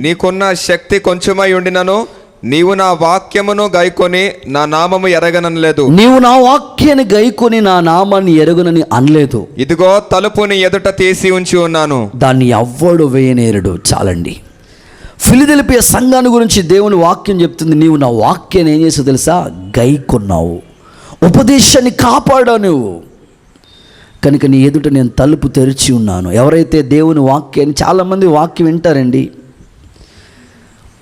[SPEAKER 3] నీకున్న శక్తి కొంచెమై ఉండినను నీవు నా వాక్యమును గైకొని నా నామము ఎరగననలేదు.
[SPEAKER 1] నీవు నా వాక్యాన్ని గైకొని నా నామాన్ని ఎరగనని అనలేదు.
[SPEAKER 3] ఇదిగో తలుపుని ఎదుట తీసి ఉంచి ఉన్నాను,
[SPEAKER 1] దాన్ని ఎవ్వడు వేయనేరుడు. చాలండి. ఫిలదెల్ఫియా సంఘాన్ని గురించి దేవుని వాక్యం చెప్తుంది, నీవు నా వాక్యాన్ని ఏం చేసావు తెలుసా? గైకొన్నావు, ఉపదేశాన్ని కాపాడావు నువ్వు, కనుక నీ ఎదుట నేను తలుపు తెరిచి ఉన్నాను. ఎవరైతే దేవుని వాక్యాన్ని, చాలామంది వాక్యం వింటారండి,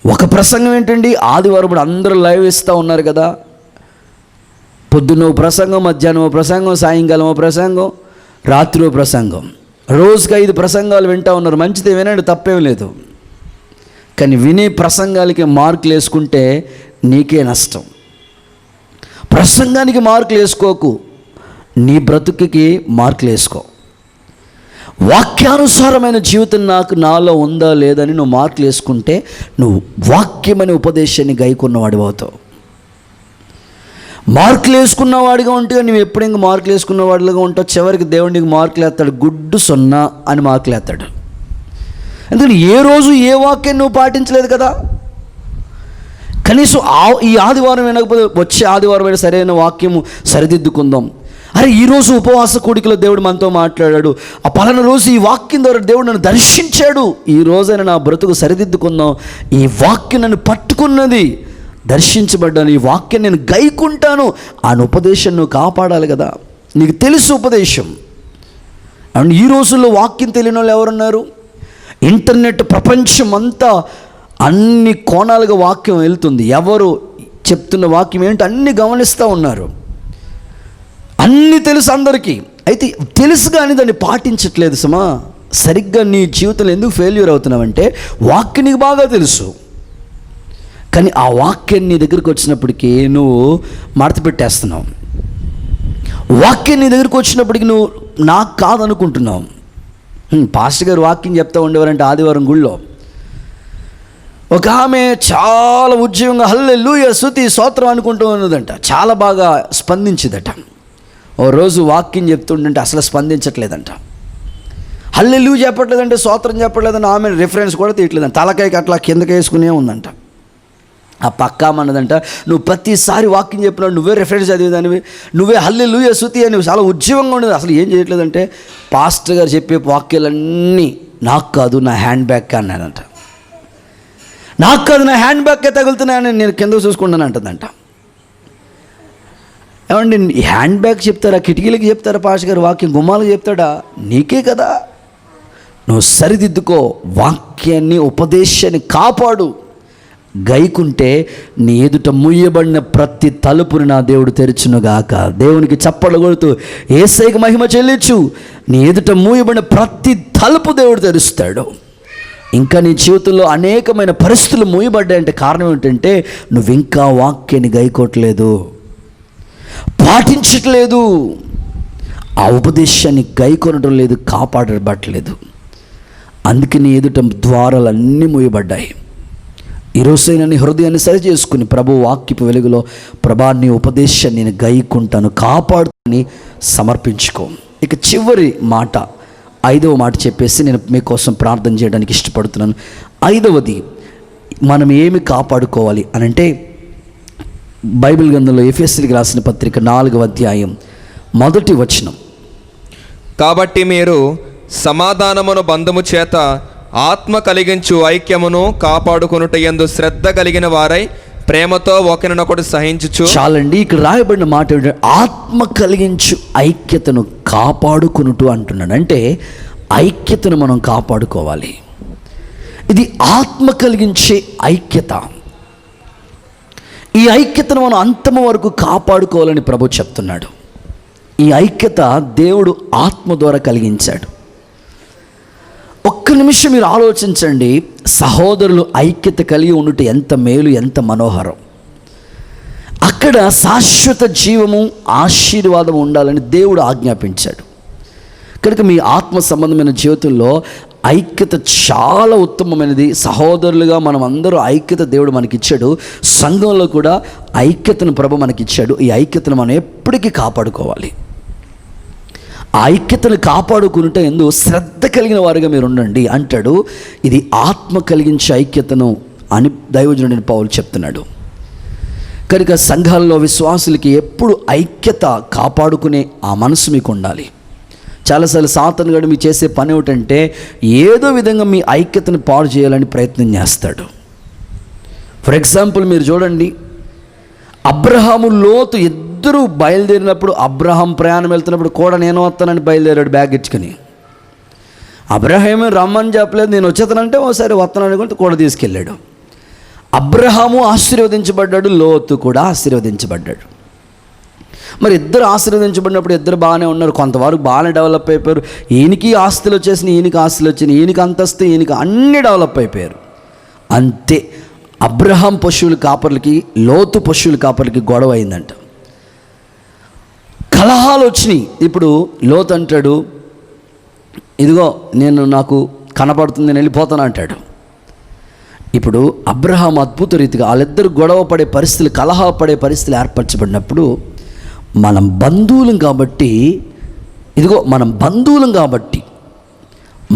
[SPEAKER 1] ఒక ప్రసంగం ఏంటండి, ఆదివారం అందరూ లైవ్ ఇస్తూ ఉన్నారు కదా, పొద్దున్న ప్రసంగం, మధ్యాహ్నం ప్రసంగం, సాయంకాలం ప్రసంగం, రాత్రి ప్రసంగం, రోజుకి 5 ప్రసంగాలు వింటూ ఉన్నారు. మంచిదే, వినండి, తప్పేం లేదు. కానీ వినే ప్రసంగాలకి మార్కులు వేసుకుంటే నీకే నష్టం. ప్రసంగానికి మార్కులు వేసుకోకు, నీ బ్రతుకుకి మార్కులు వేసుకో. వాక్యానుసారమైన జీవితం నాలో ఉందా లేదని నువ్వు మార్కులు వేసుకుంటే నువ్వు వాక్యమనే ఉపదేశాన్ని గైకున్నవాడివి అవుతావు. మార్కులు వేసుకున్నవాడిగా ఉంటే నువ్వు ఎప్పుడు ఇంకా మార్కులు వేసుకున్నవాడిగా ఉంటావు. చివరికి దేవుడికి మార్కులు వేస్తాడు, గుడ్డు 0 అని మార్కులు వేస్తాడు. ఎందుకంటే ఏ రోజు ఏ వాక్యం నువ్వు పాటించలేదు కదా. కనీసం ఈ ఆదివారం వినకపోతే వచ్చే ఆదివారం అయినా సరైన వాక్యము సరిదిద్దుకుందాం. అరే ఈరోజు ఉపవాస కూడికలో దేవుడు మనతో మాట్లాడాడు, ఆ పలానా రోజు ఈ వాక్యం ద్వారా దేవుడు నన్ను దర్శించాడు, ఈ రోజైనా నా బ్రతుకు సరిదిద్దుకుందాం, ఈ వాక్యం నన్ను పట్టుకున్నది, దర్శించబడ్డాను, ఈ వాక్యం నేను గైకుంటాను అని ఉపదేశం నువ్వు కాపాడాలి కదా. నీకు తెలుసు ఉపదేశం. అండ్ ఈ రోజుల్లో వాక్యం తెలియని వాళ్ళు ఎవరున్నారు? ఇంటర్నెట్ ప్రపంచం అంతా అన్ని కోణాలుగా వాక్యం వెళ్తుంది. ఎవరు చెప్తున్న వాక్యం ఏంటో అన్నీ గమనిస్తూ ఉన్నారు. అన్నీ తెలుసు అందరికీ. అయితే తెలుసు కానీ దాన్ని పాటించట్లేదు. సరిగ్గా నీ జీవితంలో ఎందుకు ఫెయిల్యూర్ అవుతున్నావంటే వాక్యం నీకు బాగా తెలుసు, కానీ ఆ వాక్యం నీ దగ్గరికి వచ్చినప్పటికీ నువ్వు మడత పెట్టేస్తున్నావు. వాక్యం నీ దగ్గరికి వచ్చినప్పటికీ నువ్వు నాకు కాదనుకుంటున్నావు. పాస్టర్ గారు వాక్యం చెప్తా ఉండేవారంటే ఆదివారం గుళ్ళో ఒక ఆమె చాలా ఉద్యోగంగా హల్లెలూయా స్తుతి స్తోత్రం అనుకుంటూ ఉన్నదంట, చాలా బాగా స్పందించిందట. ఓ రోజు వాక్యం చెప్తుండంటే అసలు స్పందించట్లేదంట. హల్లెలూయా చెప్పట్లేదంటే స్తోత్రం చెప్పట్లేదని ఆమె రిఫరెన్స్ కూడా తీయట్లేదంట, తలకాయకి అట్లా కిందకి వేసుకునే ఉందంట. ఆ పక్క అన్నదంట, నువ్వు ప్రతిసారి వాక్యం చెప్పినాడు, నువ్వే రెఫరెన్స్ చదివేదానివి, నువ్వే హల్లెలూయా స్తుతి అని చాలా ఉజ్జీవంగా ఉండేది. అసలు ఏం చేయట్లేదంటే పాస్టర్ గారు చెప్పే వాక్యాలన్నీ నాకు కాదు, నా హ్యాండ్ బ్యాగ్కే అన్నానంట. నాకు కాదు, నా హ్యాండ్ బ్యాగ్కే తగులుతున్నాయని నేను కింద చూసుకుంటాను అంటుందంట. ఏమండి, హ్యాండ్ బ్యాగ్ చెప్తారా, కిటికీలకి చెప్తారా పాస్టర్ గారు వాక్యం, గుమ్మాలకు చెప్తాడా? నీకే కదా. నువ్వు సరిదిద్దుకో, వాక్యాన్ని ఉపదేశాన్ని కాపాడు, గైకుంటే నీ ఎదుట మూయబడిన ప్రతి తలుపుని నా దేవుడు తెరుచునుగాక. దేవునికి చప్పట్లు కొడుతూ యేసయ్యకి మహిమ చెల్లించు. నీ ఎదుట మూయబడిన ప్రతి తలుపు దేవుడు తెరుస్తాడు. ఇంకా నీ జీవితంలో అనేకమైన పరిస్థితులు మూయబడ్డాయంటే కారణం ఏంటంటే నువ్వు ఇంకా వాక్యాన్ని గైకోవట్లేదు, పాటించట్లేదు, ఆ ఉపదేశాన్ని గైకొనడం లేదు, కాపాడబట్టలేదు. అందుకే నీ ఎదుట ద్వారాలన్నీ మూయబడ్డాయి. ఈరోజైనా నీ హృదయాన్ని సరి చేసుకుని ప్రభు వాక్యపు వెలుగులో ప్రభా నీ ఉపదేశాన్ని నేను గైకుంటాను, కాపాడుతానని సమర్పించుకో. ఇక చివరి మాట, 5వ మాట చెప్పేసి నేను మీకోసం ప్రార్థన చేయడానికి ఇష్టపడుతున్నాను. 5వది మనం ఏమి కాపాడుకోవాలి అని అంటే బైబిల్ గ్రంథంలో ఎఫెసీయులకు రాసిన పత్రిక 4వ అధ్యాయం 1వ వచనం.
[SPEAKER 3] కాబట్టి మీరు సమాధానమును బంధము చేత ఆత్మ కలిగించు ఐక్యమును కాపాడుకొనుట యందు శ్రద్ధ కలిగిన వారై ప్రేమతో ఒకరినొకడు సహించుచు.
[SPEAKER 1] చాలండి, ఇక్కడ రాయబడిన మాట ఏంటంటే ఆత్మ కలిగించు ఐక్యతను కాపాడుకొనుట అంటున్నాడు. అంటే ఐక్యతను మనం కాపాడుకోవాలి. ఇది ఆత్మ కలిగించే ఐక్యత. ఈ ఐక్యతను మనం అంతము వరకు కాపాడుకోవాలని ప్రభు చెప్తున్నాడు. ఈ ఐక్యత దేవుడు ఆత్మ ద్వారా కలిగించాడు. ఒక్క నిమిషం మీరు ఆలోచించండి, సహోదరులు ఐక్యత కలిగి ఉండుట ఎంత మేలు, ఎంత మనోహరం. అక్కడ శాశ్వత జీవము, ఆశీర్వాదం ఉండాలని దేవుడు ఆజ్ఞాపించాడు. కనుక మీ ఆత్మ సంబంధమైన జీవితంలో ఐక్యత చాలా ఉత్తమమైనది. సహోదరులుగా మనం అందరూ ఐక్యత దేవుడు మనకిచ్చాడు. సంఘంలో కూడా ఐక్యతను ప్రభు మనకిచ్చాడు. ఈ ఐక్యతను మనం ఎప్పటికీ కాపాడుకోవాలి. ఆ ఐక్యతను కాపాడుకుంటే ఎందుకు శ్రద్ధ కలిగిన వారుగా మీరు ఉండండి అంటాడు. ఇది ఆత్మ కలిగించే ఐక్యతను అని దైవజనుడైన పౌలు చెప్తున్నాడు. కనుక సంఘాల్లో విశ్వాసులకి ఎప్పుడు ఐక్యత కాపాడుకునే ఆ మనసు మీకు ఉండాలి. చాలాసార్లు సాతాను గాడు మీరు చేసే పని ఏమిటంటే ఏదో విధంగా మీ ఐక్యతను పాడు చేయాలని ప్రయత్నం చేస్తాడు. ఫర్ ఎగ్జాంపుల్ మీరు చూడండి, అబ్రహాము లోతు ఇద్దరు బయలుదేరినప్పుడు, అబ్రహాం ప్రయాణం వెళ్తున్నప్పుడు కూడా నేను వస్తానని బయలుదేరాడు బ్యాగ్ ఇచ్చుకొని. అబ్రహాము రమ్మని చెప్పలేదు, నేను వచ్చేతానంటే ఓసారి వస్తానని కూడా కూడా తీసుకెళ్ళాడు. అబ్రహాము ఆశీర్వదించబడ్డాడు, లోతు కూడా ఆశీర్వదించబడ్డాడు. మరి ఇద్దరు ఆశీర్వదించబడినప్పుడు ఇద్దరు బాగానే ఉన్నారు, కొంతవరకు బాగానే డెవలప్ అయిపోయారు. ఈయనకి ఆస్తులు వచ్చేసినాయి, ఈయనకి ఆస్తులు వచ్చినాయి, ఈయనకి అంతస్తు, ఈయనకి అన్నీ డెవలప్ అయిపోయారు. అంతే, అబ్రహాం పశువుల కాపర్లకి లోతు పశువుల కాపర్లకి గొడవ అయిందంట. కలహాలు వచ్చినాయి. ఇప్పుడు లోతు అంటాడు, ఇదిగో నేను నాకు కనపడుతుంది, నేను వెళ్ళిపోతాను అంటాడు. ఇప్పుడు అబ్రహాం అద్భుత రీతిగా వాళ్ళిద్దరు గొడవ పడే పరిస్థితులు, కలహ పడే పరిస్థితులు ఏర్పరచబడినప్పుడు మనం బంధువులం కాబట్టి, ఇదిగో మనం బంధువులం కాబట్టి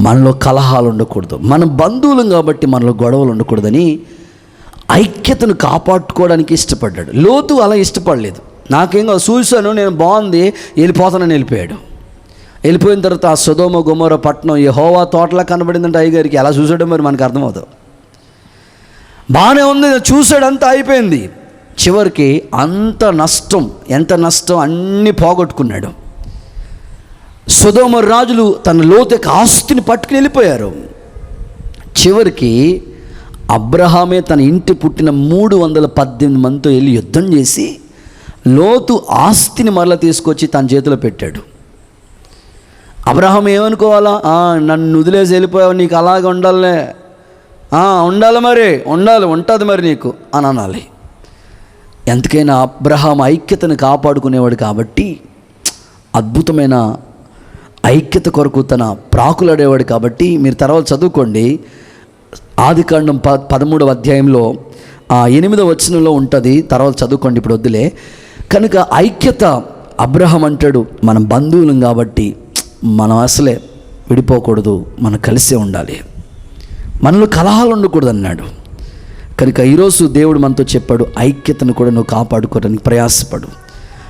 [SPEAKER 1] మనలో కలహాలు ఉండకూడదు, మనం బంధువులం కాబట్టి మనలో గొడవలు ఉండకూడదని ఐక్యతను కాపాడుకోవడానికి ఇష్టపడ్డాడు. లోతు అలా ఇష్టపడలేదు. నాకేం చూశాను, నేను బాగుంది, వెళ్ళిపోతానని వెళ్ళిపోయాడు. వెళ్ళిపోయిన తర్వాత ఆ సొదొమ గొమొర్రా పట్టణం యెహోవా తోటలా కనబడిందంటే అయ్యగారికి. ఎలా చూసాడో మరి మనకు అర్థమవుతుంది. బాగానే ఉంది, చూసాడంతా అయిపోయింది. చివరికి అంత నష్టం, ఎంత నష్టం, అన్నీ పోగొట్టుకున్నాడు. సొదొమ రాజులు తన లోతు యొక్క ఆస్తిని పట్టుకుని వెళ్ళిపోయారు. చివరికి అబ్రహామే తన ఇంటి పుట్టిన 318 మందితో వెళ్ళి యుద్ధం చేసి లోతు ఆస్తిని మరలా తీసుకొచ్చి తన చేతిలో పెట్టాడు. అబ్రహాం ఏమనుకోవాలా, నన్ను వదిలేసి వెళ్ళిపోయావు, నీకు అలాగే ఉండాలనే, ఉండాలి, మరి ఉండాలి, ఉంటుంది మరి నీకు అని అనాలి. ఎంతకైనా అబ్రహాం ఐక్యతను కాపాడుకునేవాడు కాబట్టి, అద్భుతమైన ఐక్యత కొరకు తన ప్రాకులాడేవాడు కాబట్టి, మీరు తర్వాత చదువుకోండి, ఆదికాండం 13వ అధ్యాయంలో 8వ వచనంలో ఉంటుంది, తర్వాత చదువుకోండి, ఇప్పుడు వద్దులే. కనుక ఐక్యత, అబ్రహాం అంటాడు మనం బంధువులం కాబట్టి మనం అసలే విడిపోకూడదు, మనం కలిసే ఉండాలి, మనలో కలహాలు ఉండకూడదు అన్నాడు. కనుక ఈరోజు దేవుడు మనతో చెప్పాడు, ఐక్యతను కూడా నువ్వు కాపాడుకోవడానికి ప్రయాసపడు.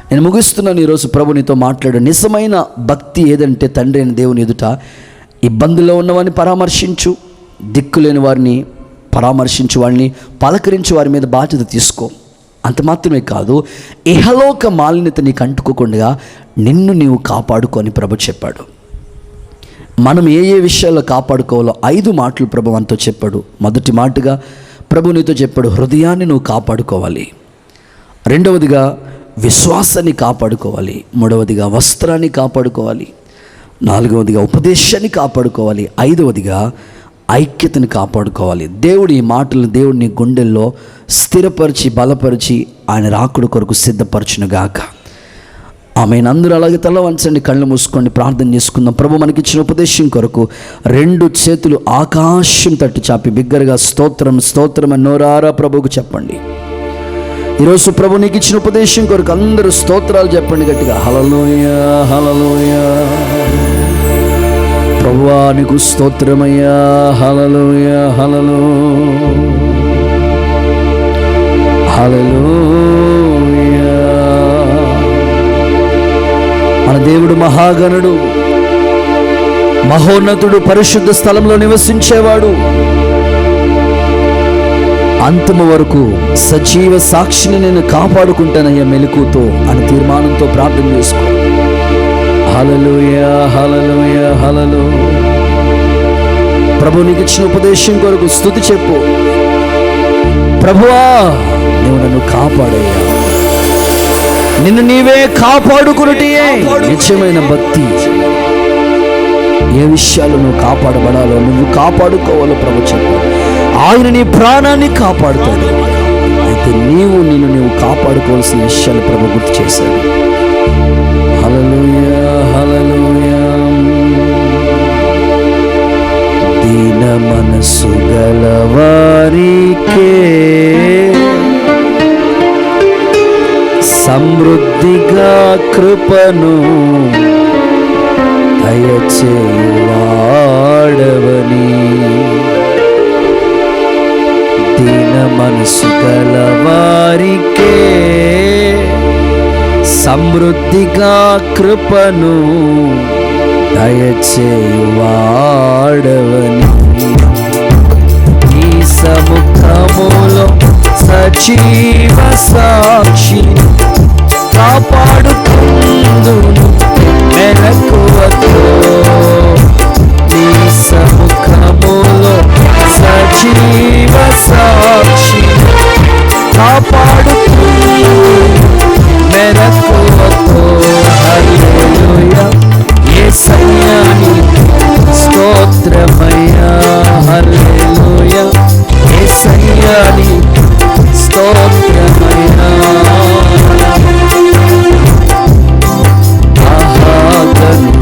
[SPEAKER 1] నేను ముగిస్తున్నాను. ఈరోజు ప్రభు నీతో మాట్లాడు. నిజమైన భక్తి ఏదంటే తండ్రి అయిన దేవుని ఎదుట ఇబ్బందుల్లో ఉన్నవారిని పరామర్శించు, దిక్కులేని వారిని పరామర్శించు, వారిని పలకరించు, వారి మీద బాధ్యత తీసుకో. అంత మాత్రమే కాదు, ఇహలోక మాలిన్యత నీకు అంటుకోకుండా నిన్ను నీవు కాపాడుకొని ప్రభు చెప్పాడు. మనం ఏ ఏ విషయాల్లో కాపాడుకోవాలో 5 మాటలు ప్రభు మనతో చెప్పాడు. మొదటి మాటగా ప్రభు నీతో చెప్పాడు, హృదయాన్ని నువ్వు కాపాడుకోవాలి. రెండవదిగా విశ్వాసాన్ని కాపాడుకోవాలి. మూడవదిగా వస్త్రాన్ని కాపాడుకోవాలి. నాలుగవదిగా ఉపదేశాన్ని కాపాడుకోవాలి. 5వదిగా ఐక్యతను కాపాడుకోవాలి. దేవుడు ఈ మాటలను దేవుడిని గుండెల్లో స్థిరపరిచి బలపరిచి ఆయన రాకుడు కొరకు సిద్ధపరచునుగాక. ఆమెను అందరూ అలాగే తల వంచండి, కళ్ళు మూసుకోండి, ప్రార్థన చేసుకుందాం. ప్రభు మనకిచ్చిన ఉపదేశం కొరకు 2 చేతులు ఆకాశం తట్టు చాపి బిగ్గరగా స్తోత్రం స్తోత్రం అని నోరారా ప్రభువుకు చెప్పండి. ఈరోజు ప్రభు నీకు ఇచ్చిన ఉపదేశం కొరకు అందరూ స్తోత్రాలు చెప్పండి గట్టిగా. హల్లెలూయా హల్లెలూయా. ప్రభువా నీకు స్తోత్రమయ్యా. హల్లెలూయా హల్లెలూయా హల్లెలూయా. మన దేవుడు మహాగణుడు, మహోన్నతుడు, పరిశుద్ధ స్థలంలో నివసించేవాడు. అంతము వరకు సజీవ సాక్షిని నేను కాపాడుకుంటానయ్యా మెలకుతో అని తీర్మానంతో ప్రార్థన చేసుకో. హల్లెలూయా హల్లెలూయా హల్లెలూయా. ప్రభు నీకు ఇచ్చిన ఉపదేశం కొరకు స్తుతి చెప్పు. ప్రభువా నువ్వు నన్ను కాపాడయ్యా. నిన్ను నీవే కాపాడుకున్నటే నిజమైన భక్తి. ఏ విషయాలు నువ్వు కాపాడబడాలో, నువ్వు కాపాడుకోవాలో ప్రభు చెప్పు. ఆయన నీ ప్రాణాన్ని కాపాడుతాడు. అయితే నిన్ను కాపాడుకోవాల్సిన విషయాలు ప్రభు గుర్తు చేశాడు. హల్లెలూయా హల్లెలూయా. దీన మనసు గలవారికే సమృద్ధిగా కృపను దయచేయువాడవని. దీన మనసు గలవారికే సమృద్ధిగా కృపను దయచేయువాడవని. ఈ సముఖములో సజీవ సాక్షి కాపాడుకుందును మెలకువతో. నీ సముఖములో సజీవ సాక్షి కాపాడుకుందును మెలకువతో. హల్లెలూయా యేసయ్యా నీకు స్తోత్రమయ్యా. హల్లెలూయా యేసయ్యా నీకు స్తోత్రమయ్యా. మహాగణుడా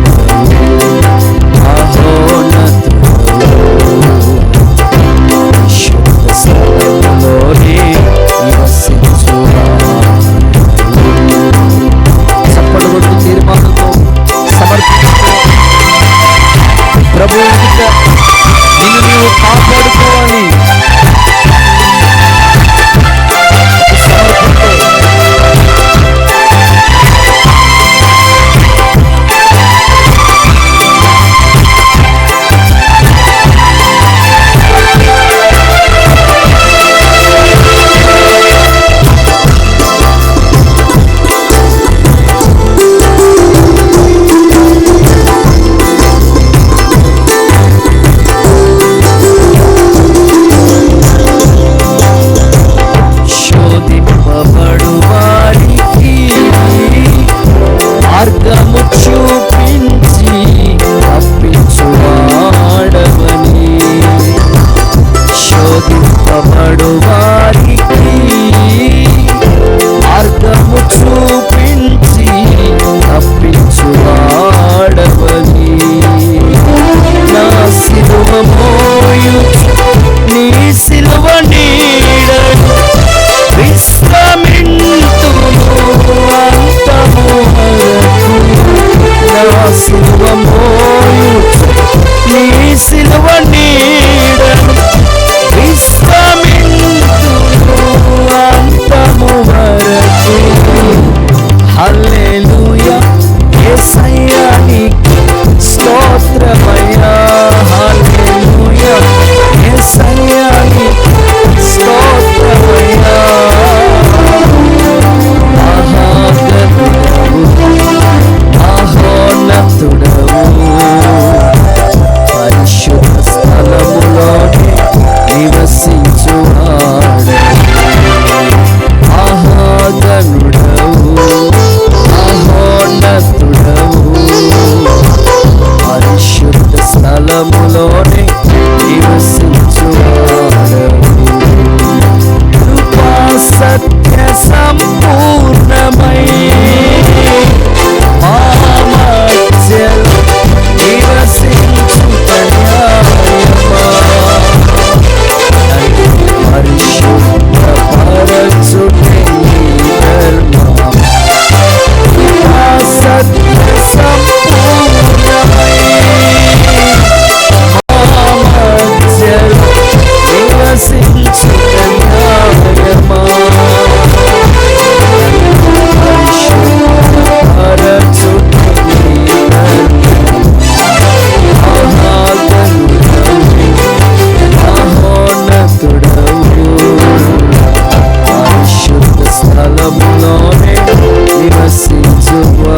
[SPEAKER 1] పరిశుద్ధ స్థలములోనే నివసించువాడవు. మహాగణుడవు, మహోన్నతుడవు, పరిశుద్ధ స్థలములోనే నివసించువాడవు. కృపా సత్య సంపూర్ణమై మా మధ్యలో నివసించుట న్యాయమా? పరిశుద్ధ పరచుటే నీ ధర్మమా? కృపా సత్య సంపూర్ణమై మా మధ్యలో నివసించుట న్యాయమా? పరిశుద్ధ పరచుటే నీ ధర్మమా? మహోన్నతుడవు, పరిశుద్ధ స్థలములోనే నివసించువాడవు.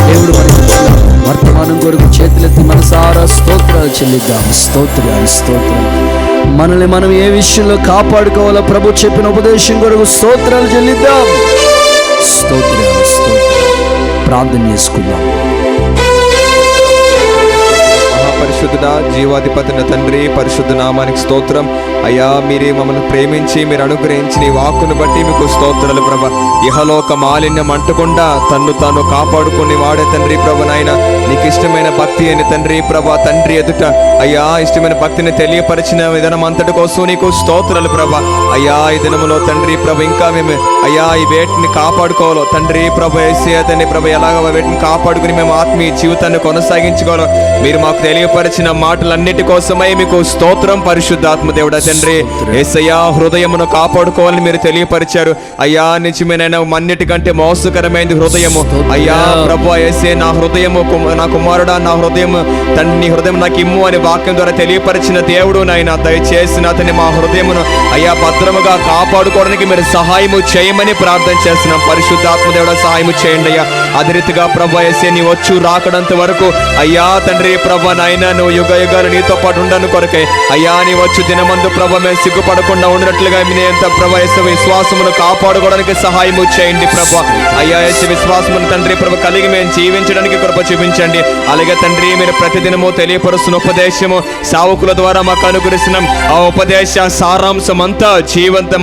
[SPEAKER 1] దేవుడు మనకి ఇచ్చిన వర్తమానం కొరకు చేతులెత్తి మనసారా స్తోత్రాలు చెల్లిద్దాం. స్తోత్రాలు, స్తోత్రం. మనల్ని మనం ఏ విషయంలో కాపాడుకోవాలో ప్రభు చెప్పిన ఉపదేశం కొరకు స్తోత్రాలు చెల్లిద్దాం. స్తోత్రాలు, స్తోత్రాలు. ప్రార్థన చేసుకుందాం.
[SPEAKER 3] మహాపరిశుద్ధుడా, జీవాధిపతిన తండ్రి, పరిశుద్ధ నామానికి స్తోత్రం. అయ్యా, మీరే మమ్మల్ని ప్రేమించి మీరు అనుగ్రహించి నీ వాక్కును బట్టి మీకు స్తోత్రాలు ప్రభా. ఇహలోక మాలిన్యం అంటకుండా తన్ను తాను కాపాడుకుని వాడే తండ్రి ప్రభ నాయన, నీకు ఇష్టమైన భక్తి అని తండ్రి ప్రభా, తండ్రి ఎదుట అయ్యా ఇష్టమైన భక్తిని తెలియపరిచిన విధానం అంతటి కోసం నీకు స్తోత్రాలు ప్రభా. అయ్యా, ఈ దినములో తండ్రి ప్రభ ఇంకా మేము అయ్యా ఈ వేటిని కాపాడుకోవాలో తండ్రి ప్రభ తండ్రి ప్రభ ఎలాగ వేటిని కాపాడుకుని మేము ఆత్మీయ జీవితాన్ని కొనసాగించుకోవాలో మీరు మాకు తెలియపరిచిన మాటలన్నిటి కోసమై మీకు స్తోత్రం. పరిశుద్ధాత్మ దేవుడా తండ్రి, యేసయ్యా హృదయమును కాపాడుకోవాలని మీరు తెలియపరిచారు. అయ్యా, నిజమేనైనా అన్నిటికంటే మోసకరమైనది హృదయము. అయ్యా ప్రభు, యేసే నా హృదయము, నా కుమారుడా నా హృదయము తండ్రి నీ హృదయం నాకు ఇమ్ము అని వాక్యం ద్వారా తెలియపరిచిన దేవుడు నాయన, దయచేసి అతన్ని మా హృదయమును అయ్యా భద్రముగా కాపాడుకోవడానికి మీరు సహాయము చేయమని ప్రార్థన చేస్తున్నాం. పరిశుద్ధాత్మ దేవుడా సహాయము చేయండి అయ్యా. అదే రీతిగా ప్రభు యేసే నీ వచ్చు రాకడంత వరకు అయ్యా తండ్రి ప్రభ నాయన, నువ్వు యుగ యుగాలు నీతో పాటు ఉండను కొరకే అయ్యా నీ వచ్చు దినమందు ప్రభ మేము సిగ్గుపడకుండా ఉన్నట్లుగా మీ ఎంత ప్రభ యేసు విశ్వాసమును కాపాడుకోవడానికి సహాయము చేయండి ప్రభ. అయ్యా యేసు విశ్వాసమును తండ్రి ప్రభ కలిగి మేము జీవించడానికి కృప చూపించండి. అలాగే తండ్రి మీరు ప్రతిదినము తెలియపరుస్తున్న ఉపదేశము సావుకుల ద్వారా మాకు అనుగ్రహిస్తున్నాం. ఆ ఉపదేశ సారాంశం అంతా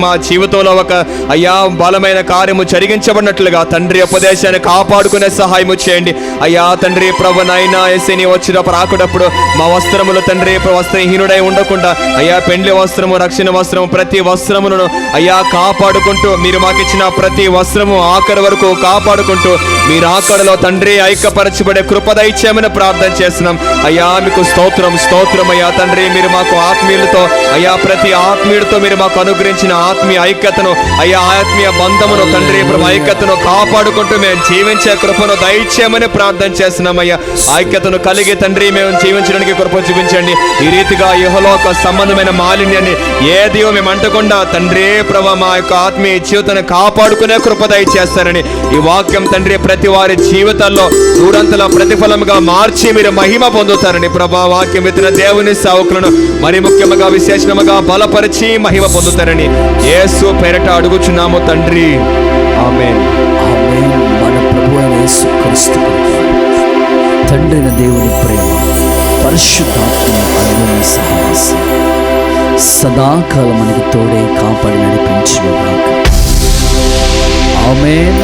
[SPEAKER 3] మా జీవితంలో ఒక అయ్యా బలమైన కార్యము జరిగించబడినట్లుగా తండ్రి ఉపదేశాన్ని కాపాడుకునే సహాయము చేయండి. అయ్యా తండ్రి ప్రభ నాయన యేసే నీ వచ్చిన రాకుడప్పుడు మా వస్త్రములు తండ్రి వస్త్రహీనుడై ఉండకుండా అయ్యా పెండ్లి వస్త్రము, రక్షణ వస్త్రము, ప్రతి వస్త్రములను అయ్యా కాపాడుకుంటూ మీరు మాకు ఇచ్చిన ప్రతి వస్త్రము ఆఖరి వరకు కాపాడుకుంటూ మీరు ఆఖరిలో తండ్రి ఐక్యపరచబడే కృప దయచేయమని ప్రార్థన చేస్తున్నాం. అయ్యా మీకు స్తోత్రం, స్తోత్రం అయ్యా తండ్రి. మీరు మాకు ఆత్మీయులతో అయ్యా ప్రతి ఆత్మీయుడితో మీరు మాకు అనుగ్రహించిన ఆత్మీయ ఐక్యతను అయ్యా ఆత్మీయ బంధమును తండ్రి ప్రభు ఐక్యతను కాపాడుకుంటూ మేము జీవించే కృపను దయచేయమని ప్రార్థన చేస్తున్నాం. అయ్యా ఐక్యతను కలిగి తండ్రి మేము జీవించడానికి కృప చూపించండి. ఈ రీతిగా యెహోలోక సంబంధమైన మాలిన్యాన్ని ఏది మేము అంటకుండా తండ్రి ప్రభు మా యొక్క ఆత్మీయ జీవితాన్ని కాపాడుకునే కృప దయచేస్తారని ఈ వాక్యం తండ్రి ప్రతి వారి జీవితాల్లో నూరంతల ప్రతిఫలముగా మార్చి మీరు మహిమ పొందుతారని ప్రభా వాక్యం ఎత్తిన దేవుని సేవకులను మరి ముఖ్యముగా విశేషముగా బలపరిచి మహిమ పొందుతారని యేసు పేరట అడుగుచున్నాము తండ్రి. ఆమేన్.
[SPEAKER 1] ఆమేన్. మన ప్రభువైన యేసుక్రీస్తు తండ్రైన దేవుని ప్రేమ, పరిశుద్ధాత్మ అన్యోన్య సహవాసం సదాకాలం మనకి తోడే కాపాడి నడిపించును గాక. ఆమేన్.